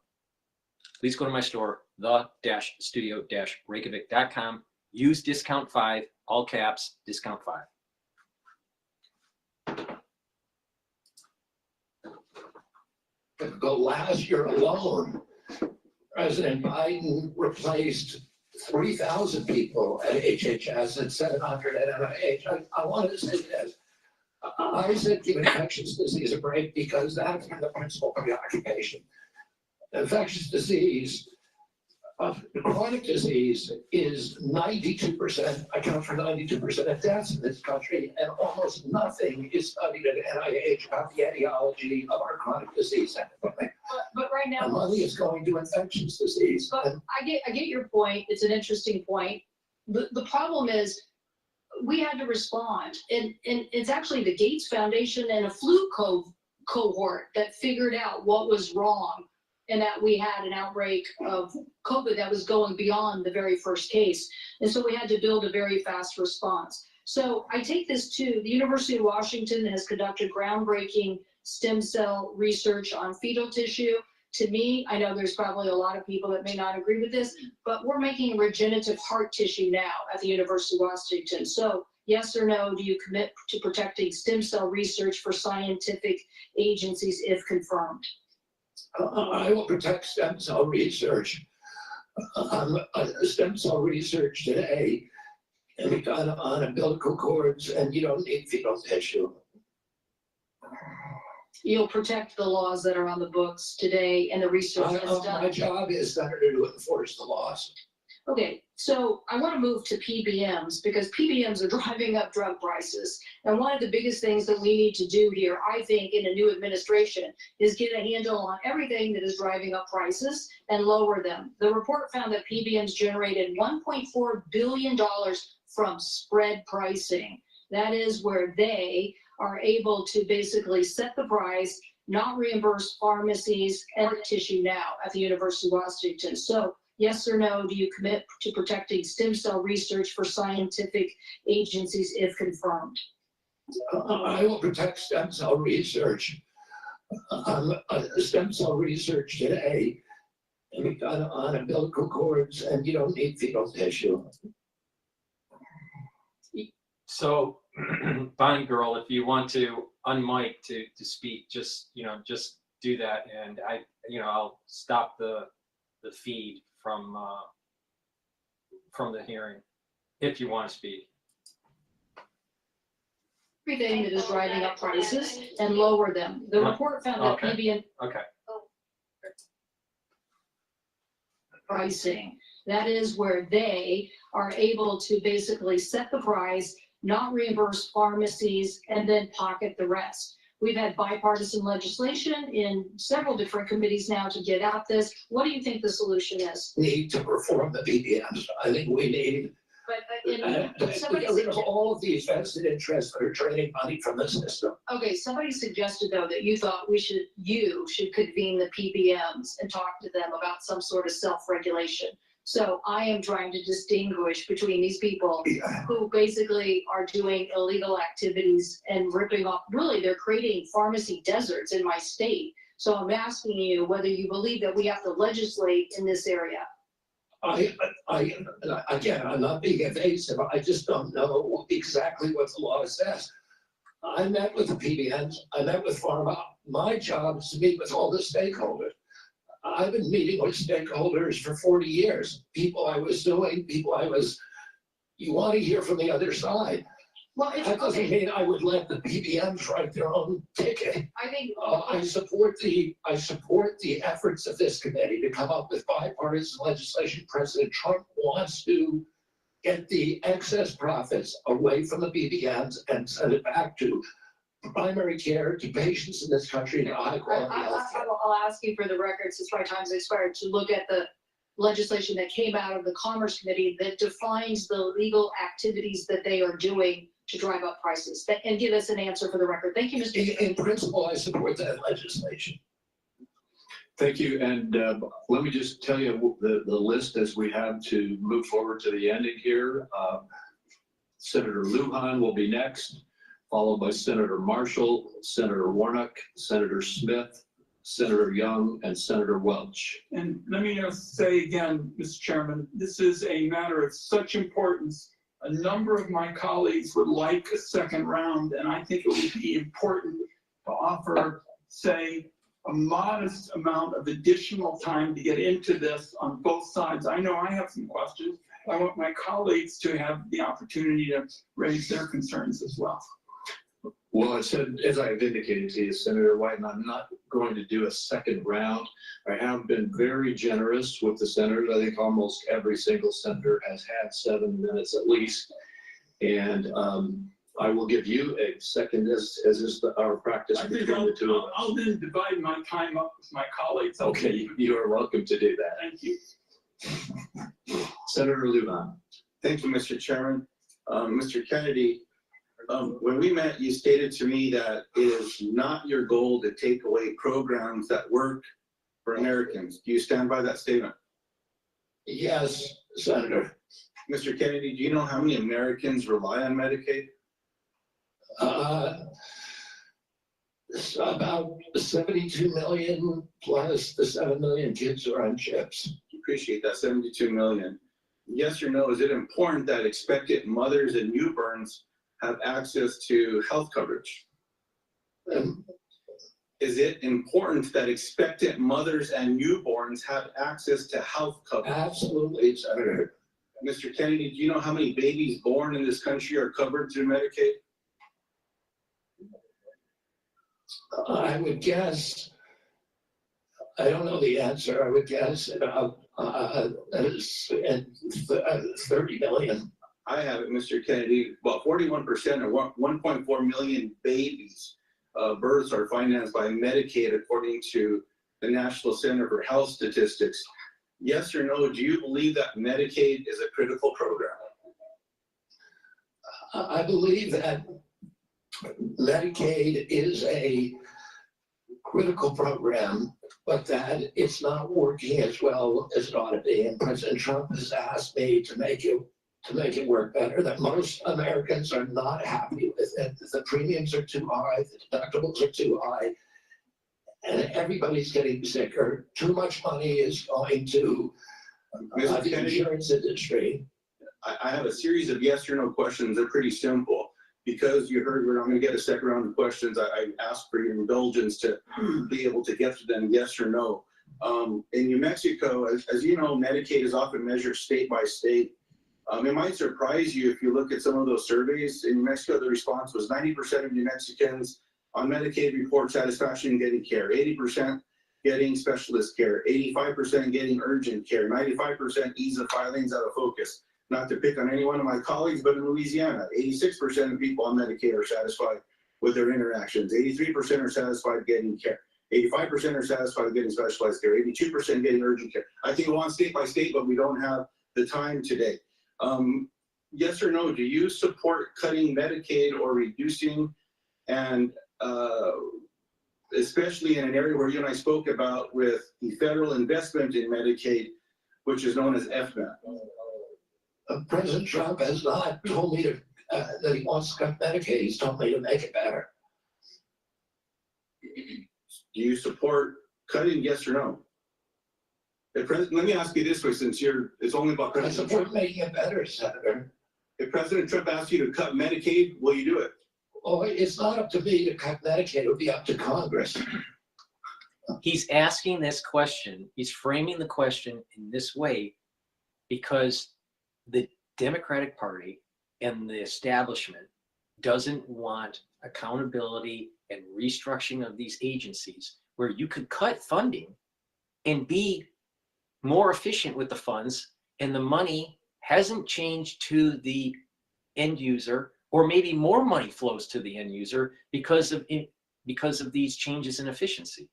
Please go to my store, the-studio-reykjavik.com. Use discount 5, all caps, discount 5. The last year alone, President Biden replaced 3,000 people at HHS and 700 at NIH. I wanted to say this. I said give infectious disease a break because that's been the principal preoccupation. Infectious disease, chronic disease is 92%, accounts for 92% of deaths in this country, and almost nothing is studied at NIH about the etiology of our chronic disease. But right now, the money is going to infectious disease. But I get your point. It's an interesting point. The problem is we had to respond, and it's actually the Gates Foundation and a flu cohort that figured out what was wrong, and that we had an outbreak of COVID that was going beyond the very first case. And so we had to build a very fast response. So I take this to the University of Washington has conducted groundbreaking stem cell research on fetal tissue. To me, I know there's probably a lot of people that may not agree with this, but we're making regenerative heart tissue now at the University of Washington. So yes or no, do you commit to protecting stem cell research for scientific agencies if confirmed? I will protect stem cell research. Stem cell research today can be done on umbilical cords, and you don't need fetal tissue. You'll protect the laws that are on the books today and the research that's done. My job is, Senator, to enforce the laws. Okay, so I want to move to PBMs because PBMs are driving up drug prices. And one of the biggest things that we need to do here, I think, in a new administration is get a handle on everything that is driving up prices and lower them. The report found that PBMs generated $1.4 billion from spread pricing. That is where they are able to basically set the price, not reimburse pharmacies and tissue now at the University of Washington. So yes or no, do you commit to protecting stem cell research for scientific agencies if confirmed? I will protect stem cell research. Stem cell research today can be done on umbilical cords, and you don't need fetal tissue. So, Bonnie Girl, if you want to unmic to speak, just do that, and I'll stop the feed from the hearing if you want to speak. Everything that is driving up prices and lower them. The report found that PBM pricing. That is where they are able to basically set the price, not reimburse pharmacies, and then pocket the rest. We've had bipartisan legislation in several different committees now to get at this. What do you think the solution is? Need to reform the PBMs. I think we need to get rid of all of these vested interests that are draining money from the system. Okay, somebody suggested though that you thought you should convene the PBMs and talk to them about some sort of self-regulation. So I am trying to distinguish between these people who basically are doing illegal activities and ripping off, really they're creating pharmacy deserts in my state. So I'm asking you whether you believe that we have to legislate in this area. Again, I'm not being evasive. I just don't know exactly what the law says. I met with the PBMs. I met with pharma. My job is to meet with all the stakeholders. I've been meeting with stakeholders for 40 years. People I was suing, you want to hear from the other side. Well, that doesn't mean I would let the PBMs write their own ticket. I think I support the efforts of this committee to come up with bipartisan legislation. President Trump wants to get the excess profits away from the PBMs and send it back to primary care, to patients in this country, and high quality health care. I'll ask you for the record, since my time's expired, to look at the legislation that came out of the Commerce Committee that defines the legal activities that they are doing to drive up prices, and give us an answer for the record. Thank you, Mr. In principle, I support that legislation. Thank you, and let me just tell you the list as we have to move forward to the ending here. Senator Lujan will be next, followed by Senator Marshall, Senator Warnock, Senator Smith, Senator Young, and Senator Welch. And let me just say again, Mr. Chairman, this is a matter of such importance. A number of my colleagues would like a second round, and I think it would be important to offer, say, a modest amount of additional time to get into this on both sides. I know I have some questions. I want my colleagues to have the opportunity to raise their concerns as well. Well, I said, as I've indicated to you, Senator White, and I'm not going to do a second round. I have been very generous with the senators. I think almost every single senator has had 7 minutes at least. And I will give you a second, as is our practice between the two of us. I'll then divide my time up with my colleagues. Okay, you are welcome to do that. Thank you. Senator Lujan. Thank you, Mr. Chairman. Mr. Kennedy, when we met, you stated to me that it is not your goal to take away programs that work for Americans. Do you stand by that statement? Yes, Senator. Mr. Kennedy, do you know how many Americans rely on Medicaid? It's about 72 million plus the 7 million kids who are on chips. Appreciate that, 72 million. Yes or no, is it important that expectant mothers and newborns have access to health coverage? is it important that expectant mothers and newborns have access to health coverage? Absolutely, Senator. Mr. Kennedy, do you know how many babies born in this country are covered through Medicaid? I would guess, I don't know the answer, I would guess about 30 million. I have it, Mr. Kennedy. About 41% or 1.4 million babies births are financed by Medicaid, according to the National Center for Health Statistics. Yes or no, do you believe that Medicaid is a critical program? I believe that Medicaid is a critical program, but that it's not working as well as it ought to be. And President Trump has asked me to make it work better, that most Americans are not happy with it. The premiums are too high, the deductibles are too high, and everybody's getting sicker. Too much money is going to the insurance industry. I have a series of yes or no questions. They're pretty simple. Because you heard I'm going to get a second round of questions, I asked for your indulgence to be able to get to them yes or no. In New Mexico, as you know, Medicaid is often measured state by state. It might surprise you if you look at some of those surveys. In New Mexico, the response was 90% of New Mexicans on Medicaid report satisfaction in getting care, 80% getting specialist care, 85% getting urgent care, 95% ease of filings out of focus. Not to pick on any one of my colleagues, but in Louisiana, 86% of people on Medicaid are satisfied with their interactions. 83% are satisfied getting care. 85% are satisfied getting specialized care. 82% getting urgent care. I can go on state by state, but we don't have the time today. Yes or no, do you support cutting Medicaid or reducing, and especially in an area where you and I spoke about with the federal investment in Medicaid, which is known as FMAP? President Trump has not told me that he wants to cut Medicaid. He's told me to make it better. Do you support cutting, yes or no? Let me ask you this way, since it's only about President Trump. I support making it better, Senator. If President Trump asks you to cut Medicaid, will you do it? Oh, it's not up to me to cut Medicaid. It'll be up to Congress. He's asking this question, he's framing the question in this way because the Democratic Party and the establishment doesn't want accountability and restructuring of these agencies where you could cut funding and be more efficient with the funds, and the money hasn't changed to the end user, or maybe more money flows to the end user because of these changes in efficiency.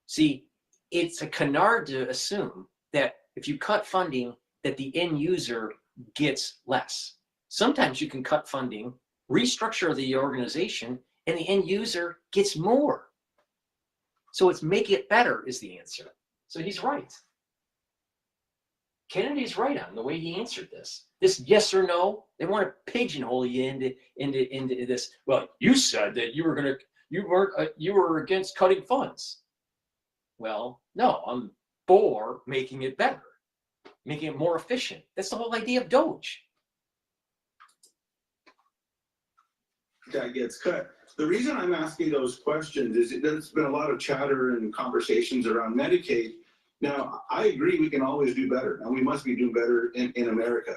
See, it's a canard to assume that if you cut funding, that the end user gets less. Sometimes you can cut funding, restructure the organization, and the end user gets more. So it's make it better is the answer. So he's right. Kennedy's right on the way he answered this. This yes or no, they want to pigeonhole you into this. Well, you said that you were against cutting funds. Well, no, I'm for making it better, making it more efficient. That's the whole idea of Doge. That gets cut. The reason I'm asking those questions is there's been a lot of chatter and conversations around Medicaid. Now, I agree we can always do better, and we must be doing better in America.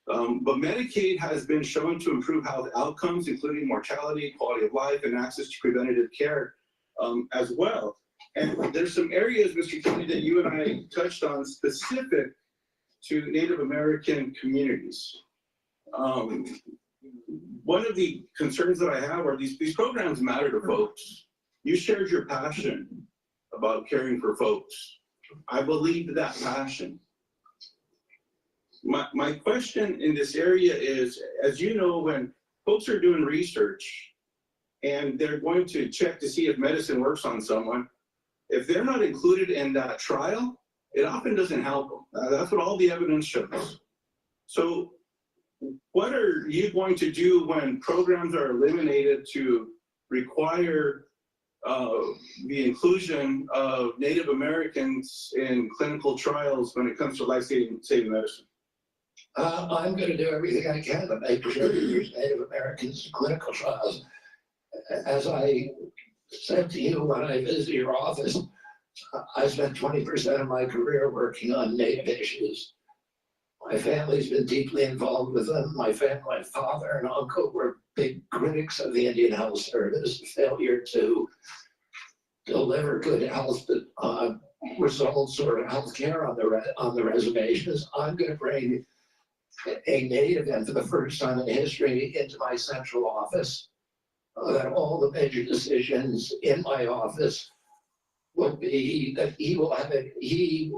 But Medicaid has been shown to improve health outcomes, including mortality, quality of life, and access to preventative care as well. And there's some areas, Mr. Kennedy, that you and I touched on specific to Native American communities. One of the concerns that I have are these programs matter to folks. You shared your passion about caring for folks. I believe that passion. My question in this area is, as you know, when folks are doing research and they're going to check to see if medicine works on someone, if they're not included in that trial, it often doesn't help them. That's what all the evidence shows. So what are you going to do when programs are eliminated to require the inclusion of Native Americans in clinical trials when it comes to life-saving medicine? I'm going to do everything I can to make sure that there's Native Americans in clinical trials. As I said to you when I visited your office, I spent 20% of my career working on native issues. My family's been deeply involved with them. My father and uncle were big critics of the Indian Health Service, failure to deliver good health results or health care on the reservations. I'm going to bring a native and for the first time in history into my central office. That all the major decisions in my office will be that he will have he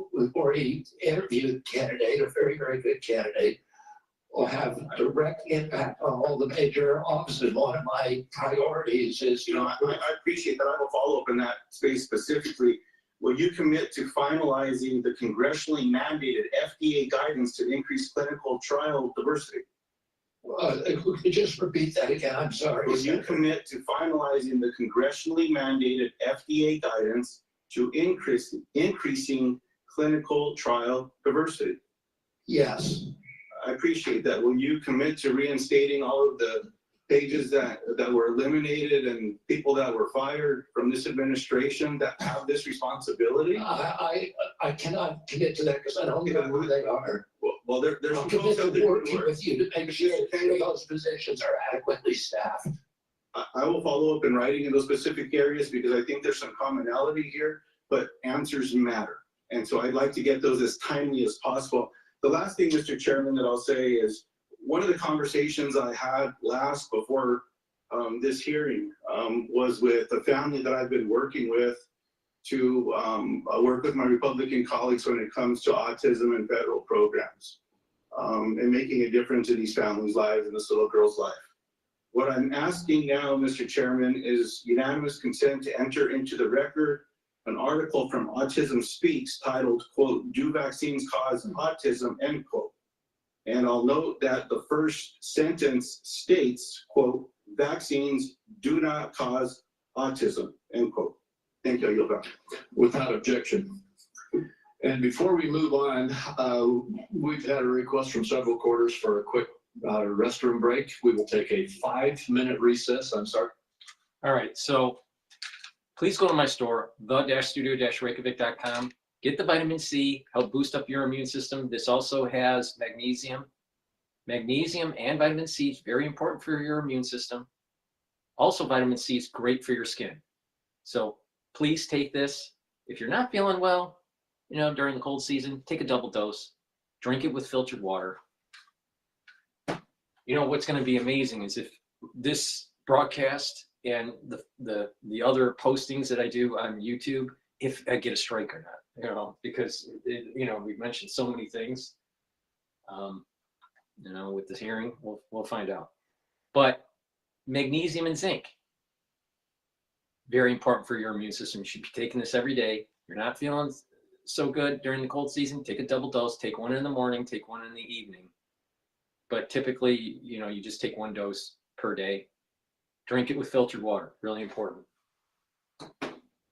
interviewed candidate, a very, very good candidate, will have direct impact on all the major offices. One of my priorities is, I appreciate that. I will follow up in that space specifically. Will you commit to finalizing the congressionally mandated FDA guidance to increase clinical trial diversity? Could you just repeat that again? I'm sorry. Will you commit to finalizing the congressionally mandated FDA guidance to increasing clinical trial diversity? Yes. I appreciate that. Will you commit to reinstating all of the pages that were eliminated and people that were fired from this administration that have this responsibility? I cannot commit to that because I don't know who they are. Well, there's I'm committed to working with you to make sure that those positions are adequately staffed. I will follow up in writing in those specific areas because I think there's some commonality here, but answers matter. And so I'd like to get those as timely as possible. The last thing, Mr. Chairman, that I'll say is one of the conversations I had before this hearing was with a family that I've been working with to work with my Republican colleagues when it comes to autism and federal programs and making a difference in these families' lives and this little girl's life. What I'm asking now, Mr. Chairman, is unanimous consent to enter into the record an article from Autism Speaks titled, quote, "Do Vaccines Cause Autism?" End quote. And I'll note that the first sentence states, quote, "Vaccines do not cause autism," end quote. Thank you. You'll go. Without objection. And before we move on, we've had a request from several quarters for a quick restroom break. We will take a 5-minute recess. I'm sorry. All right, so please go to my store, the-studio-reykjavik.com. Get the vitamin C, help boost up your immune system. This also has magnesium. Magnesium and vitamin C is very important for your immune system. Also, vitamin C is great for your skin. So please take this. If you're not feeling well, during the cold season, take a double dose. Drink it with filtered water. What's going to be amazing is if this broadcast and the other postings that I do on YouTube, if I get a strike or not, because we've mentioned so many things. With this hearing, we'll find out. But magnesium and zinc, very important for your immune system. You should be taking this every day. You're not feeling so good during the cold season, take a double dose. Take one in the morning, take one in the evening. But typically, you just take one dose per day. Drink it with filtered water, really important.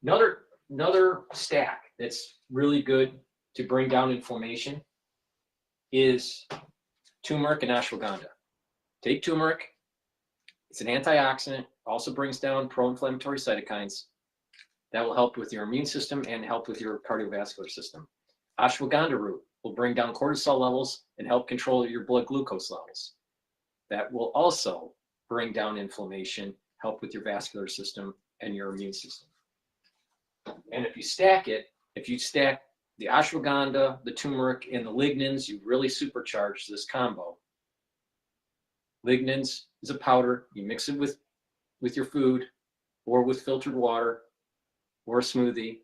Another stack that's really good to bring down inflammation is turmeric and ashwagandha. Take turmeric. It's an antioxidant, also brings down pro-inflammatory cytokines. That will help with your immune system and help with your cardiovascular system. Ashwagandha root will bring down cortisol levels and help control your blood glucose levels. That will also bring down inflammation, help with your vascular system and your immune system. And if you stack the ashwagandha, the turmeric, and the lignans, you really supercharge this combo. Lignans is a powder. You mix it with your food or with filtered water or a smoothie.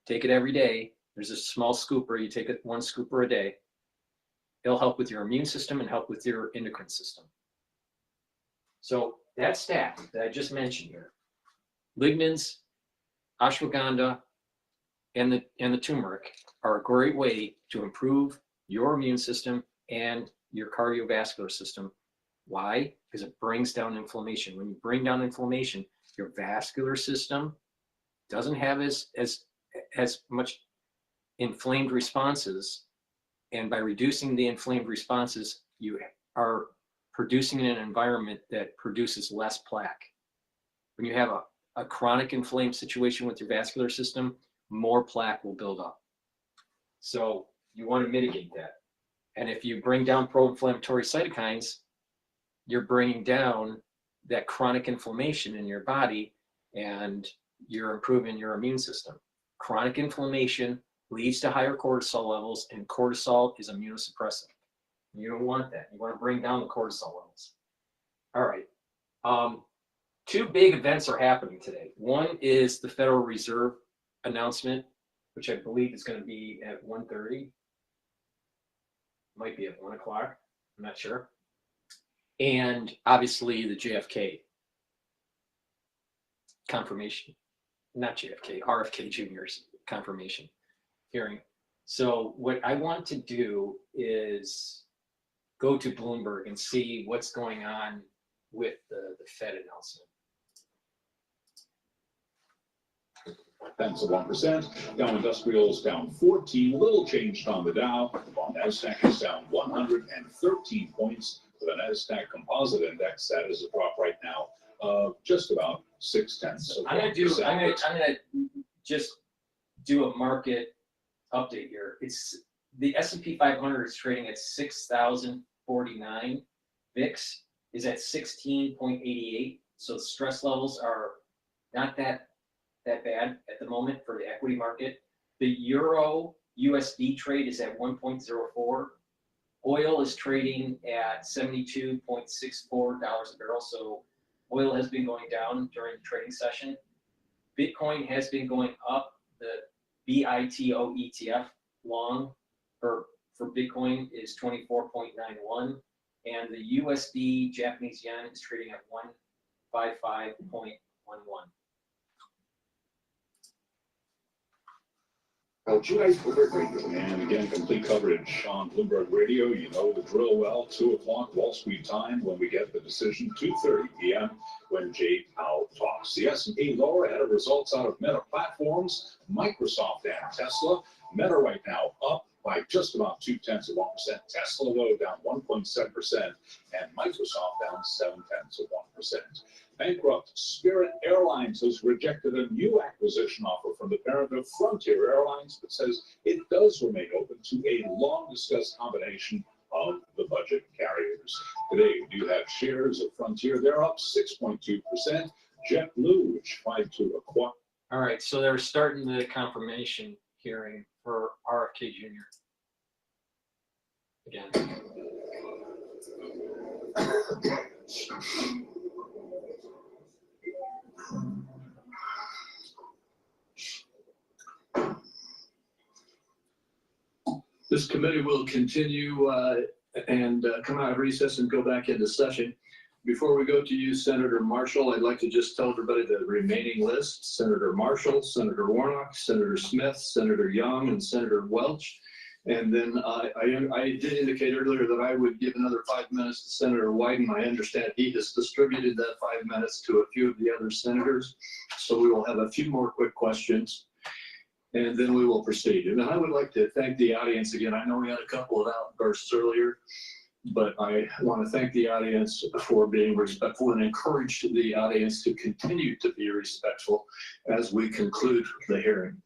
Take it every day. There's a small scooper. You take it 1 scooper a day. It'll help with your immune system and help with your endocrine system. So that stack that I just mentioned here, lignans, ashwagandha, and the turmeric are a great way to improve your immune system and your cardiovascular system. Why? Because it brings down inflammation. When you bring down inflammation, your vascular system doesn't have as much inflamed responses, and by reducing the inflamed responses, you are producing an environment that produces less plaque. When you have a chronic inflamed situation with your vascular system, more plaque will build up. So you want to mitigate that. And if you bring down pro-inflammatory cytokines, you're bringing down that chronic inflammation in your body and you're improving your immune system. Chronic inflammation leads to higher cortisol levels, and cortisol is immunosuppressive. You don't want that. You want to bring down the cortisol levels. All right. Two big events are happening today. One is the Federal Reserve announcement, which I believe is going to be at 1:30. Might be at 1 o'clock. I'm not sure. And obviously the JFK confirmation, not JFK, RFK Jr.'s confirmation hearing. So what I want to do is go to Bloomberg and see what's going on with the Fed announcement. 0.1%. Dow Industrials down 14, little changed on the Dow. Nasdaq is down 113 points. For the Nasdaq Composite Index, that is a drop right now of just about 0.6. I'm gonna just do a market update here. It's the S&P 500 is trading at 6,049. VIX is at 16.88. So the stress levels are not that bad at the moment for the equity market. The Euro USD trade is at 1.04. Oil is trading at $72.64 a barrel. So oil has been going down during the trading session. Bitcoin has been going up. The BITO ETF long for Bitcoin is 24.91. And the USD Japanese yen is trading at 155.11. And again, complete coverage on Bloomberg Radio. You know the drill well. 2 o'clock Wall Street time when we get the decision. 2:30 p.m. when Jay Powell talks. The S&P lower ahead of results out of Meta Platforms, Microsoft and Tesla. Meta right now up by just about 0.2%. Tesla though down 1.7%, and Microsoft down 0.7%. Bankrupt Spirit Airlines has rejected a new acquisition offer from the parent of Frontier Airlines, but says it does remain open to a long-discussed combination of the budget carriers. Today, we do have shares of Frontier. They're up 6.2%. JetBlue, which tried to acquire. All right, so they're starting the confirmation hearing for RFK Jr. Again. This committee will continue and come out of recess and go back into session. Before we go to you, Senator Marshall, I'd like to just tell everybody the remaining list. Senator Marshall, Senator Warnock, Senator Smith, Senator Young, and Senator Welch. And then I did indicate earlier that I would give another 5 minutes to Senator Wyden. I understand he has distributed that 5 minutes to a few of the other senators. So we will have a few more quick questions, and then we will proceed. And I would like to thank the audience again. I know we had a couple of outbursts earlier, but I want to thank the audience for being respectful and encourage the audience to continue to be respectful as we conclude the hearing.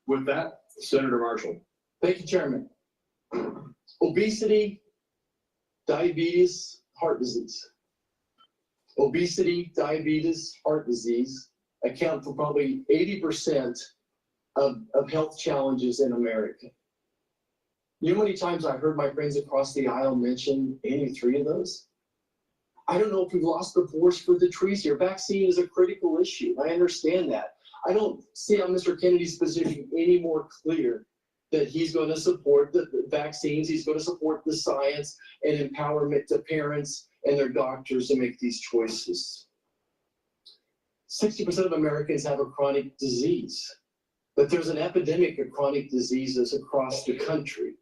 With that, Senator Marshall. Thank you, Chairman. Obesity, diabetes, heart disease. Obesity, diabetes, heart disease account for probably 80% of health challenges in America. You know how many times I heard my friends across the aisle mention any three of those? I don't know if we've lost the forest for the trees here. Vaccine is a critical issue. I understand that. I don't see how Mr. Kennedy's position any more clear that he's going to support the vaccines, he's going to support the science and empowerment to parents and their doctors to make these choices. 60% of Americans have a chronic disease, but there's an epidemic of chronic diseases across the country.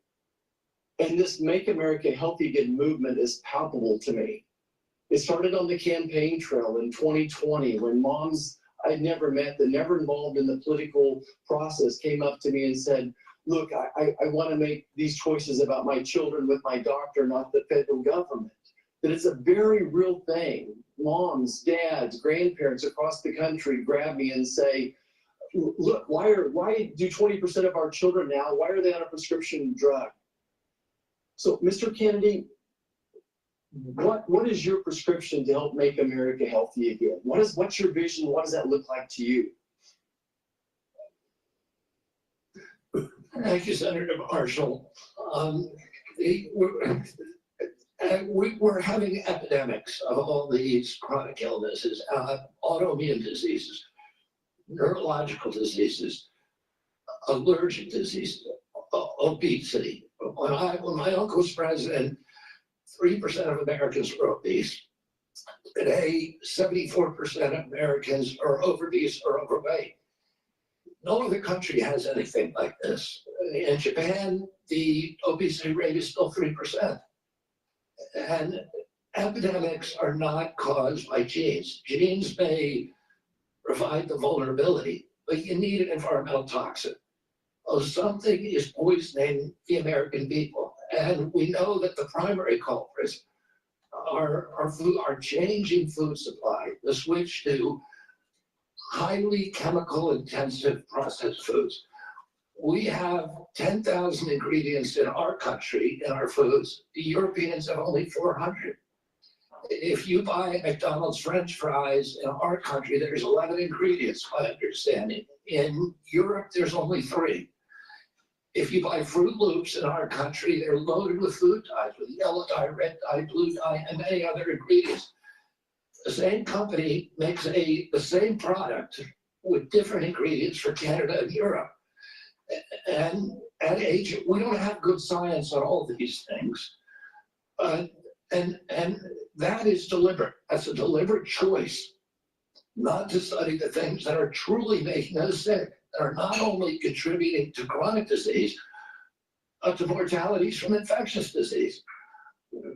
And this Make America Healthy Again movement is palpable to me. It started on the campaign trail in 2020 when moms I'd never met, that never involved in the political process, came up to me and said, look, I want to make these choices about my children with my doctor, not the federal government. that it's a very real thing. Moms, dads, grandparents across the country grab me and say, look, why do 20% of our children now, why are they on a prescription drug? So, Mr. Kennedy, what is your prescription to help make America healthy again? What's your vision? What does that look like to you? Thank you, Senator Marshall. We're having epidemics of all these chronic illnesses, autoimmune diseases, neurological diseases, allergic diseases, obesity. When my uncle was president, 3% of Americans were obese. Today, 74% of Americans are obese or overweight. No other country has anything like this. In Japan, the obesity rate is still 3%. And epidemics are not caused by genes. Genes may provide the vulnerability, but you need an environmental toxin. Something is poisoning the American people. And we know that the primary culprits are changing food supply, the switch to highly chemical intensive processed foods. We have 10,000 ingredients in our country, in our foods. The Europeans have only 400. If you buy McDonald's French fries in our country, there's 11 ingredients, my understanding. In Europe, there's only 3. If you buy Fruit Loops in our country, they're loaded with food dyes, with yellow dye, red dye, blue dye, and many other ingredients. The same company makes the same product with different ingredients for Canada and Europe. And at age, we don't have good science on all these things. And that is deliberate. That's a deliberate choice not to study the things that are truly making us sick, that are not only contributing to chronic disease, but to mortalities from infectious disease.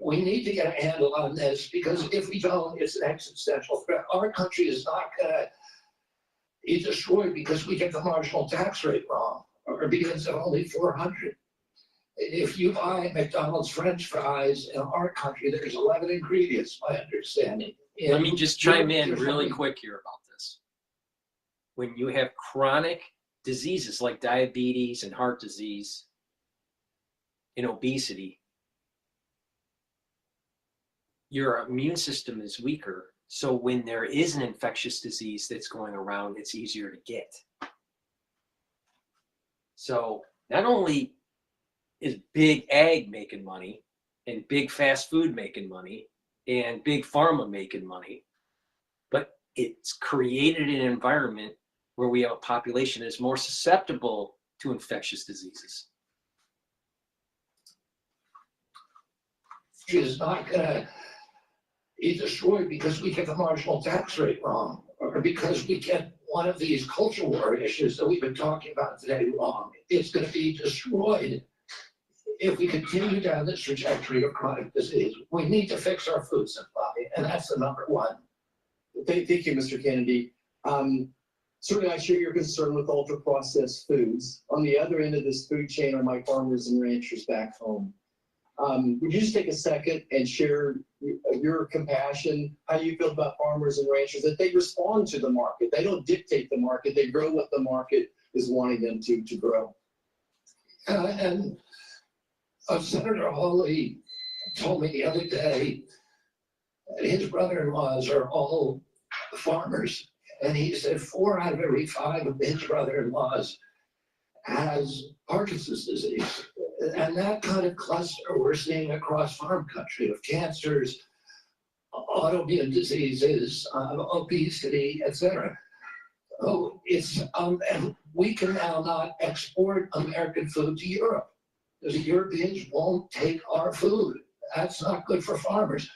We need to get a handle on this, because if we don't, it's an existential threat. Our country is not going to be destroyed because we get the marginal tax rate wrong, or because of only 400. If you buy McDonald's French fries in our country, there's 11 ingredients, my understanding. Let me just chime in really quick here about this. When you have chronic diseases like diabetes and heart disease and obesity, your immune system is weaker. So when there is an infectious disease that's going around, it's easier to get. So not only is big ag making money, and big fast food making money, and big pharma making money, but it's created an environment where we have a population that's more susceptible to infectious diseases. Is not going to be destroyed because we get the marginal tax rate wrong, or because we get one of these culture war issues that we've been talking about today wrong. It's going to be destroyed if we continue down this trajectory of chronic disease. We need to fix our food supply, and that's the number one. Thank you, Mr. Kennedy. Certainly, I share your concern with ultra-processed foods. On the other end of this food chain are my farmers and ranchers back home. Would you just take a second and share your compassion, how you feel about farmers and ranchers, that they respond to the market? They don't dictate the market. They grow what the market is wanting them to grow. And Senator Hawley told me the other day that his brother-in-laws are all farmers. And he said 4 out of every 5 of his brother-in-laws has Parkinson's disease. And that kind of cluster we're seeing across farm country of cancers, autoimmune diseases, obesity, etc. Oh, and we can now not export American food to Europe because the Europeans won't take our food. That's not good for farmers.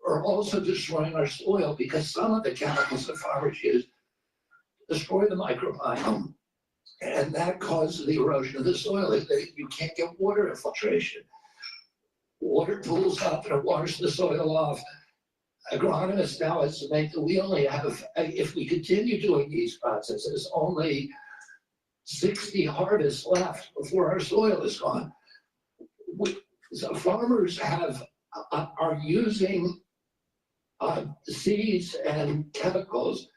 We're also destroying our soil because some of the chemicals that farmers use destroy the microbiome. And that causes the erosion of the soil. You can't get water infiltration. Water pools up and it washes the soil off. Agronomists now estimate that we only have, if we continue doing these processes, only 60 harvests left before our soil is gone. So farmers have are using seeds and chemicals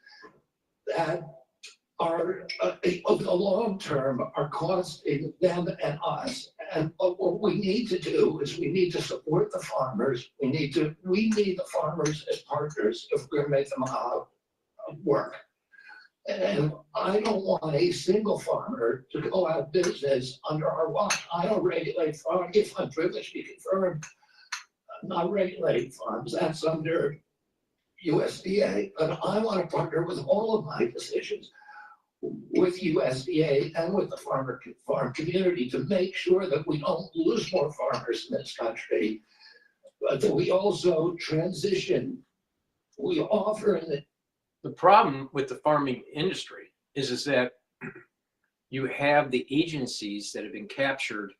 that are, over the long term, are costing them and us. And what we need to do is we need to support the farmers. We need the farmers as partners if we're going to make them work. And I don't want a single farmer to go out of business under our watch. I don't regulate farms. If I'm privileged to be confirmed, I'm not regulating farms. That's under USDA. But I want to partner with all of my decisions with USDA and with the farm community to make sure that we don't lose more farmers in this country, but that we also transition. We offer The problem with the farming industry is that you have the agencies that have been captured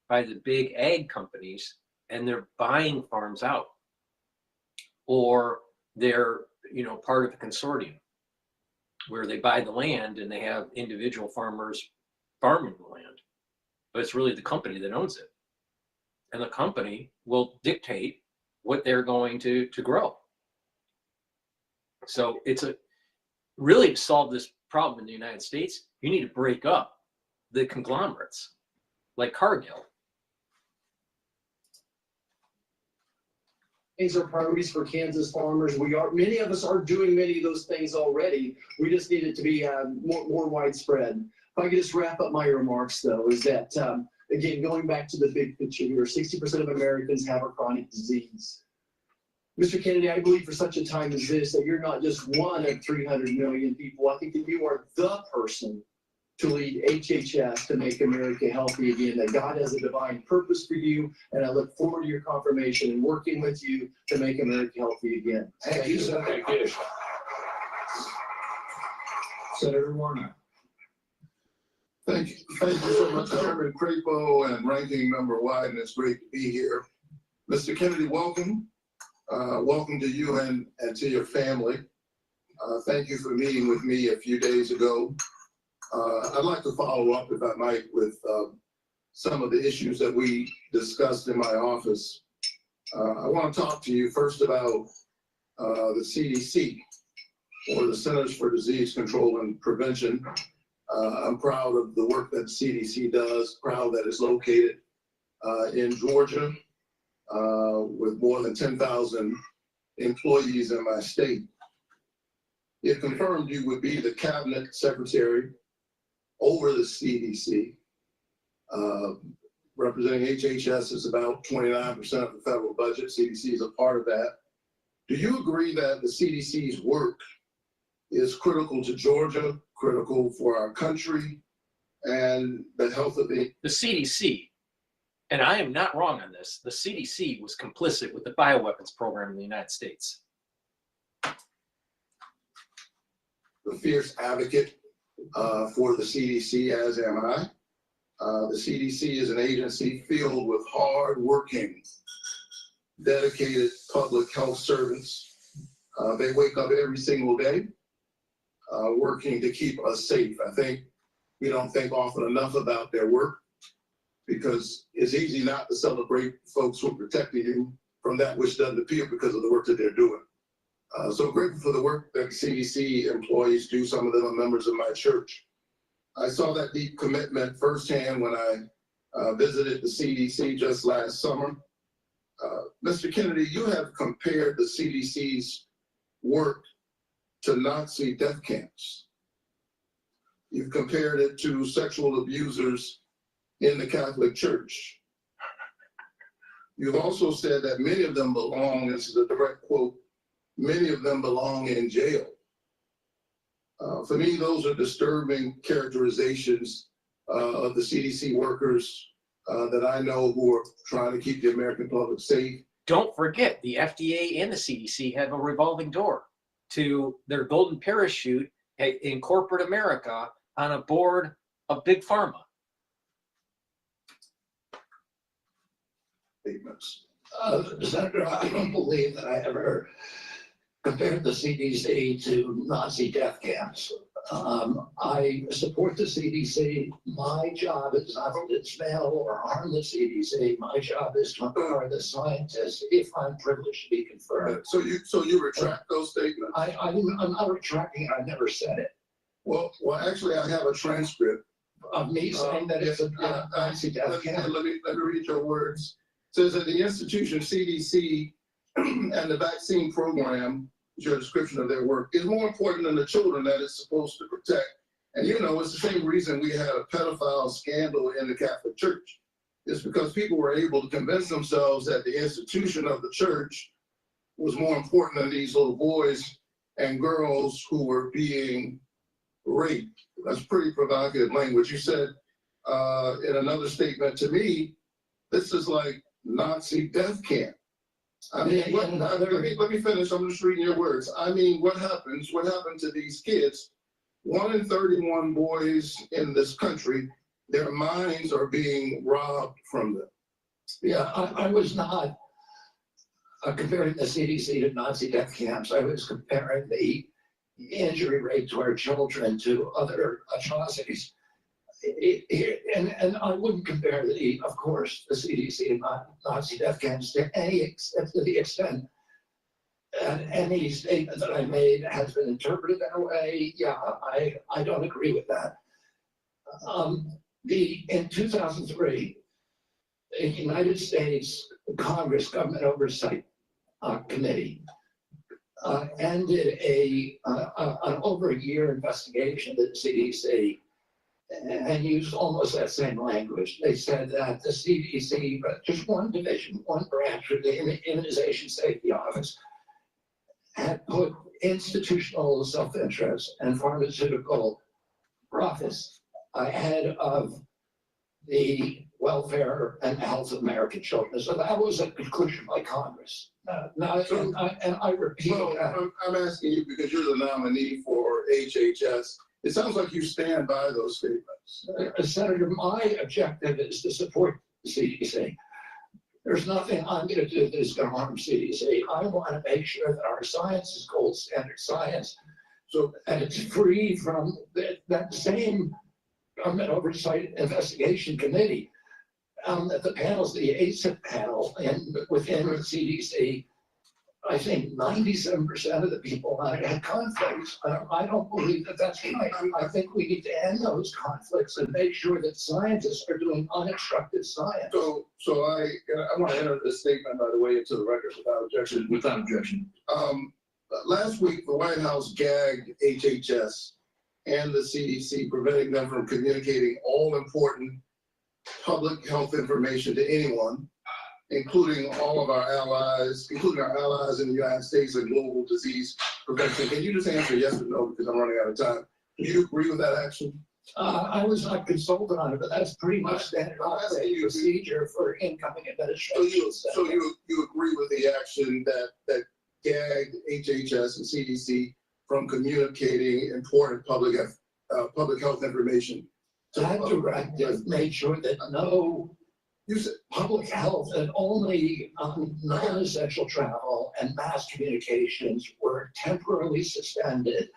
by the big ag companies, and they're buying farms out, or they're part of a consortium where they buy the land and they have individual farmers farming the land, but it's really the company that owns it, and the company will dictate what they're going to grow. So it's really to solve this problem in the United States, you need to break up the conglomerates like Cargill. Things are priorities for Kansas farmers. Many of us are doing many of those things already. We just need it to be more widespread. If I could just wrap up my remarks, though, is that, again, going back to the big picture here, 60% of Americans have a chronic disease. Mr. Kennedy, I believe for such a time as this, that you're not just one of 300 million people. I think that you are the person to lead HHS to make America healthy again, that God has a divine purpose for you, and I look forward to your confirmation and working with you to make America healthy again. Thank you, sir. Thank you. Senator Warner. Thank you so much, Chairman Crapo and Ranking Member Wyden. It's great to be here. Mr. Kennedy, welcome. Welcome to you and to your family. Thank you for meeting with me a few days ago. I'd like to follow up, if I might, with some of the issues that we discussed in my office. I want to talk to you first about the CDC, or the Centers for Disease Control and Prevention. I'm proud of the work that CDC does, proud that it's located in Georgia with more than 10,000 employees in my state. It confirmed you would be the cabinet secretary over the CDC. Representing HHS is about 29% of the federal budget. CDC is a part of that. Do you agree that the CDC's work is critical to Georgia, critical for our country, and the health of the CDC, and I am not wrong on this, the CDC was complicit with the bioweapons program in the United States. The fierce advocate for the CDC, as am I. The CDC is an agency filled with hard-working, dedicated public health servants. They wake up every single day working to keep us safe. I think we don't think often enough about their work, because it's easy not to celebrate folks who are protecting you from that which doesn't appear because of the work that they're doing. So grateful for the work that CDC employees do. Some of them are members of my church. I saw that deep commitment firsthand when I visited the CDC just last summer. Mr. Kennedy, you have compared the CDC's work to Nazi death camps. You've compared it to sexual abusers in the Catholic Church. You've also said that many of them belong, this is a direct quote, many of them belong in jail. For me, those are disturbing characterizations of the CDC workers that I know who are trying to keep the American public safe. Don't forget, the FDA and the CDC have a revolving door to their golden parachute in corporate America on a board of big pharma. Senator, I don't believe that I ever compared the CDC to Nazi death camps. I support the CDC. My job is not to dismantle or harm the CDC. My job is to empower the scientists if I'm privileged to be confirmed. So you retract those statements? I'm not retracting. I never said it. Well, actually, I have a transcript of me saying that it's a Nazi death camp. Let me read your words. It says that the institution CDC and the vaccine program, your description of their work, is more important than the children that it's supposed to protect. And you know, it's the same reason we had a pedophile scandal in the Catholic Church. It's because people were able to convince themselves that the institution of the church was more important than these little boys and girls who were being raped. That's pretty provocative language. You said in another statement to me, this is like Nazi death camp. I mean, let me finish. I'm just reading your words. I mean, what happened to these kids? 1 in 31 boys in this country, their minds are being robbed from them. Yeah, I was not comparing the CDC to Nazi death camps. I was comparing the injury rate to our children to other atrocities. And I wouldn't compare of course, the CDC and Nazi death camps to the extent and any statement that I made has been interpreted that way. Yeah, I don't agree with that. In 2003, the United States Congress Government Oversight Committee ended an over a year investigation of the CDC and used almost that same language. They said that the CDC, but just one division, one branch of the Immunization Safety Office, had put institutional self-interest and pharmaceutical profits ahead of the welfare and health of American children. So that was a conclusion by Congress. And I repeat that. I'm asking you because you're the nominee for HHS. It sounds like you stand by those statements. Senator, my objective is to support the CDC. There's nothing I'm going to do that is going to harm CDC. I want to make sure that our science is gold standard science. So, and it's free from that same government oversight investigation committee. That the panels, the ACIP panel, and within the CDC, I think 97% of the people on it had conflicts. I don't believe that that's right. I think we need to end those conflicts and make sure that scientists are doing unobstructed science. So I want to enter this statement, by the way, into the record without objection. Without objection. Last week, the White House gagged HHS and the CDC, preventing them from communicating all important public health information to anyone, including all of our allies, including our allies in the United States and global disease prevention. Can you just answer yes or no, because I'm running out of time? Do you agree with that action? I was not consulted on it, but that's pretty much standard operating procedure for incoming administration. So you agree with the action that gagged HHS and CDC from communicating important public health information? That directive made sure that no public health and only non-essential travel and mass communications were temporarily suspended,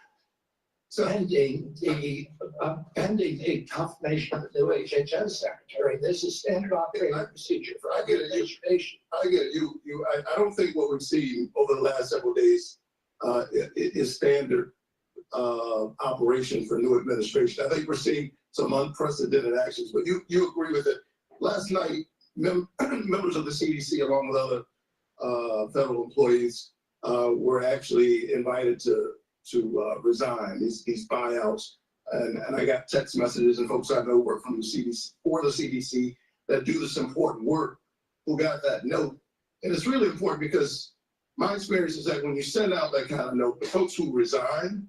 pending the confirmation of the new HHS secretary. This is standard operating procedure for administration. I get it. I don't think what we've seen over the last several days is standard operation for new administration. I think we're seeing some unprecedented actions, but you agree with it. Last night, members of the CDC, along with other federal employees, were actually invited to resign, these buyouts. And I got text messages and folks I know work from the CDC or the CDC that do this important work who got that note. And it's really important because my experience is that when you send out that kind of note, the folks who resign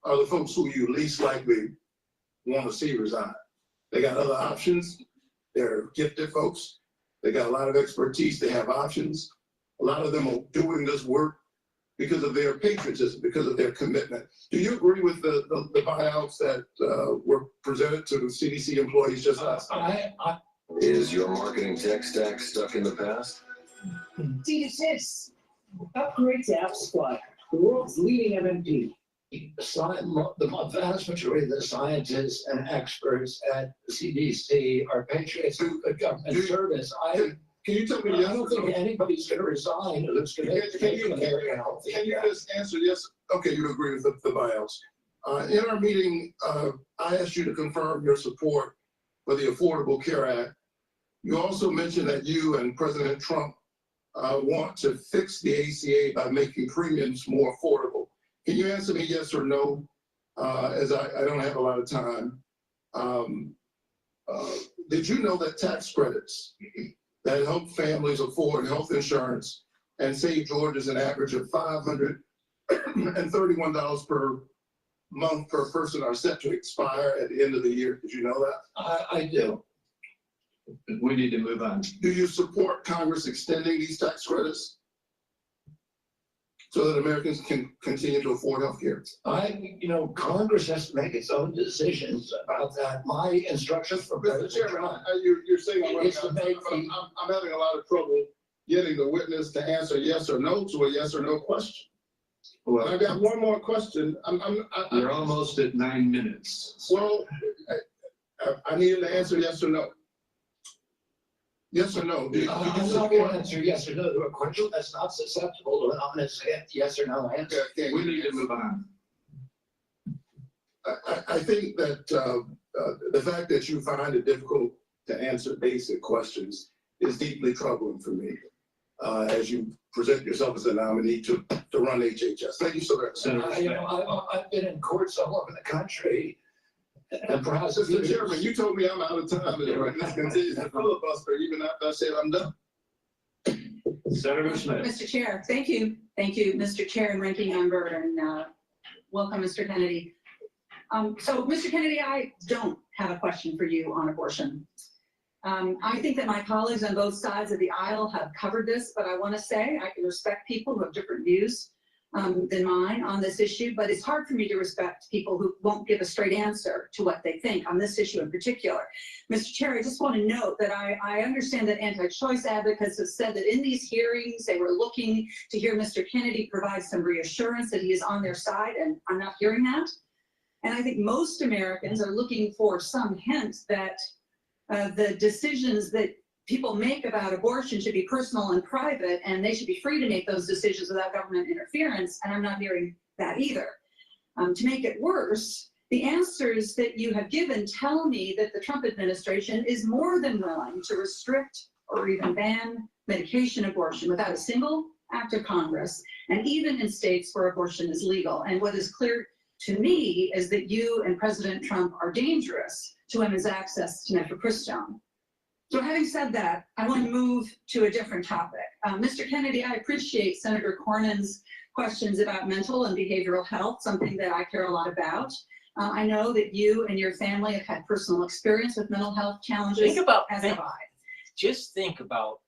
are the folks who you least likely want to see resign. They got other options. They're gifted folks. They got a lot of expertise. They have options. A lot of them are doing this work because of their patriotism, because of their commitment. Do you agree with the buyouts that were presented to the CDC employees just last night? Is your marketing tech stack stuck in the past? CDC upgrade to AppSpot, the world's leading MMP. The vast majority of the scientists and experts at the CDC are patriots who good government service. Can you tell me? I don't think anybody's going to resign who's going to Can you just answer yes? Okay, you agree with the buyouts. In our meeting, I asked you to confirm your support for the Affordable Care Act. You also mentioned that you and President Trump want to fix the ACA by making premiums more affordable. Can you answer me yes or no? As I don't have a lot of time. Did you know that tax credits that help families afford health insurance and save Georgians an average of $531 per month per person are set to expire at the end of the year? Did you know that? I do. We need to move on. Do you support Congress extending these tax credits so that Americans can continue to afford health care? Congress has to make its own decisions about that. My instructions for Mr. Chairman, you're saying I'm having a lot of trouble getting the witness to answer yes or no to a yes or no question. Well, I got one more question. You're almost at 9 minutes. Well, I need him to answer yes or no. Yes or no? I'm not going to answer yes or no to a question that's not susceptible to an honest yes or no answer. Okay, we need to move on. I think that the fact that you find it difficult to answer basic questions is deeply troubling for me as you present yourself as a nominee to run HHS. Thank you so very much. I've been in courts all over the country. And perhaps, Mr. Chairman, you told me I'm out of time, and this continues to filibuster even after I said I'm done. Senator Smith. Mr. Chair, thank you, Mr. Chair and Ranking Member, and welcome, Mr. Kennedy. So, Mr. Kennedy, I don't have a question for you on abortion. I think that my colleagues on both sides of the aisle have covered this, but I want to say I can respect people who have different views than mine on this issue, but it's hard for me to respect people who won't give a straight answer to what they think on this issue in particular. Mr. Chair, I just want to note that I understand that anti-choice advocates have said that in these hearings, they were looking to hear Mr. Kennedy provide some reassurance that he is on their side, and I'm not hearing that. And I think most Americans are looking for some hint that the decisions that people make about abortion should be personal and private, and they should be free to make those decisions without government interference, and I'm not hearing that either. To make it worse, the answers that you have given tell me that the Trump administration is more than willing to restrict or even ban medication abortion without a single act of Congress, and even in states where abortion is legal. And what is clear to me is that you and President Trump are dangerous to women's access to mifepristone. So having said that, I want to move to a different topic. Mr. Kennedy, I appreciate Senator Cornyn's questions about mental and behavioral health, something that I care a lot about. I know that you and your family have had personal experience with mental health challenges, as have I. Just think about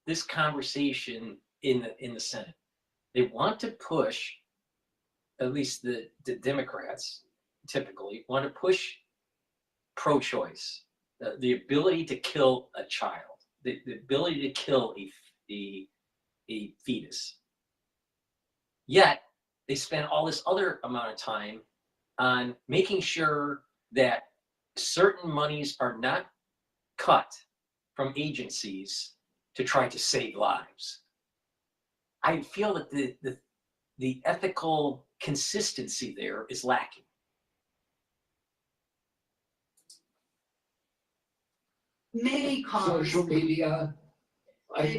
this conversation in the Senate. They want to push, at least the Democrats typically, want to push pro-choice. The ability to kill a child, the ability to kill a fetus. Yet they spend all this other amount of time on making sure that certain monies are not cut from agencies to try to save lives. I feel that the ethical consistency there is lacking. Many cause social media. But I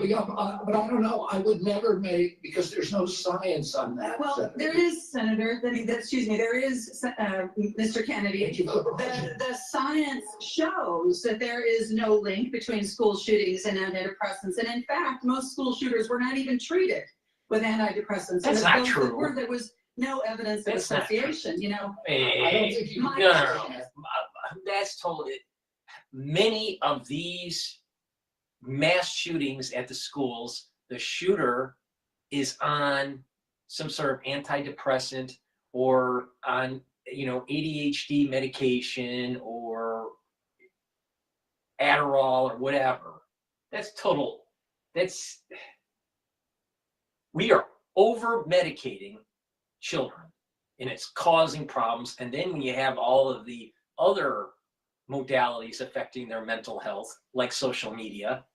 don't know. I would never make, because there's no science on that. Well, Senator. there is, Senator. Excuse me. There is, Mr. Kennedy. The science shows that there is no link between school shootings and antidepressants, and in fact, most school shooters were not even treated with antidepressants. That's not true. There was no evidence of association. You know, I don't think you. No. That's totally. Many of these mass shootings at the schools, the shooter is on some sort of antidepressant or on, ADHD medication or Adderall or whatever. We are over medicating children, and it's causing problems. And then when you have all of the other modalities affecting their mental health, like social media,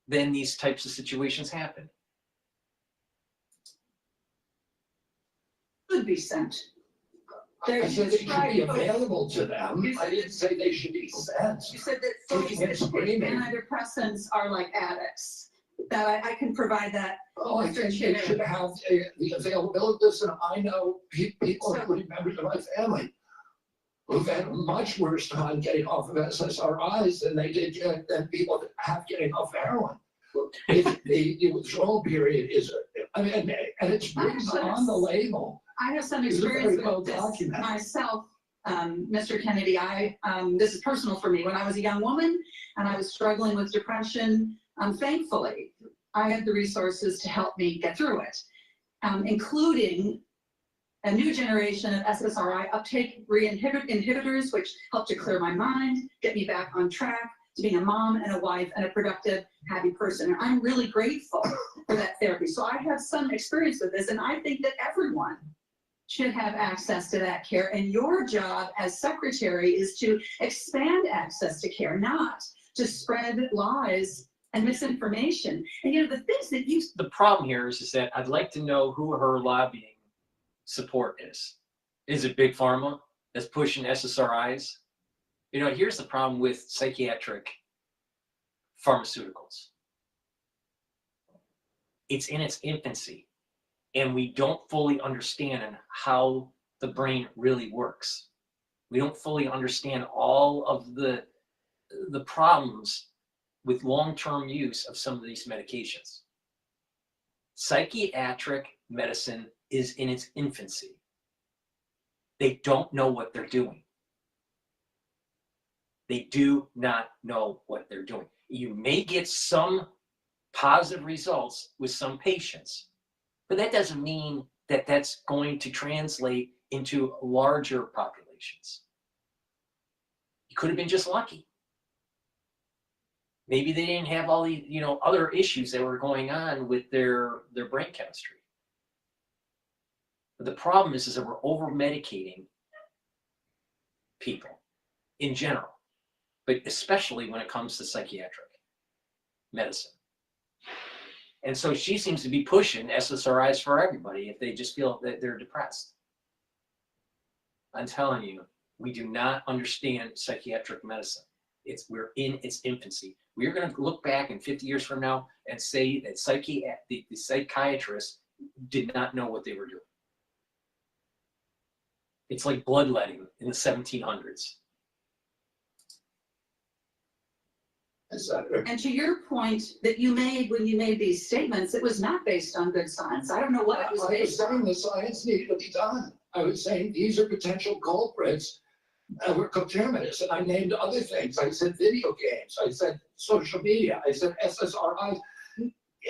then these types of situations happen. Could be sent. I said they should be available to them. I didn't say they should be sent. You said that folks Kicking and that take screaming. antidepressants are like addicts. That I can provide that. Oh, I Mr. think they Chair. should have the availability. Listen, I know people, including members of my family, who've had a much worse time getting off of SSRIs than they did than people that have getting off heroin. The withdrawal period is, I mean, and it's written on the label. I have some It's experience very well with this documented. myself, Mr. Kennedy. This is personal for me. When I was a young woman and I was struggling with depression, thankfully, I had the resources to help me get through it, including a new generation of SSRI uptake inhibitors, which helped to clear my mind, get me back on track to being a mom and a wife and a productive, happy person. And I'm really grateful for that therapy. So I have some experience with this, and I think that everyone should have access to that care. And your job as secretary is to expand access to care, not to spread lies and misinformation. And you know, the things that you... The problem here is that I'd like to know who her lobbying support is. Is it Big Pharma that's pushing SSRIs? You know, here's the problem with psychiatric pharmaceuticals. It's in its infancy, and we don't fully understand how the brain really works. We don't fully understand all of the problems with long-term use of some of these medications. Psychiatric medicine is in its infancy. They don't know what they're doing. They do not know what they're doing. You may get some positive results with some patients, but that doesn't mean that that's going to translate into larger populations. You could have been just lucky. Maybe they didn't have all the, you know, other issues that were going on with their brain chemistry. But the problem is that we're over-medicating people in general, but especially when it comes to psychiatric medicine. And so she seems to be pushing SSRIs for everybody if they just feel that they're depressed. I'm telling you, we do not understand psychiatric medicine. We're in its infancy. We're going to look back in 50 years from now and say that the psychiatrists did not know what they were doing. It's like bloodletting in the 1700s. And to your point that you made when you made these statements, it was not based on good science. I don't know what it was I was based on. saying the science needed to be done. I was saying these are potential culprits. We're coterminous, and I named other things. I said video games. I said social media. I said SSRIs.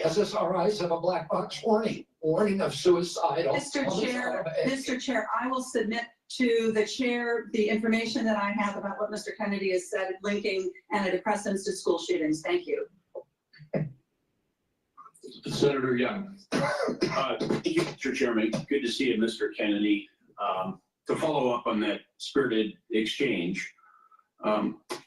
SSRIs have a black box warning of suicidal. Mr. Chair, I will submit to the chair the information that I have about what Mr. Kennedy has said, linking antidepressants to school shootings. Thank you. Senator Young. Thank you, Mr. Chairman. Good to see you, Mr. Kennedy. To follow up on that spirited exchange,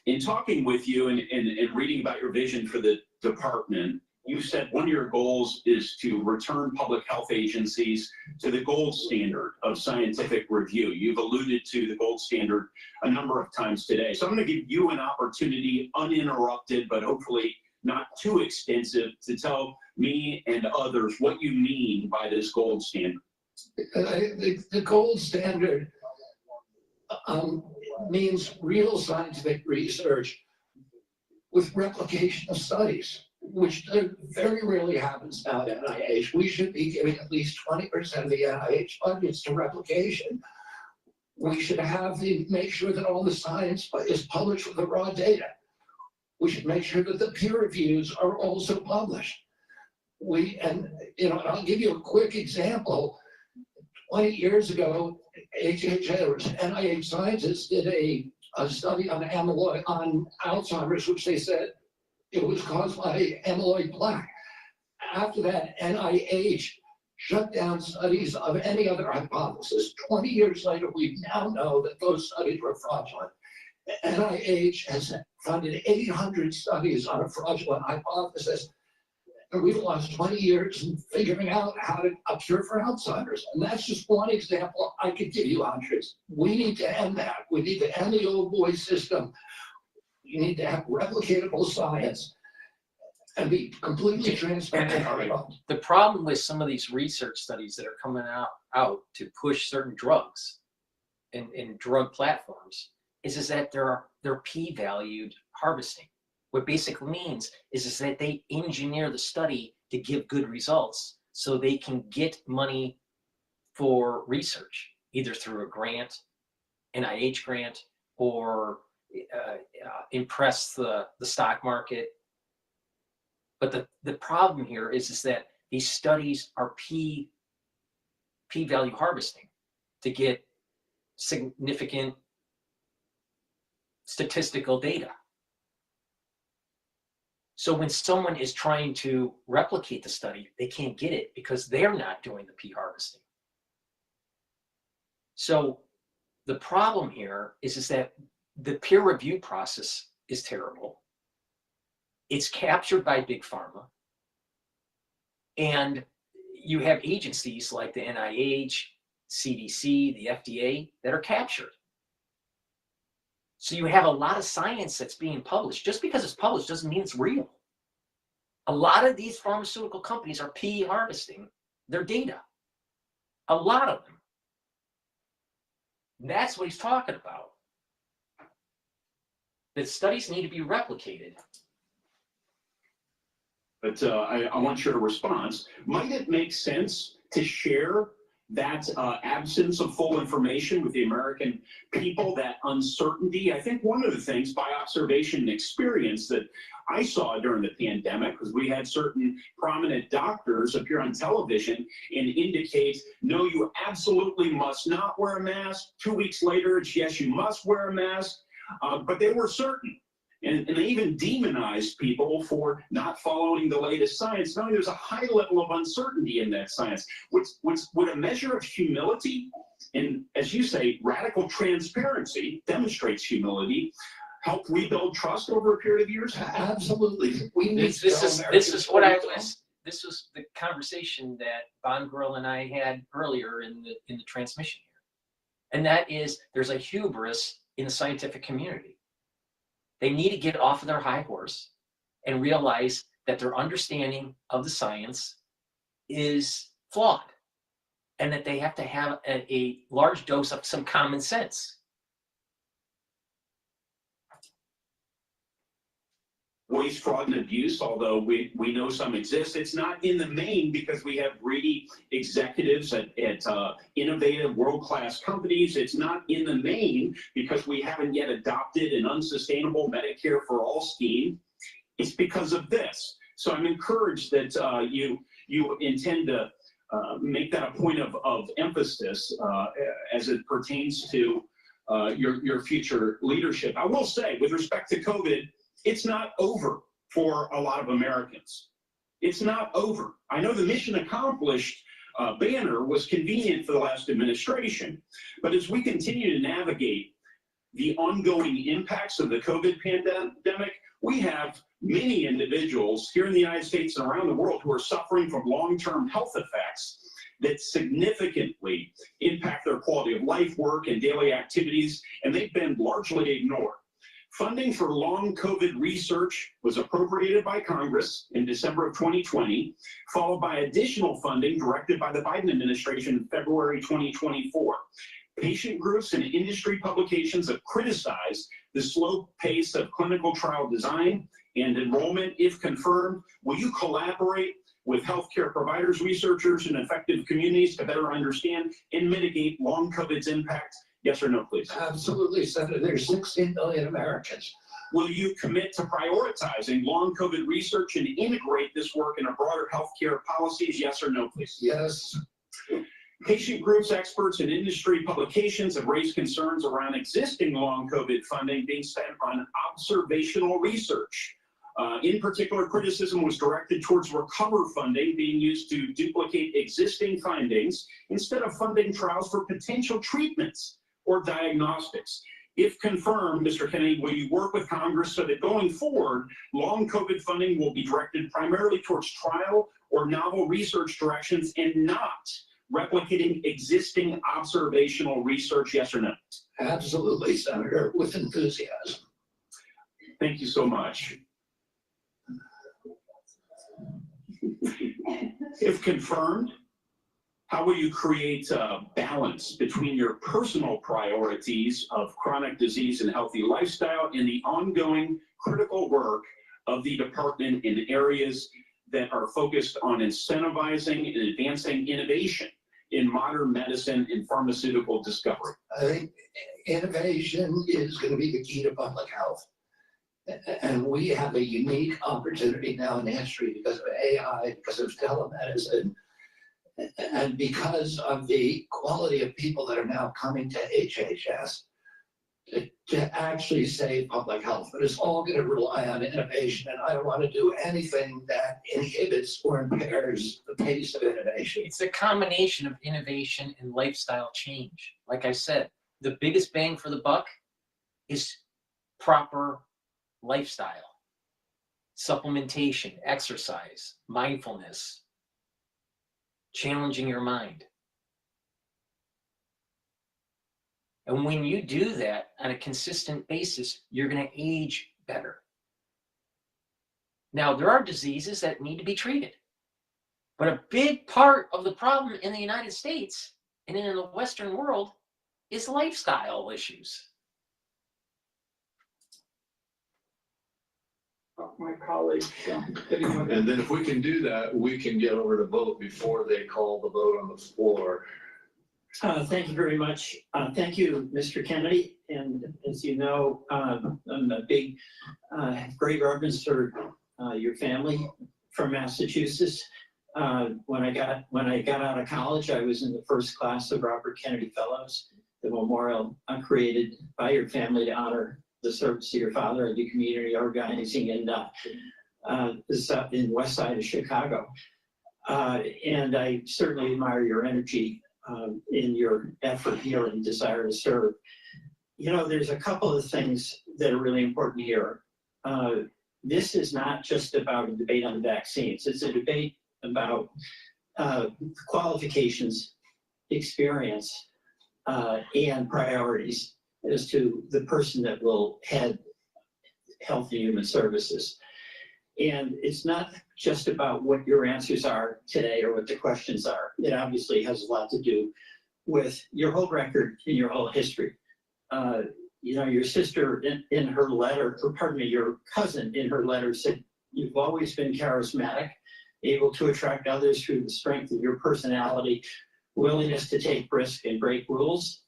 in talking with you and reading about your vision for the department, you said one of your goals is to return public health agencies to the gold standard of scientific review. You've alluded to the gold standard a number of times today. So I'm going to give you an opportunity, uninterrupted, but hopefully not too extensive, to tell me and others what you mean by this gold standard. The gold standard means real scientific research with replication of studies, which very rarely happens now at NIH. We should be giving at least 20% of the NIH budgets to replication. We should make sure that all the science is published with the raw data. We should make sure that the peer reviews are also published. I'll give you a quick example. 20 years ago, NIH scientists did a study on Alzheimer's, which they said it was caused by amyloid plaque. After that, NIH shut down studies of any other hypothesis. 20 years later, we now know that those studies were fraudulent. NIH has funded 800 studies on a fraudulent hypothesis. And we've lost 20 years in figuring out how to cure for Alzheimer's. And that's just one example. I could give you hundreds. We need to end that. We need to end the old boy system. We need to have replicatable science and be completely transparent. The problem with some of these research studies that are coming out to push certain drugs in drug platforms is that they're p-valued harvesting. What basically means is that they engineer the study to give good results so they can get money for research, either through a grant, NIH grant, or impress the stock market. But the problem here is that these studies are p-value harvesting to get significant statistical data. So when someone is trying to replicate the study, they can't get it because they're not doing the p-harvesting. So the problem here is that the peer review process is terrible. It's captured by big pharma. And you have agencies like the NIH, CDC, the FDA that are captured. So you have a lot of science that's being published. Just because it's published doesn't mean it's real. A lot of these pharmaceutical companies are p-harvesting their data. A lot of them. That's what he's talking about. That studies need to be replicated. But I want your response. Might it make sense to share that absence of full information with the American people, that uncertainty? I think one of the things by observation and experience that I saw during the pandemic, because we had certain prominent doctors appear on television and indicate, no, you absolutely must not wear a mask. 2 weeks later, it's yes, you must wear a mask. But they were certain. And they even demonized people for not following the latest science, knowing there's a high level of uncertainty in that science. Would a measure of humility and, as you say, radical transparency demonstrates humility, help rebuild trust over a period of years? Absolutely. This is what I was. This was the conversation that Bongrill and I had earlier in the transmission here, and that is there's a hubris in the scientific community. They need to get off of their high horse and realize that their understanding of the science is flawed and that they have to have a large dose of some common sense. Waste, fraud, and abuse, although we know some exist, it's not in the main because we have greedy executives at innovative world-class companies. It's not in the main because we haven't yet adopted an unsustainable Medicare for all scheme. It's because of this. So I'm encouraged that you intend to make that a point of emphasis as it pertains to your future leadership. I will say, with respect to COVID, it's not over for a lot of Americans. It's not over. I know the mission accomplished banner was convenient for the last administration, but as we continue to navigate the ongoing impacts of the COVID pandemic, we have many individuals here in the United States and around the world who are suffering from long-term health effects that significantly impact their quality of life, work, and daily activities, and they've been largely ignored. Funding for long COVID research was appropriated by Congress in December of 2020, followed by additional funding directed by the Biden administration in February 2024. Patient groups and industry publications have criticized the slow pace of clinical trial design and enrollment. If confirmed, will you collaborate with healthcare providers, researchers, and affected communities to better understand and mitigate long COVID's impact? Yes or no, please? Absolutely, Senator. There's 16 million Americans. Will you commit to prioritizing long COVID research and integrate this work in a broader healthcare policies? Yes or no, please? Yes. Patient groups, experts, and industry publications have raised concerns around existing long COVID funding being spent on observational research. In particular, criticism was directed towards recover funding being used to duplicate existing findings instead of funding trials for potential treatments or diagnostics. If confirmed, Mr. Kennedy, will you work with Congress so that going forward, long COVID funding will be directed primarily towards trial or novel research directions and not replicating existing observational research, yes or no? Absolutely, Senator, with enthusiasm. Thank you so much. If confirmed, how will you create a balance between your personal priorities of chronic disease and healthy lifestyle and the ongoing critical work of the department in areas that are focused on incentivizing and advancing innovation in modern medicine and pharmaceutical discovery? I think innovation is going to be the key to public health. And we have a unique opportunity now in history because of AI, because of telemedicine, and because of the quality of people that are now coming to HHS to actually save public health. But it's all going to rely on innovation, and I don't want to do anything that inhibits or impairs the pace of innovation. It's a combination of innovation and lifestyle change. Like I said, the biggest bang for the buck is proper lifestyle, supplementation, exercise, mindfulness, challenging your mind. And when you do that on a consistent basis, you're going to age better. Now, there are diseases that need to be treated, but a big part of the problem in the United States and in the Western world is lifestyle issues. My colleague, And then if we can do that, we can get over to vote before they call the vote on the floor. Thank you very much. Thank you, Mr. Kennedy. And as you know, I'm a big, great reverence for your family from Massachusetts. When I got out of college, I was in the first class of Robert Kennedy Fellows, the memorial created by your family to honor the service of your father and the community organizing in west side of Chicago. And I certainly admire your energy in your effort here and desire to serve. You know, there's a couple of things that are really important here. This is not just about a debate on vaccines. It's a debate about qualifications, experience, and priorities as to the person that will head Health and Human Services. And it's not just about what your answers are today or what the questions are. It obviously has a lot to do with your whole record and your whole history. You know, your sister in her letter, or pardon me, your cousin in her letter said, you've always been charismatic, able to attract others through the strength of your personality, willingness to take risk and break rules.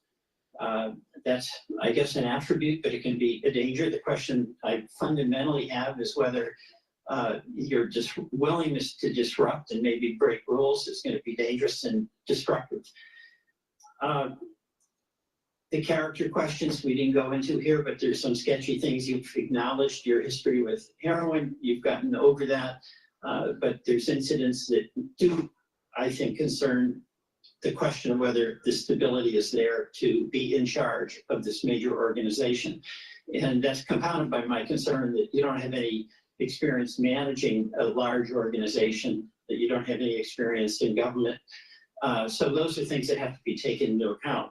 That's, I guess, an attribute, but it can be a danger. The question I fundamentally have is whether your just willingness to disrupt and maybe break rules is going to be dangerous and destructive. The character questions we didn't go into here, but there's some sketchy things. You've acknowledged your history with heroin. You've gotten over that, but there's incidents that do, I think, concern the question of whether the stability is there to be in charge of this major organization. And that's compounded by my concern that you don't have any experience managing a large organization, that you don't have any experience in government. So those are things that have to be taken into account.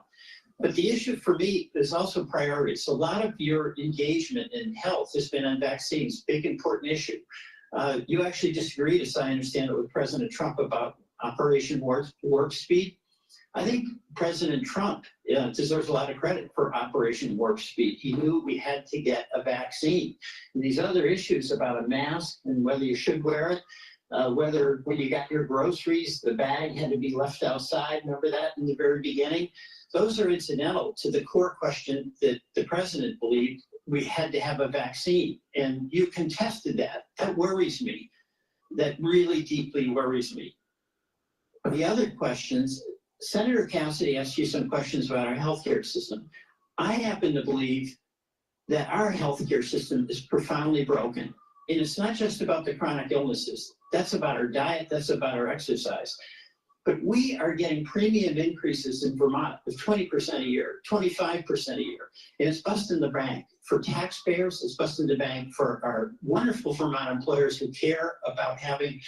But the issue for me is also priorities. So a lot of your engagement in health has been on vaccines, big important issue. You actually disagreed, as I understand it, with President Trump about Operation Warp Speed. I think President Trump deserves a lot of credit for Operation Warp Speed. He knew we had to get a vaccine. And these other issues about a mask and whether you should wear it, whether when you got your groceries, the bag had to be left outside, remember that in the very beginning? Those are incidental to the core question that the president believed we had to have a vaccine. And you contested that. That worries me. That really deeply worries me. The other questions, Senator Cassidy asked you some questions about our healthcare system. I happen to believe that our healthcare system is profoundly broken. And it's not just about the chronic illnesses. That's about our diet, that's about our exercise. But we are getting premium increases in Vermont of 20% a year, 25% a year. And it's busting the bank for taxpayers, it's busting the bank for our wonderful Vermont employers who care about having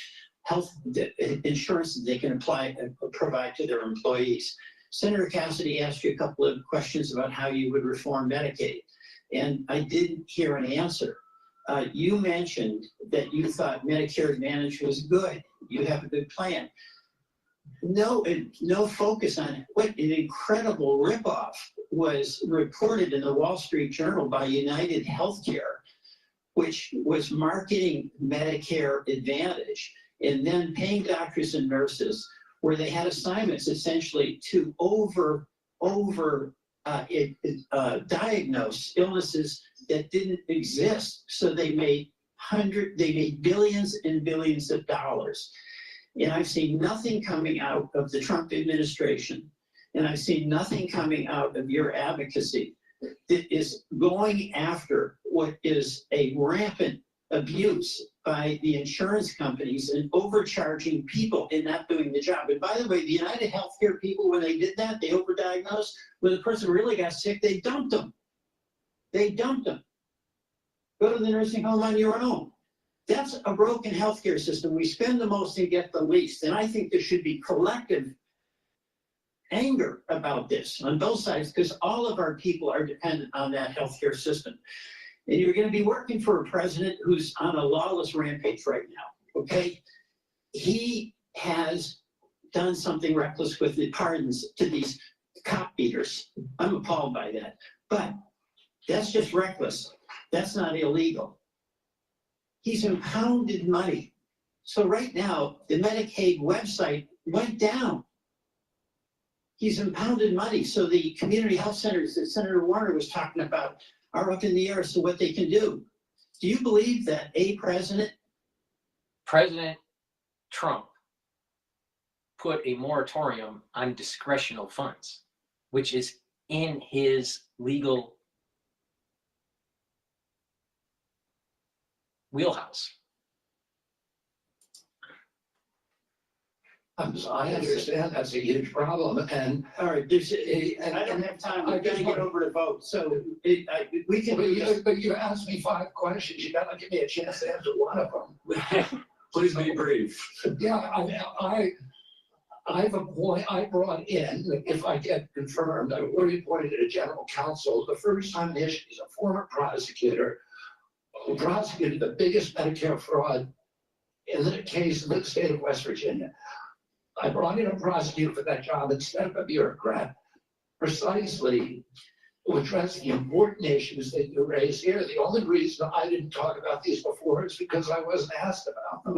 health insurance that they can apply and provide to their employees. Senator Cassidy asked you a couple of questions about how you would reform Medicaid, and I didn't hear an answer. You mentioned that you thought Medicare Advantage was good. You have a good plan. No focus on it. What an incredible ripoff was reported in the Wall Street Journal by United Healthcare, which was marketing Medicare Advantage and then paying doctors and nurses where they had assignments essentially to diagnose illnesses that didn't exist. So they made billions and billions of dollars. And I've seen nothing coming out of the Trump administration, and I've seen nothing coming out of your advocacy that is going after what is a rampant abuse by the insurance companies and overcharging people and not doing the job. And by the way, the United Healthcare people, when they did that, they overdiagnosed. When the person really got sick, they dumped them. They dumped them. Go to the nursing home on your own. That's a broken healthcare system. We spend the most and get the least. And I think there should be collective anger about this on both sides, because all of our people are dependent on that healthcare system. And you're going to be working for a president who's on a lawless rampage right now, okay? He has done something reckless with the pardons to these cop beaters. I'm appalled by that. But that's just reckless. That's not illegal. He's impounded money. So right now, the Medicaid website went down. He's impounded money. So the community health centers that Senator Warner was talking about are up in the air as to what they can do. Do you believe that President Trump put a moratorium on discretional funds, which is in his legal wheelhouse? I understand that's a huge problem, and all right, and I don't have time. I've got to get over to vote, so we can. But you asked me 5 questions. You got to give me a chance to answer one of them. Please be brief. Yeah, I brought in, if I get confirmed, I already appointed a general counsel. The first time in history, he's a former prosecutor who prosecuted the biggest Medicare fraud in the case in the state of West Virginia. I brought in a prosecutor for that job instead of a bureaucrat, precisely to address the important issues that you raise here. The only reason I didn't talk about these before is because I wasn't asked about them.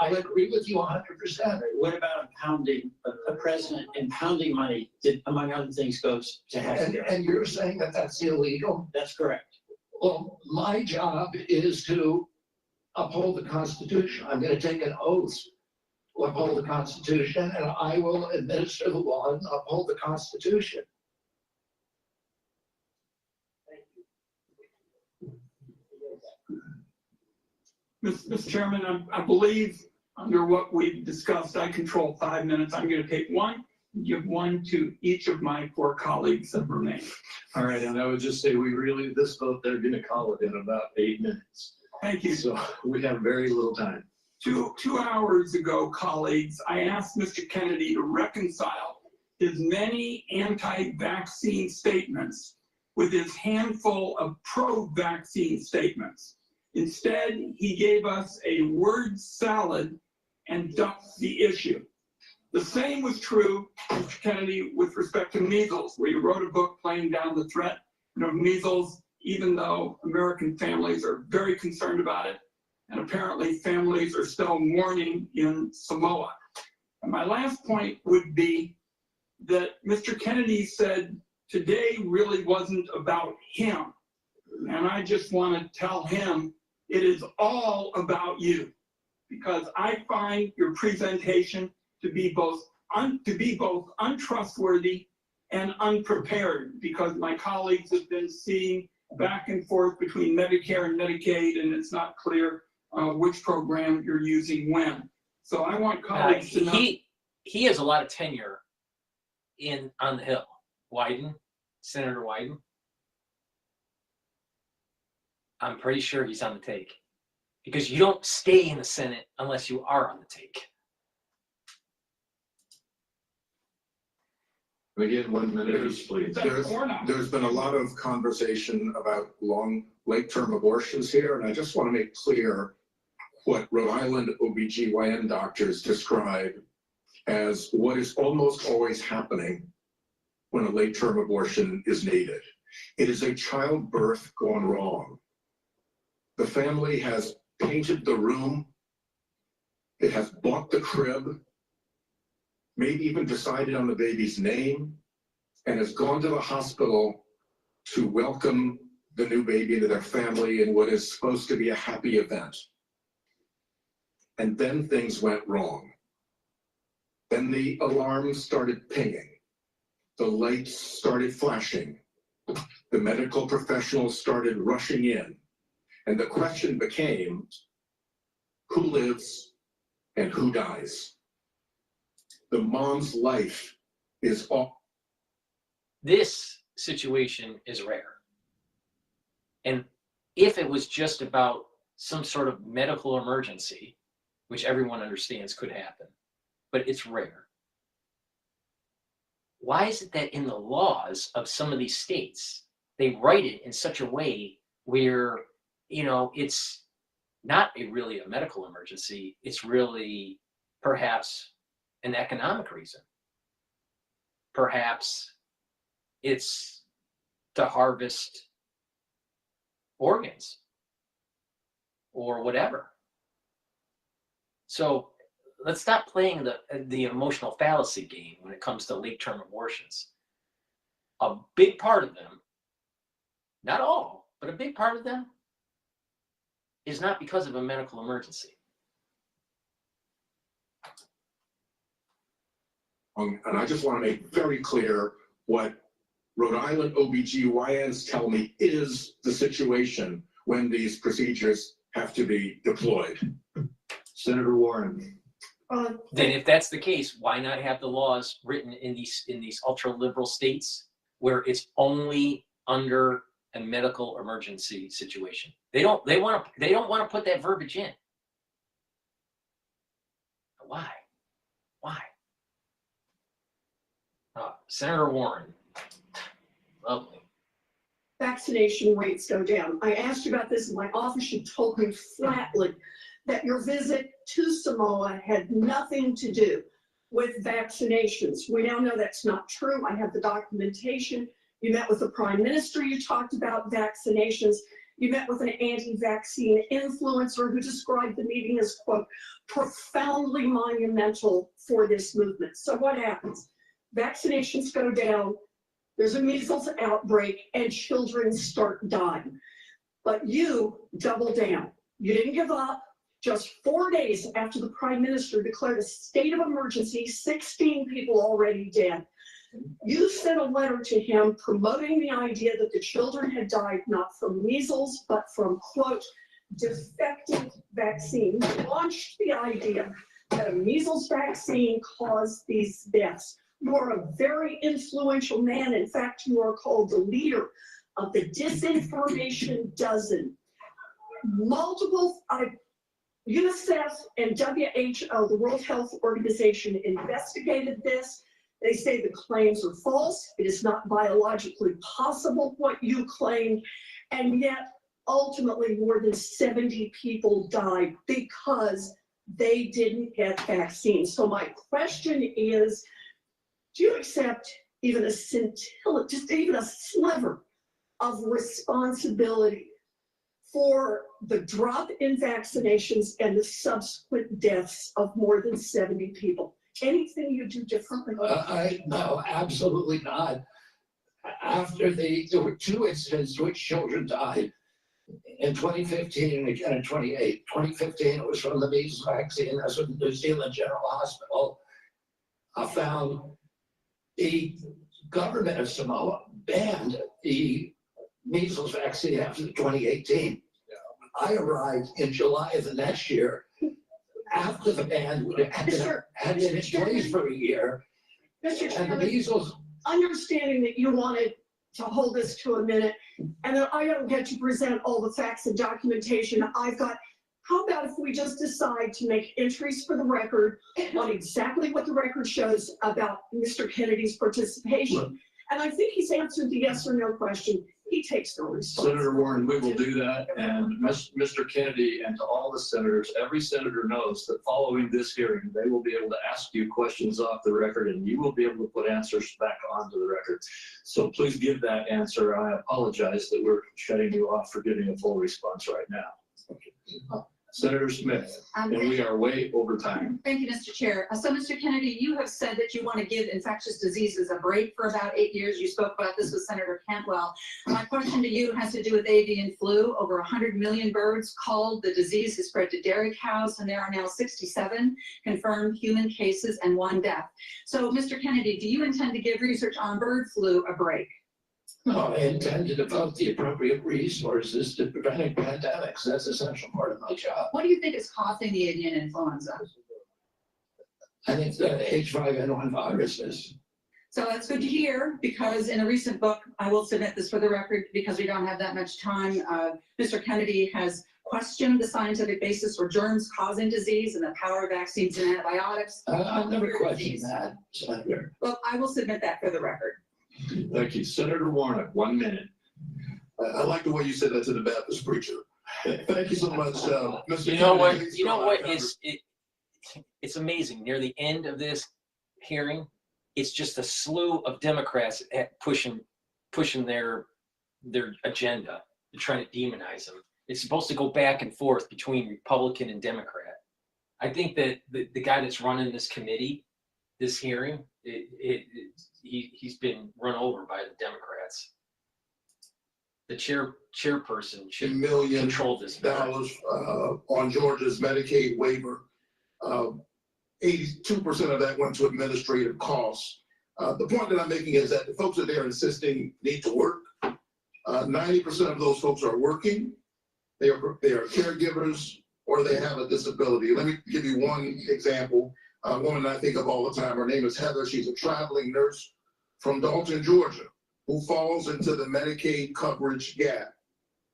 I agree with you 100%. What about impounding, a president impounding money that, among other things, goes to healthcare? And you're saying that that's illegal? That's correct. Well, my job is to uphold the Constitution. I'm going to take an oath to uphold the Constitution, and I will administer the law and uphold the Constitution. Mr. Chairman, I believe under what we've discussed, I control 5 minutes. I'm going to take one, give one to each of my 4 colleagues that remain. All right, and I would just say this vote, they're going to call it in about 8 minutes. Thank you. So we have very little time. Two hours ago, colleagues, I asked Mr. Kennedy to reconcile his many anti-vaccine statements with his handful of pro-vaccine statements. Instead, he gave us a word salad and dumped the issue. The same was true, Mr. Kennedy, with respect to measles, where you wrote a book playing down the threat of measles, even though American families are very concerned about it. And apparently families are still mourning in Samoa. And my last point would be that Mr. Kennedy said today really wasn't about him. And I just want to tell him it is all about you, because I find your presentation to be both untrustworthy and unprepared, because my colleagues have been seeing back and forth between Medicare and Medicaid, and it's not clear which program you're using when. So I want colleagues to know. He has a lot of tenure on the Hill. Wyden, Senator Wyden. I'm pretty sure he's on the take, because you don't stay in the Senate unless you are on the take. Again, 1 minute, please. There's been a lot of conversation about late-term abortions here, and I just want to make clear what Rhode Island OBGYN doctors describe as what is almost always happening when a late-term abortion is needed. It is a childbirth gone wrong. The family has painted the room, it has bought the crib, maybe even decided on the baby's name, and has gone to the hospital to welcome the new baby into their family in what is supposed to be a happy event. And then things went wrong. Then the alarms started pinging. The lights started flashing. The medical professionals started rushing in. And the question became, who lives and who dies? The mom's life is all. This situation is rare. And if it was just about some sort of medical emergency, which everyone understands could happen, but it's rare. Why is it that in the laws of some of these states, they write it in such a way where, it's not really a medical emergency, it's really perhaps an economic reason. Perhaps it's to harvest organs or whatever. So let's stop playing the emotional fallacy game when it comes to late-term abortions. A big part of them, not all, but a big part of them is not because of a medical emergency. And I just want to make very clear what Rhode Island OBGYNs tell me is the situation when these procedures have to be deployed. Senator Warren. Then if that's the case, why not have the laws written in these ultra-liberal states where it's only under a medical emergency situation? They don't want to put that verbiage in. Why? Senator Warren. Lovely. Vaccination rates go down. I asked you about this in my office. You told me flatly that your visit to Samoa had nothing to do with vaccinations. We now know that's not true. I have the documentation. You met with the Prime Minister. You talked about vaccinations. You met with an anti-vaccine influencer who described the meeting as, quote, profoundly monumental for this movement. So what happens? Vaccinations go down. There's a measles outbreak and children start dying. But you double down. You didn't give up. Just 4 days after the Prime Minister declared a state of emergency, 16 people already dead. You sent a letter to him promoting the idea that the children had died not from measles, but from, quote, defective vaccine. You launched the idea that a measles vaccine caused these deaths. You are a very influential man. In fact, you are called the leader of the disinformation dozen. UNICEF and WHO, the World Health Organization, investigated this. They say the claims are false. It is not biologically possible what you claimed. And yet, ultimately, more than 70 people died because they didn't get vaccines. So my question is, do you accept even a scintilla, just even a sliver of responsibility for the drop in vaccinations and the subsequent deaths of more than 70 people? Anything you do differently? No, absolutely not. There were 2 incidents in which children died in 2015 and again in 2015, it was from the measles vaccine. That's what New Zealand General Hospital found. The government of Samoa banned the measles vaccine after 2018. I arrived in July of the next year, after the ban had been in place for a year. Mr. And the Chairman, measles, understanding that you wanted to hold this to a minute, and that I don't get to present all the facts and documentation I've got, how about if we just decide to make entries for the record on exactly what the record shows about Mr. Kennedy's participation? And I think he's answered the yes or no question. He takes no responsibility. Senator Warren, we will do that. And Mr. Kennedy, and to all the senators, every senator knows that following this hearing, they will be able to ask you questions off the record, and you will be able to put answers back onto the record. So please give that answer. I apologize that we're shutting you off for giving a full response right now. Senator Smith, and we are way over time. Thank you, Mr. Chair. So, Mr. Kennedy, you have said that you want to give infectious diseases a break for about 8 years. You spoke about this with Senator Cantwell. My question to you has to do with avian flu. Over 100 million birds called. The disease has spread to dairy cows, and there are now 67 confirmed human cases and 1 death. So, Mr. Kennedy, do you intend to give research on bird flu a break? no, I intend to devote the appropriate resources to preventing pandemics. That's an essential part of my job. What do you think is causing the avian influenza? I think the H5N1 viruses. So that's good to hear, because in a recent book, I will submit this for the record because we don't have that much time, Mr. Kennedy has questioned the scientific basis for germs causing disease and the power of vaccines and antibiotics. I've never questioned that, Senator. Well, I will submit that for the record. Thank you. Senator Warren, 1 minute. I like the way you said that to the Baptist preacher. Thank you so much, Mr. You know what? Kennedy. You know what is it? It's amazing. Near the end of this hearing, it's just a slew of Democrats pushing their agenda. They're trying to demonize them. It's supposed to go back and forth between Republican and Democrat. I think that the guy that's running this committee, this hearing, he's been run over by the Democrats. The chairperson should control this. $1 million on Georgia's Medicaid waiver. 82% of that went to administrative costs. The point that I'm making is that the folks that they're insisting need to work. 90% of those folks are working. They are caregivers, or they have a disability. Let me give you one example. A woman I think of all the time. Her name is Heather. She's a traveling nurse from Dalton, Georgia, who falls into the Medicaid coverage gap.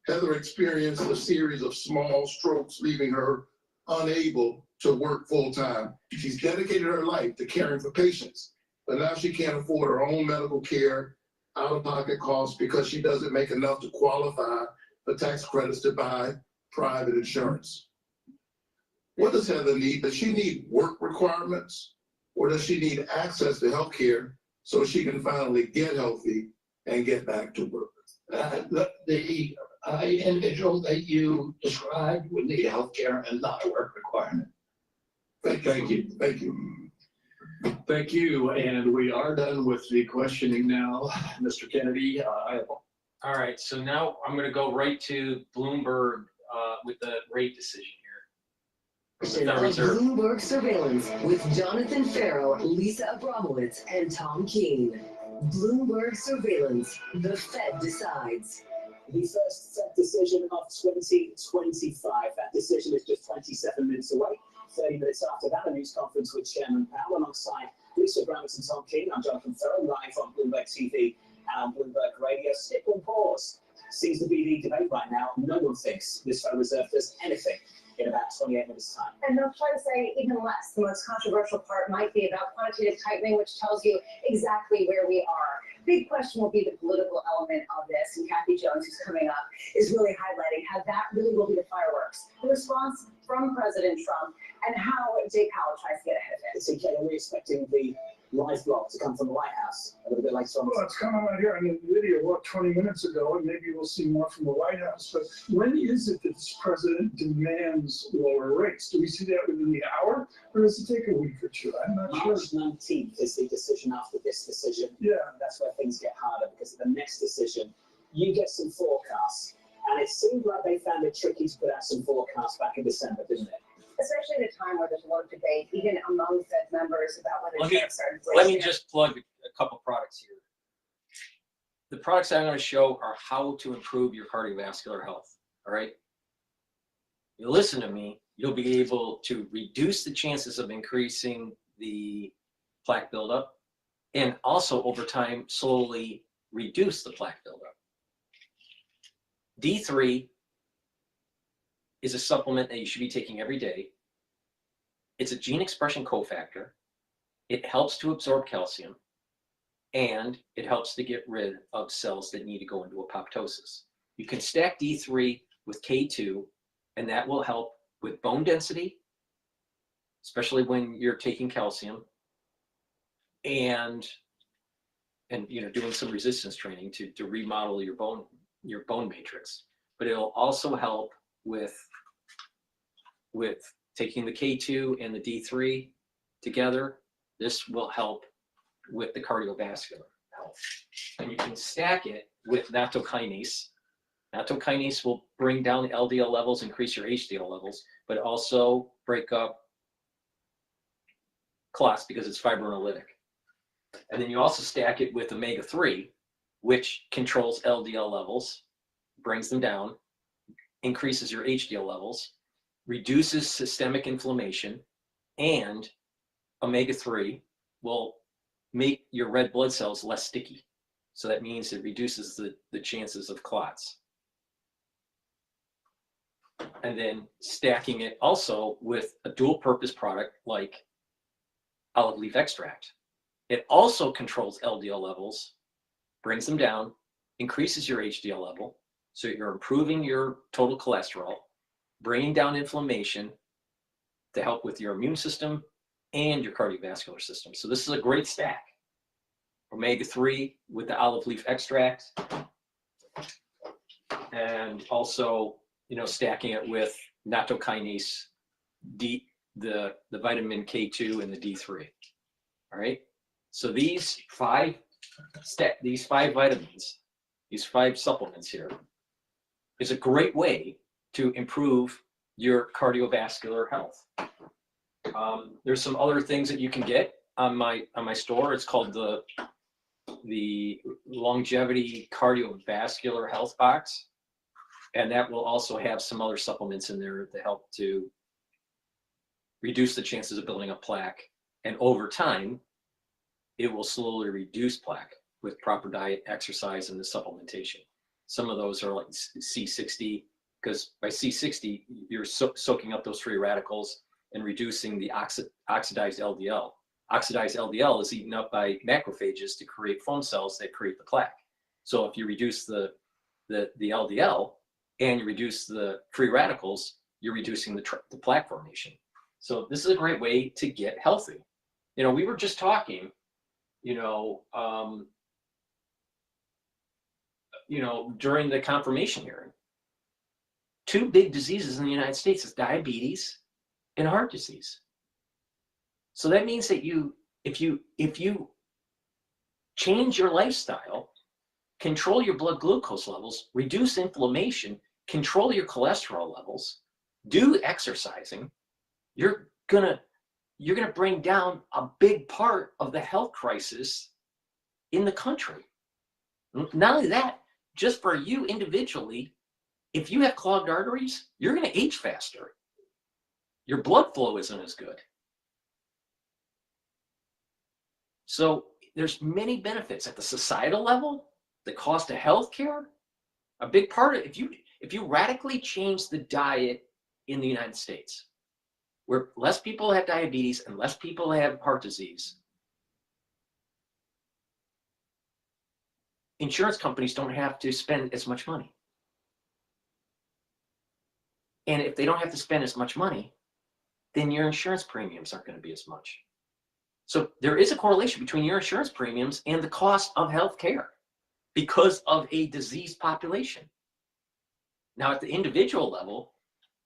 Heather experienced a series of small strokes, leaving her unable to work full time. She's dedicated her life to caring for patients, but now she can't afford her own medical care, out-of-pocket costs, because she doesn't make enough to qualify for tax credits to buy private insurance. What does Heather need? Does she need work requirements, or does she need access to health care so she can finally get healthy and get back to work? The individual that you described would need health care and not a work requirement. Thank you. Thank you. Thank you. And we are done with the questioning now. Mr. Kennedy, All right, so now I'm going to go right to Bloomberg with the rate decision here. Federal Reserve. Bloomberg surveillance with Jonathan Farrow, Lisa Abramowitz, and Tom Keene. Bloomberg surveillance. The Fed decides. The first Fed decision of 2025. That decision is just 27 minutes away. 30 minutes after that, a news conference with Chairman Powell alongside Lisa Abramowitz and Tom Keene. I'm Jonathan Farrow, live on Bloomberg TV and Bloomberg Radio. Stick on pause. Seems to be the debate right now. No one thinks this Federal Reserve does anything in about 28 minutes' time. And they'll try to say even less. The most controversial part might be about quantitative tightening, which tells you exactly where we are. Big question will be the political element of this, and Kathy Jones, who's coming up, is really highlighting how that really will be the fireworks. The response from President Trump and how Jay Powell tries to get ahead of it. CK, are we expecting the live blog to come from the White House a little bit later on? Well, it's coming out here on the video, 20 minutes ago, and maybe we'll see more from the White House. But when is it that this president demands lower rates? Do we see that within the hour, or does it take a week or two? I'm not sure. March 19th is the decision after this decision. Yeah. That's where things get harder, because of the next decision, you get some forecasts. And it seemed like they found it tricky to put out some forecasts back in December, didn't it? Especially at a time where there's a lot of debate, even among Fed members, about whether Let me just plug a couple products here. the products that I'm going to show are how to improve your cardiovascular health. All right. You listen to me, you'll be able to reduce the chances of increasing the plaque buildup and also over time slowly reduce the plaque buildup. D3 is a supplement that you should be taking every day. It's a gene expression cofactor. It helps to absorb calcium, and it helps to get rid of cells that need to go into apoptosis. You can stack D3 with K2, and that will help with bone density, especially when you're taking calcium, and doing some resistance training to remodel your bone matrix. But it'll also help with taking the K2 and the D3 together. This will help with the cardiovascular health. And you can stack it with nattokinase. Nattokinase will bring down the LDL levels, increase your HDL levels, but also break up clots because it's fibrinolytic. And then you also stack it with omega-3, which controls LDL levels, brings them down, increases your HDL levels, reduces systemic inflammation, and omega-3 will make your red blood cells less sticky. So that means it reduces the chances of clots. And then stacking it also with a dual purpose product like olive leaf extract. It also controls LDL levels, brings them down, increases your HDL level. So you're improving your total cholesterol, bringing down inflammation to help with your immune system and your cardiovascular system. So this is a great stack. Omega-3 with the olive leaf extract, and also, stacking it with nattokinase, the vitamin K2 and the D3. All right. So these five vitamins, these 5 supplements here, is a great way to improve your cardiovascular health. There's some other things that you can get on my store. It's called the Longevity Cardiovascular Health Box, and that will also have some other supplements in there to help to reduce the chances of building up plaque, and over time it will slowly reduce plaque with proper diet, exercise, and the supplementation. Some of those are like C60, because by C60 you're soaking up those free radicals and reducing the oxidized LDL. Oxidized LDL is eaten up by macrophages to create foam cells that create the plaque. So if you reduce the LDL and you reduce the free radicals, you're reducing the plaque formation. So this is a great way to get healthy. We were just talking, during the confirmation hearing, 2 big diseases in the United States is diabetes and heart disease. So that means that if you change your lifestyle, control your blood glucose levels, reduce inflammation, control your cholesterol levels, do exercising, you're gonna bring down a big part of the health crisis in the country. Not only that, just for you individually, if you have clogged arteries, you're gonna age faster. Your blood flow isn't as good. So there's many benefits at the societal level, the cost of healthcare. A big part of if you radically change the diet in the United States, where less people have diabetes and less people have heart disease, insurance companies don't have to spend as much money. And if they don't have to spend as much money, then your insurance premiums aren't going to be as much. So there is a correlation between your insurance premiums and the cost of health care because of a diseased population. Now, at the individual level,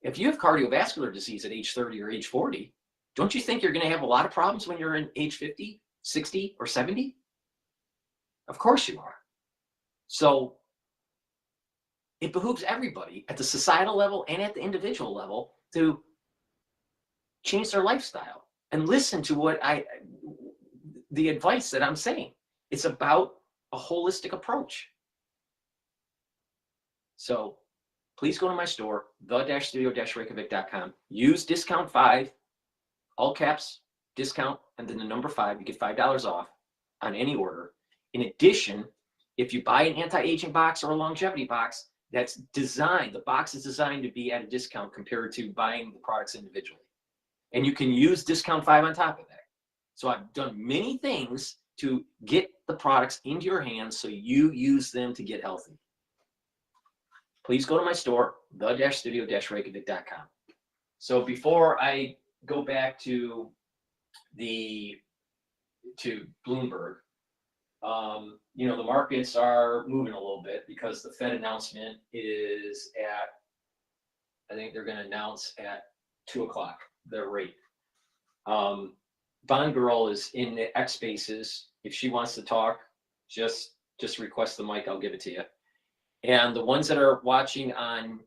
if you have cardiovascular disease at age 30 or age 40, don't you think you're going to have a lot of problems when you're in age 50, 60, or 70? Of course you are. So it behooves everybody at the societal level and at the individual level to change their lifestyle and listen to the advice that I'm saying. It's about a holistic approach. So please go to my store, the-studio-reykjavik.com. Use discount 5, all caps, discount, and then the number 5. You get $5 off on any order. In addition, if you buy an anti-aging box or a longevity box, that's designed, the box is designed to be at a discount compared to buying the products individually. And you can use discount 5 on top of that. So I've done many things to get the products into your hands so you use them to get healthy. Please go to my store, the-studio-reykjavik.com. So before I go back to Bloomberg, you know, the markets are moving a little bit because the Fed announcement is at, I think they're going to announce at 2 o'clock, their rate. Bond Girl is in the X Spaces. If she wants to talk, just request the mic, I'll give it to you. And the ones that are watching on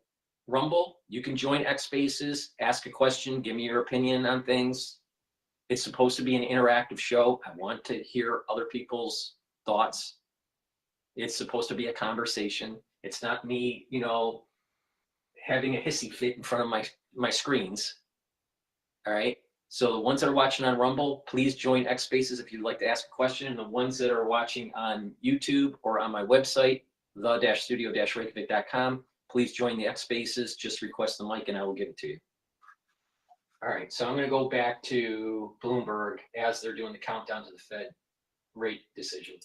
Rumble, you can join X Spaces, ask a question, give me your opinion on things. It's supposed to be an interactive show. I want to hear other people's thoughts. It's supposed to be a conversation. It's not me, you know, having a hissy fit in front of my screens. All right. So the ones that are watching on Rumble, please join X Spaces if you'd like to ask a question. And the ones that are watching on YouTube or on my website, the-studio-reykjavik.com, please join the X Spaces. Just request the mic and I will give it to you. All right, so I'm going to go back to Bloomberg as they're doing the countdown to the Fed rate decision.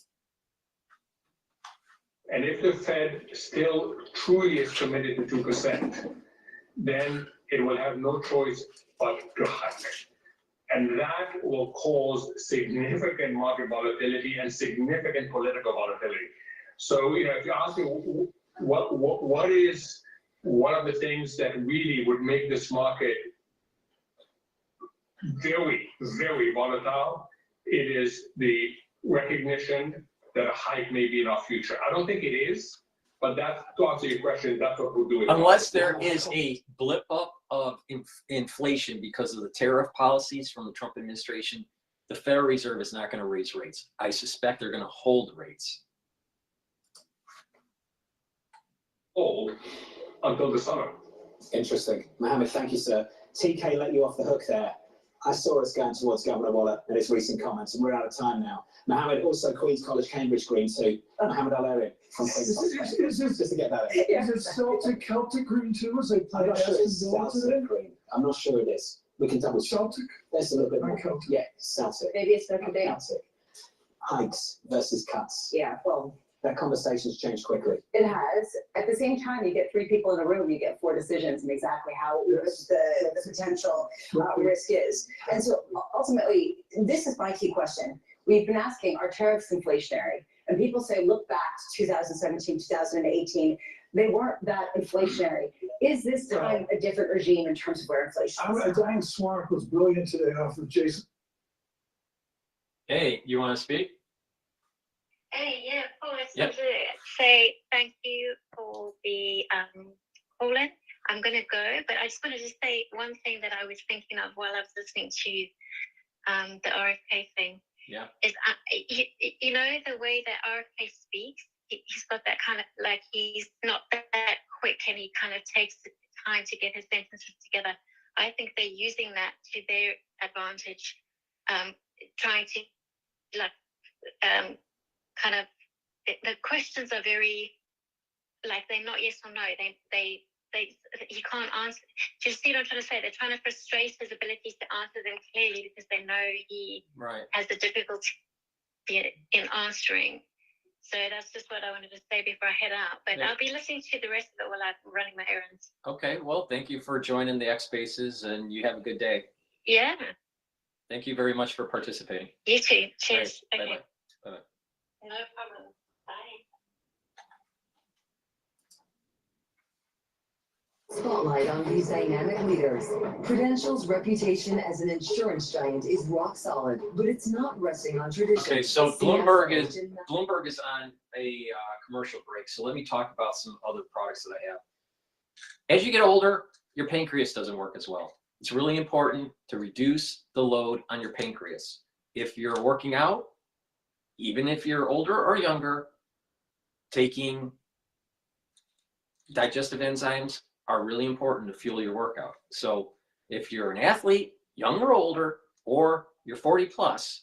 And if the Fed still truly is committed to 2%, then it will have no choice but to hike. And that will cause significant market volatility and significant political volatility. So, you know, if you ask me what is one of the things that really would make this market very, very volatile, it is the recognition that a hike may be in our future. I don't think it is, but that's, to answer your question, that's what we'll do. Unless there is a blip up of inflation because of the tariff policies from the Trump administration, the Federal Reserve is not going to raise rates. I suspect they're going to hold rates. Hold until the summer. Interesting. Mohammed, thank you, sir. TK let you off the hook there. I saw us going towards Governor Waller and his recent comments, and we're out of time now. Mohammed, also Queen's College, Cambridge Green too. Mohammed Al-Arian from Queen's College. Just to get that in. Is it Celtic Green too? As they play I'm not sure it's Celtic Green. I'm not sure it is. We can double check. Celtic? There's a little bit more. Celtic. Yeah, Celtic. Maybe it's Notre Dame. Celtic. Hikes versus cuts. Yeah, well, that conversation's changed quickly. it has. At the same time, you get 3 people in a room, you get 4 decisions and exactly how the potential risk is. And so ultimately, this is my key question. We've been asking, are tariffs inflationary? And people say, look back to 2017, 2018, they weren't that inflationary. Is this time a different regime in terms of where inflation is? Diane Swark was brilliant today off of Jason. Hey, you want to speak? Hey, yeah, of course. Yep. I want to say thank you for the call-in. I'm going to go, but I just wanted to say one thing that I was thinking of while I was listening to the RFK thing. Yeah. Is, you know, the way that RFK speaks, he's got that kind of, like, he's not that quick and he kind of takes the time to get his sentences together. I think they're using that to their advantage, trying to, like, kind of, the questions are very, like, they're not yes or no. He can't answer. Do you see what I'm trying to say? They're trying to frustrate his abilities to answer them clearly because they know he has the difficulty in answering. So that's just what I wanted to say before I head out. But Yeah. I'll be listening to the rest of it while I'm running my errands. Okay, well, thank you for joining the X Spaces and you have a good day. Yeah. Thank you very much for participating. You too. Cheers. All right, Okay. bye-bye. Bye-bye. No problem. Bye. Spotlight on these dynamic leaders. Prudential's reputation as an insurance giant is rock solid, but it's not resting on tradition. Okay, so Bloomberg is on a commercial break. So let me talk about some other products that I have. As you get older, your pancreas doesn't work as well. It's really important to reduce the load on your pancreas. If you're working out, even if you're older or younger, taking digestive enzymes are really important to fuel your workout. So if you're an athlete, young or older, or you're 40 plus,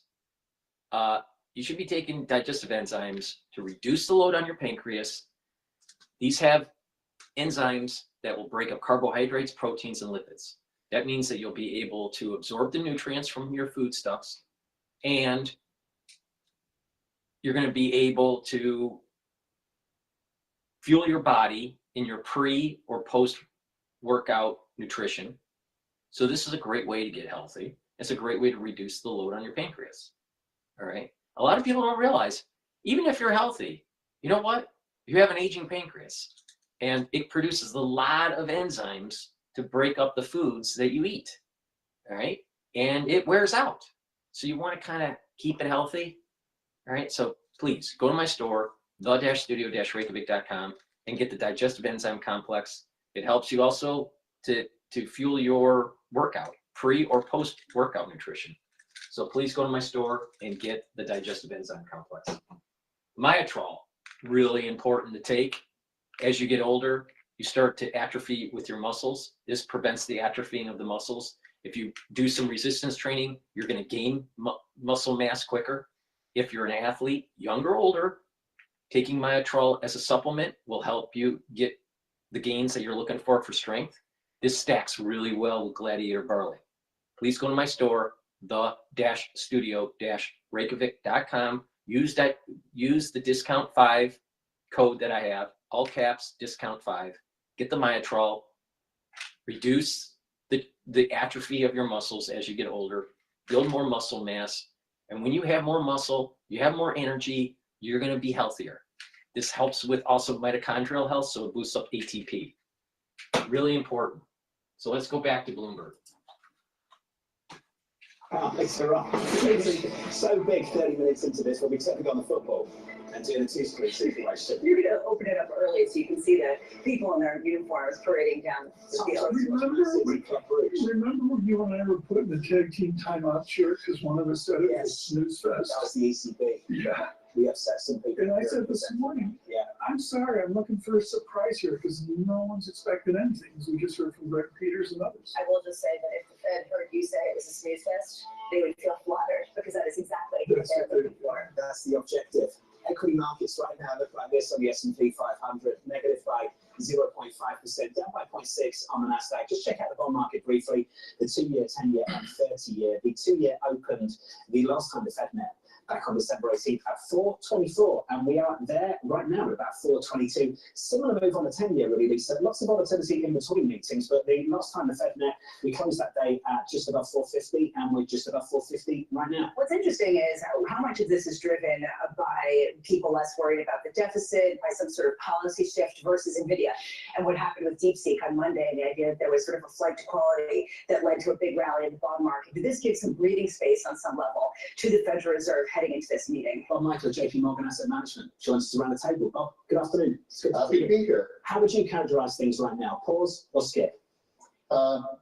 you should be taking digestive enzymes to reduce the load on your pancreas. These have enzymes that will break up carbohydrates, proteins, and lipids. That means that you'll be able to absorb the nutrients from your foodstuffs, and you're going to be able to fuel your body in your pre or post workout nutrition. So this is a great way to get healthy. It's a great way to reduce the load on your pancreas. All right. A lot of people don't realize, even if you're healthy, you know what? You have an aging pancreas, and it produces a lot of enzymes to break up the foods that you eat. All right. And it wears out. So you want to kind of keep it healthy. All right. So please go to my store, the-studio-reykjavik.com, and get the digestive enzyme complex. It helps you also to fuel your workout, pre or post workout nutrition. So please go to my store and get the digestive enzyme complex. Myotrol, really important to take. As you get older, you start to atrophy with your muscles. This prevents the atrophying of the muscles. If you do some resistance training, you're going to gain muscle mass quicker. If you're an athlete, young or older, taking Myotrol as a supplement will help you get the gains that you're looking for strength. This stacks really well with Gladiator Barley. Please go to my store, the-studio-reykjavik.com. Use the discount 5 code that I have, all caps, discount 5. Get the Myotrol, reduce the atrophy of your muscles as you get older, build more muscle mass. And when you have more muscle, you have more energy, you're going to be healthier. This helps with also mitochondrial health, so it boosts up ATP. Really important. So let's go back to Bloomberg. It's so big 30 minutes into this, we'll be stepping on the football and doing a two-screen situation. You're going to open it up early so you can see the people in their uniforms parading down the field. Remember when you and I were putting the tag team timeout shirt because one of us said it was snooze fest? That was the ECB. Yeah. We upset some people. And I said this morning, I'm sorry, I'm looking for a surprise here because no one's expecting anything. As we just heard from Greg Peters and others. I will just say that if the Fed heard you say it was a snooze fest, they would feel flattered because that is exactly what they're looking for. That's the objective. Equity markets right now look like this on the S&P 500, negative by 0.5%, down by 0.6 on the Nasdaq. Just check out the bond market briefly. The 2-year, 10-year, and 30-year. The 2-year opened the last time the Fed met back on December 18th at 424, and we are there right now at about 422. Similar move on the 10-year, really, Lisa. Lots of volatility in between meetings, but the last time the Fed met, we closed that day at just above 450, and we're just above 450 right now. What's interesting is how much of this is driven by people less worried about the deficit, by some sort of policy shift versus NVIDIA, and what happened with DeepSeek on Monday, and the idea that there was sort of a flight to quality that led to a big rally in the bond market. Did this give some breathing space on some level to the Federal Reserve heading into this meeting? Bob Michael, JP Morgan Asset Management, joins us around the table. Bob, good afternoon. It's good Happy to be here. How would you characterize things right now? Pause or skip?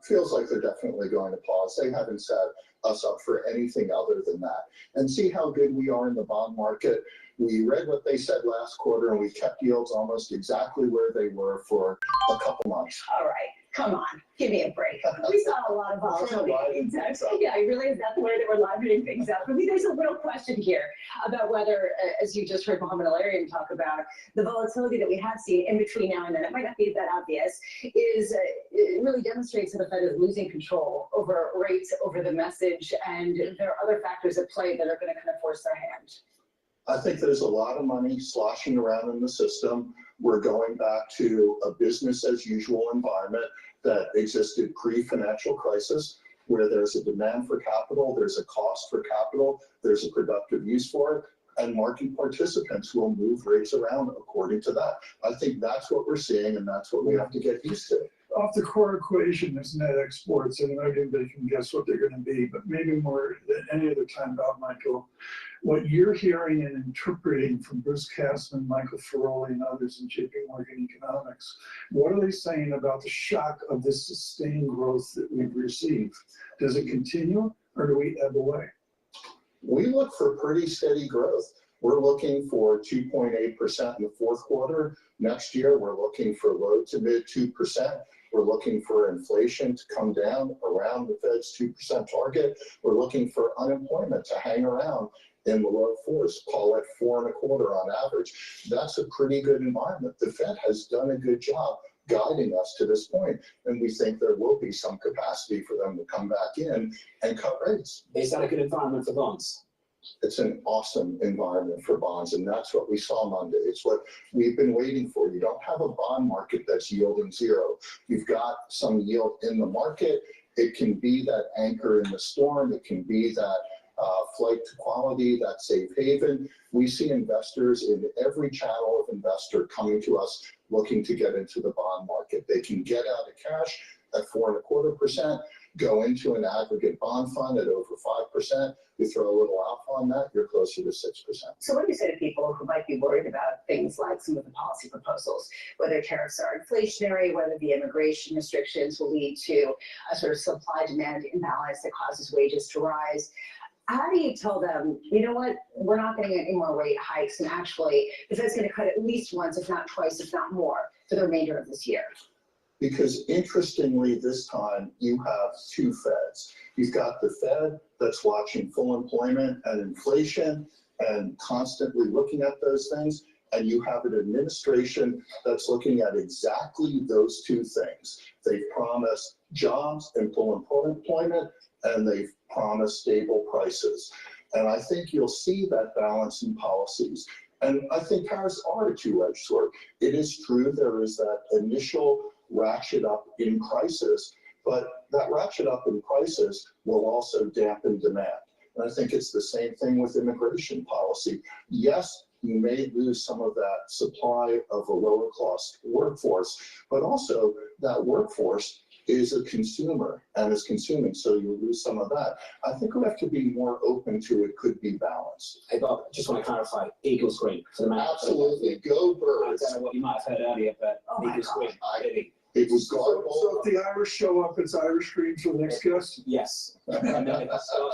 Feels like they're definitely going to pause. They haven't set us up for anything other than that. And see how good we are in the bond market. We read what they said last quarter, and we kept yields almost exactly where they were for a couple months. All right, come on, give me a break. We saw a lot of volatility. Yeah, I realize that's the way that we're livening things up. I mean, there's a real question here about whether, as you just heard Mohammed Al-Arian talk about, the volatility that we have seen in between now and then, it might not be that obvious, is it really demonstrates that the Fed is losing control over rates, over the message, and there are other factors at play that are going to kind of force their hand. I think there's a lot of money sloshing around in the system. We're going back to a business as usual environment that existed pre-financial crisis, where there's a demand for capital, there's a cost for capital, there's a productive use for it, and market participants will move rates around according to that. I think that's what we're seeing, and that's what we have to get used to. Off the core equation is net exports, and everybody can guess what they're going to be, but maybe more than any other time, Bob Michael, what you're hearing and interpreting from Bruce Kassman, Michael Ferroli, and others in JP Morgan Economics, what are they saying about the shock of this sustained growth that we've received? Does it continue, or do we ebb away? We look for pretty steady growth. We're looking for 2.8% in the fourth quarter. Next year, we're looking for low to mid 2%. We're looking for inflation to come down around the Fed's 2% target. We're looking for unemployment to hang around in the low fours, call it 4.25% on average. That's a pretty good environment. The Fed has done a good job guiding us to this point, and we think there will be some capacity for them to come back in and cut rates. Is that a good environment for bonds? It's an awesome environment for bonds, and that's what we saw Monday. It's what we've been waiting for. You don't have a bond market that's yielding zero. You've got some yield in the market. It can be that anchor in the storm. It can be that flight to quality, that safe haven. We see investors in every channel of investor coming to us looking to get into the bond market. They can get out of cash at 4.25%, go into an aggregate bond fund at over 5%. You throw a little alpha on that, you're closer to 6%. So what do you say to people who might be worried about things like some of the policy proposals, whether tariffs are inflationary, whether the immigration restrictions will lead to a sort of supply-demand imbalance that causes wages to rise? How do you tell them, you know what, we're not getting any more rate hikes, and actually the Fed's going to cut at least once, if not twice, if not more, for the remainder of this year? Because interestingly, this time you have two Feds. You've got the Fed that's watching full employment and inflation and constantly looking at those things. And you have an administration that's looking at exactly those two things. They've promised jobs and full employment, and they've promised stable prices. And I think you'll see that balance in policies. And I think tariffs are a two-edged sword. It is true there is that initial ratchet up in prices, but that ratchet up in prices will also dampen demand. And I think it's the same thing with immigration policy. Yes, you may lose some of that supply of a lower cost workforce, but also that workforce is a consumer and is consuming, so you lose some of that. I think we have to be more open to it could be balanced. Hey Bob, just want to clarify, Eagles Green for the man. Absolutely, go Birds. I don't know what you might have heard earlier, but Eagles Green. It was So if the Irish show up, it's Irish Green for the next guest? Yes. And then if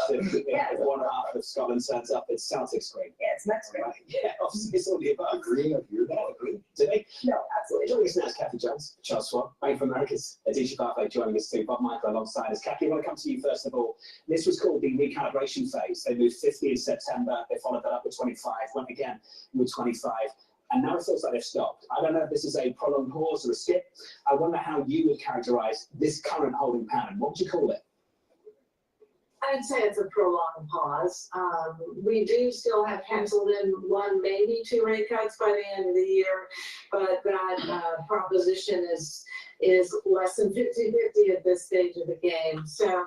if one half of Scotland turns up, it's Celtics Green. Yeah, it's next green. Yeah, obviously it's all the above. Green of your green. Did they? No, absolutely. Joining us now is Kathy Jones, Charles Swab, Bank of America's Adisha Barclay joining us too, Bob Michael alongside us. Kathy, I want to come to you first of all. This was called the recalibration phase. They moved 50 in September. They followed that up with 25, went again with 25. And now it feels like they've stopped. I don't know if this is a prolonged pause or a skip. I wonder how you would characterize this current holding pattern. What would you call it? I'd say it's a prolonged pause. We do still have penciled in one, maybe two rate cuts by the end of the year, but that proposition is less than 50-50 at this stage of the game. So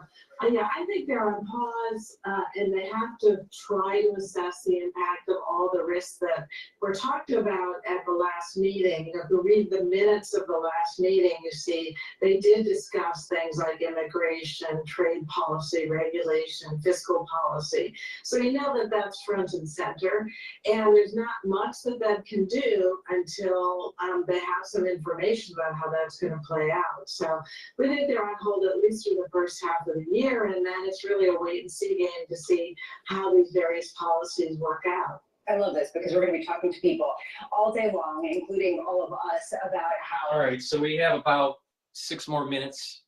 yeah, I think they're on pause, and they have to try to assess the impact of all the risks that were talked about at the last meeting. You know, if you read the minutes of the last meeting, you see they did discuss things like immigration, trade policy, regulation, fiscal policy. So you know that that's front and center, and there's not much that can do until they have some information about how that's going to play out. So we think they're on hold at least through the first half of the year. And then it's really a wait and see game to see how these various policies work out. I love this because we're going to be talking to people all day long, including all of us, about how. All right, so we have about 6 more minutes,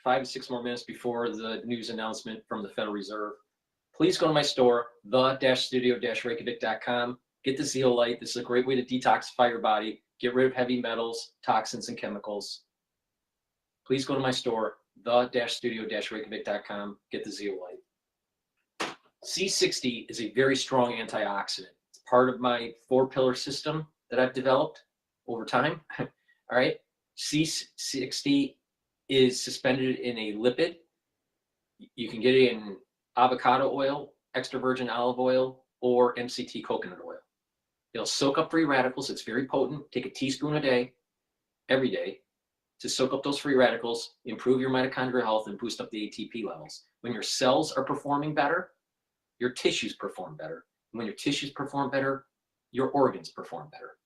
5 to 6 more minutes before the news announcement from the Federal Reserve. Please go to my store, the-studio-reykjavik.com. Get the zeolite. This is a great way to detoxify your body, get rid of heavy metals, toxins, and chemicals. Please go to my store, the-studio-reykjavik.com. Get the zeolite. C60 is a very strong antioxidant. It's part of my 4-pillar system that I've developed over time. All right. C60 is suspended in a lipid. You can get it in avocado oil, extra virgin olive oil, or MCT coconut oil. It'll soak up free radicals. It's very potent. Take a teaspoon a day, every day, to soak up those free radicals, improve your mitochondrial health, and boost up the ATP levels. When your cells are performing better, your tissues perform better. And when your tissues perform better, your organs perform better.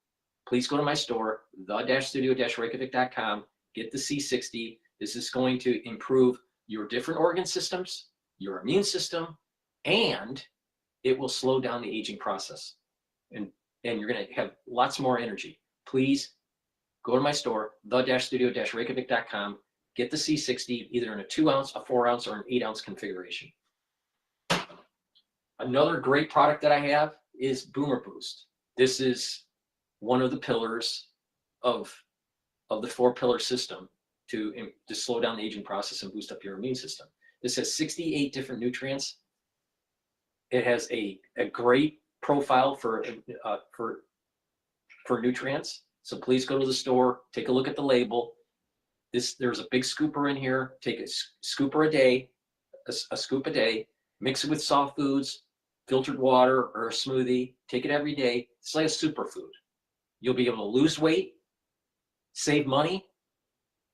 Please go to my store, the-studio-reykjavik.com. Get the C60. This is going to improve your different organ systems, your immune system, and it will slow down the aging process. and you're going to have lots more energy. Please go to my store, the-studio-reykjavik.com, get the C60 either in a 2 ounce, a 4 ounce, or an 8 ounce configuration. Another great product that I have is Boomer Boost. This is one of the pillars of the 4-pillar system to slow down the aging process and boost up your immune system. This has 68 different nutrients. It has a great profile for nutrients. So please go to the store, take a look at the label. There's a big scooper in here. Take a scooper a day, a scoop a day, mix it with soft foods, filtered water, or a smoothie. Take it every day. It's like a superfood. You'll be able to lose weight, save money,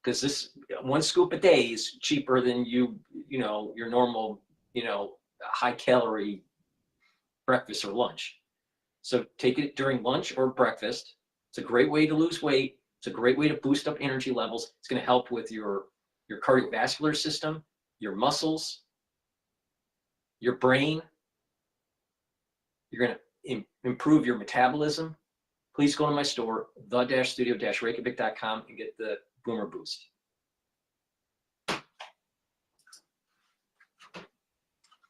because this 1 scoop a day is cheaper than your normal, high calorie breakfast or lunch. So take it during lunch or breakfast. It's a great way to lose weight. It's a great way to boost up energy levels. It's going to help with your cardiovascular system, your muscles, your brain. You're going to improve your metabolism. Please go to my store, the-studio-reykjavik.com, and get the Boomer Boost.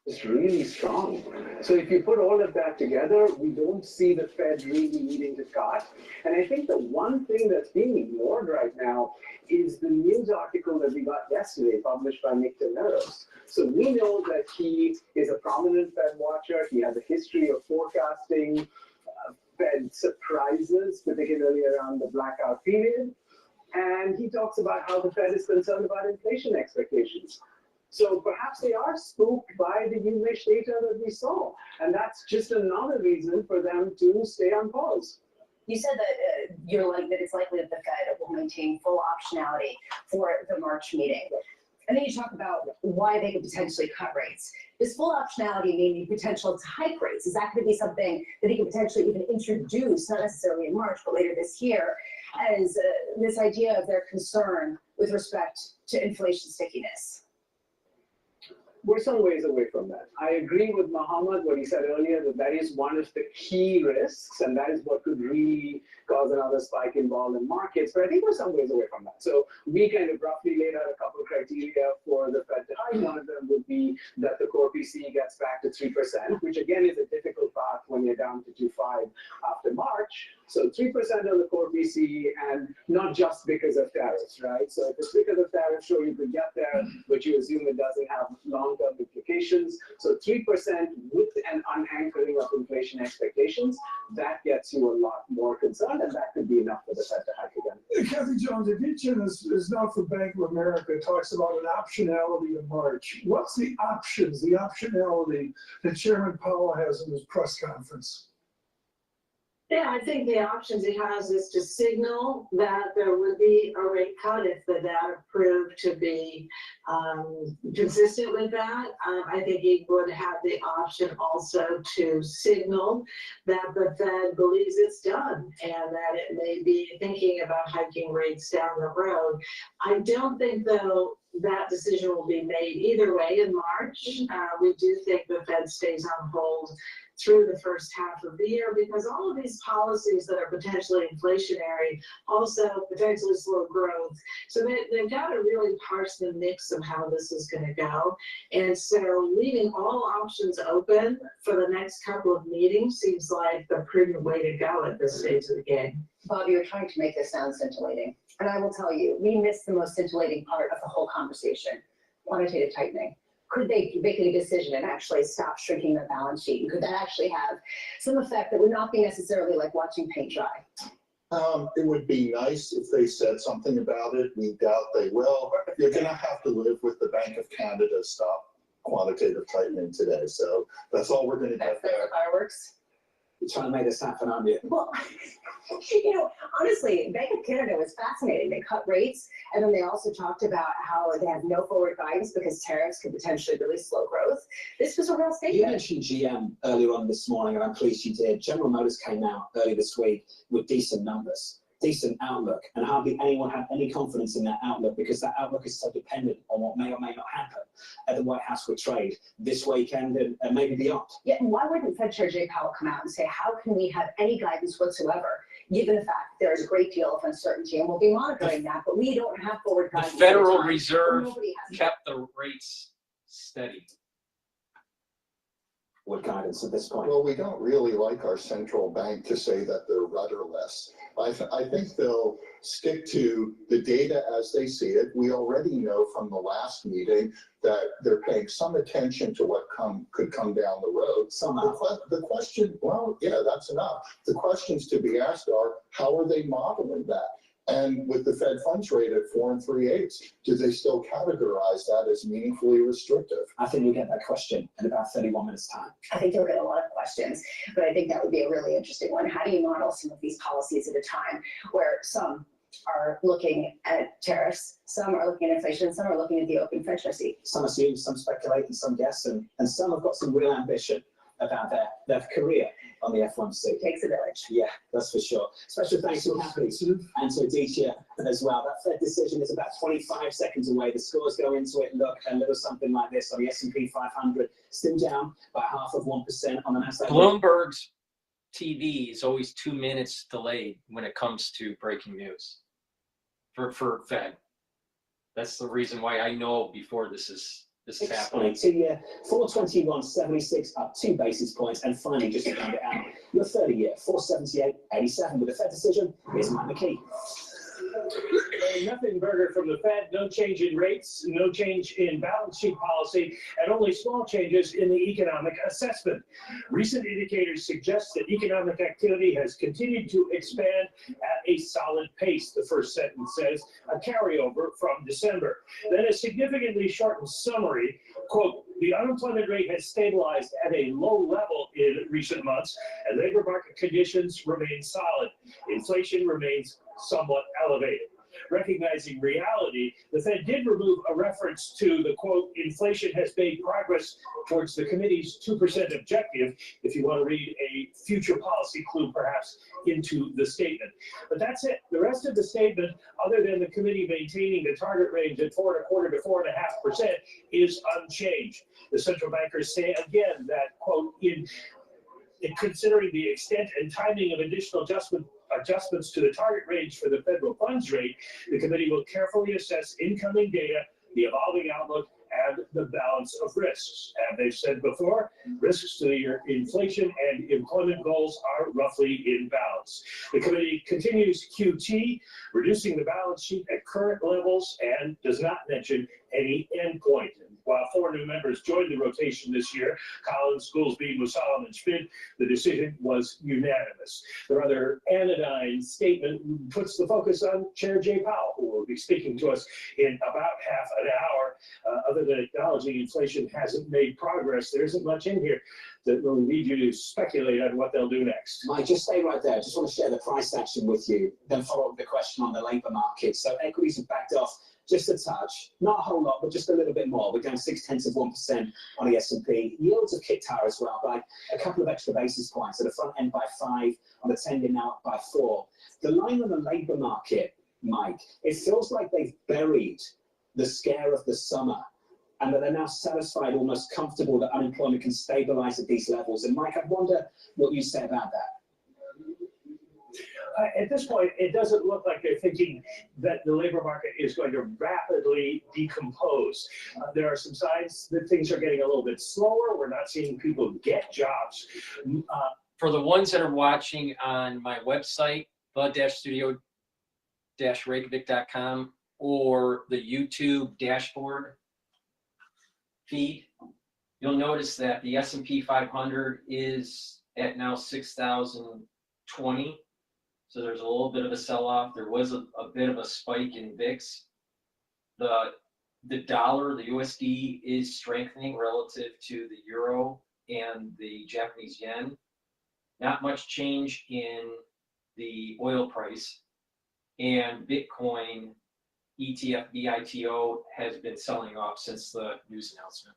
It's really strong. So if you put all of that together, we don't see the Fed really needing to cut. And I think the one thing that's being ignored right now is the news article that we got yesterday, published by Nick Temeros. So we know that he is a prominent Fed watcher. He has a history of forecasting Fed surprises, particularly around the blackout period. And he talks about how the Fed is concerned about inflation expectations. So perhaps they are spooked by the UMich data that we saw. And that's just another reason for them to stay on pause. You said that it's likely that the Fed will maintain full optionality for the March meeting. And then you talk about why they could potentially cut rates. Does full optionality mean the potential to hike rates? Is that going to be something that he could potentially even introduce, not necessarily in March, but later this year, as this idea of their concern with respect to inflation stickiness? We're some ways away from that. I agree with Mohammed, what he said earlier, that that is one of the key risks, and that is what could really cause another spike in vol in markets. But I think we're some ways away from that. So we kind of roughly laid out a couple of criteria for the Fed to hike. One of them would be that the core PCE gets back to 3%, which again is a difficult path when you're down to 2.5 after March. So 3% of the core PCE, and not just because of tariffs, right? So if it's because of tariffs, sure, you could get there, but you assume it doesn't have long-term implications. So 3% with an unanchoring of inflation expectations, that gets you a lot more concerned, and that could be enough for the Fed to hike again. Kathy Jones, addition is not for Bank of America. It talks about an optionality in March. What's the options, the optionality that Chairman Powell has in his press conference? Yeah, I think the options he has is to signal that there would be a rate cut if the data proved to be consistent with that. I think he would have the option also to signal that the Fed believes it's done and that it may be thinking about hiking rates down the road. I don't think, though, that decision will be made either way in March. We do think the Fed stays on hold through the first half of the year because all of these policies that are potentially inflationary also potentially slow growth. So they've got to really parse the mix of how this is going to go. And so leaving all options open for the next couple of meetings seems like the prudent way to go at this stage of the game. Bob, you're trying to make this sound scintillating. And I will tell you, we missed the most scintillating part of the whole conversation, quantitative tightening. Could they make a decision and actually stop shrinking their balance sheet? And could that actually have some effect that would not be necessarily like watching paint dry? It would be nice if they said something about it. We doubt they will. You're going to have to live with the Bank of Canada stop quantitative tightening today. So that's all we're going to get there. Fireworks. You're trying to make this happen, aren't you? Well, honestly, Bank of Canada was fascinating. They cut rates, and then they also talked about how they have no forward guidance because tariffs could potentially really slow growth. This was a real statement. You mentioned GM earlier on this morning, and I'm pleased you did. General Motors came out early this week with decent numbers. decent outlook, and hardly anyone had any confidence in that outlook because that outlook is so dependent on what may or may not happen at the White House with trade this weekend and maybe beyond. Yeah, and why wouldn't Fed Chair Jay Powell come out and say, how can we have any guidance whatsoever, given the fact there is a great deal of uncertainty, and we'll be monitoring that, but we don't have forward The guidance. Federal at the time. Reserve Nobody has. kept the rates steady. What guidance at this point? Well, we don't really like our central bank to say that they're rudderless. I think they'll stick to the data as they see it. We already know from the last meeting that they're paying some attention to what could come down the road. The question, well, yeah, that's enough. The questions to be asked are, how are they modeling that? And with the Fed funds rate at 4 3/8, do they still categorize that as meaningfully restrictive? I think we'll get that question in about 31 minutes time. I think you'll get a lot of questions, but I think that would be a really interesting one. How do you model some of these policies at a time where some are looking at tariffs, some are looking at inflation, some are looking at the open Fed Treasury? Some assume, some speculate, and some guess, and some have got some real ambition about their career on the F1C. Takes a village. Yeah, that's for sure. Special thanks to Happy and to Aditya as well. That Fed decision is about 25 seconds away. The scores go into it, look a little something like this on the S&P 500, still down by 0.5% on the Nasdaq. Bloomberg's TV is always 2 minutes delayed when it comes to breaking news for Fed. That's the reason why I know before this is happening. 2-year, 421.76 up 2 basis points, and finally just to round it out, your 30-year, 478.87 with the Fed decision. Here's Mike McKee. Nothing burger from the Fed, no change in rates, no change in balance sheet policy, and only small changes in the economic assessment. Recent indicators suggest that economic activity has continued to expand at a solid pace, the first sentence says, a carryover from December. Then a significantly shortened summary, quote, the unemployment rate has stabilized at a low level in recent months, and labor market conditions remain solid. Inflation remains somewhat elevated. Recognizing reality, the Fed did remove a reference to the quote, inflation has made progress towards the committee's 2% objective, if you want to read a future policy clue perhaps into the statement. But that's it. The rest of the statement, other than the committee maintaining the target range at 4.25% to 4.5%, is unchanged. The central bankers say again that, quote, in considering the extent and timing of additional adjustments to the target range for the federal funds rate, the committee will carefully assess incoming data, the evolving outlook, and the balance of risks. And they've said before, risks to your inflation and employment goals are roughly in balance. The committee continues QT, reducing the balance sheet at current levels, and does not mention any endpoint. While 4 new members joined the rotation this year, Collins, Goolsbee, Musalam, and Schmidt, the decision was unanimous. The rather anodyne statement puts the focus on Chair Jay Powell, who will be speaking to us in about half an hour. Other than acknowledging inflation hasn't made progress, there isn't much in here that will lead you to speculate on what they'll do next. Mike, just stay right there. I just want to share the price action with you, then follow up with the question on the labour market. So equities have backed off just a touch, not a whole lot, but just a little bit more. We're down 0.6% on the S&P. Yields have kicked higher as well by a couple of extra basis points. At the front end by 5, on the 10-year now up by 4. The line on the labour market, Mike, it feels like they've buried the scare of the summer, and that they're now satisfied, almost comfortable that unemployment can stabilize at these levels. And Mike, I wonder what you say about that. At this point, it doesn't look like they're thinking that the labor market is going to rapidly decompose. There are some signs that things are getting a little bit slower. We're not seeing people get jobs. For the ones that are watching on my website, the-studio-reykjavik.com, or the YouTube dashboard feed, you'll notice that the S&P 500 is at now 6,020. So there's a little bit of a sell-off. There was a bit of a spike in VIX. The dollar, the USD, is strengthening relative to the euro and the Japanese yen. Not much change in the oil price. And Bitcoin ETF BITO has been selling off since the news announcement.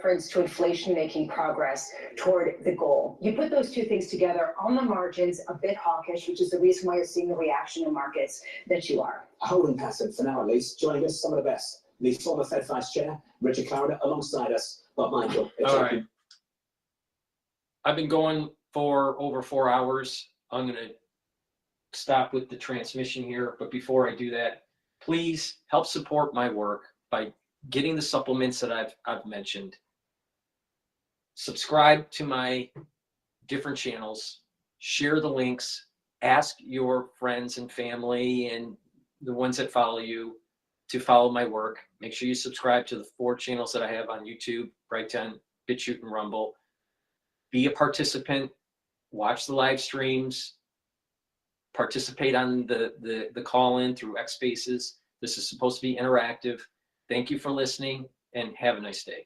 reference to inflation making progress toward the goal. You put those two things together on the margins, a bit hawkish, which is the reason why you're seeing the reaction in markets that you are. Holding passive for now at least. Joining us, some of the best. The former Fed Vice Chair, Richard Clarida, alongside us, Bob Michael. All right. I've been going for over 4 hours. I'm going to stop with the transmission here. But before I do that, please help support my work by getting the supplements that I've mentioned. Subscribe to my different channels, share the links, ask your friends and family and the ones that follow you to follow my work. Make sure you subscribe to the 4 channels that I have on YouTube, Brighteon, Bitchute, and Rumble. Be a participant, watch the live streams, participate on the call-in through X Spaces. This is supposed to be interactive. Thank you for listening and have a nice day.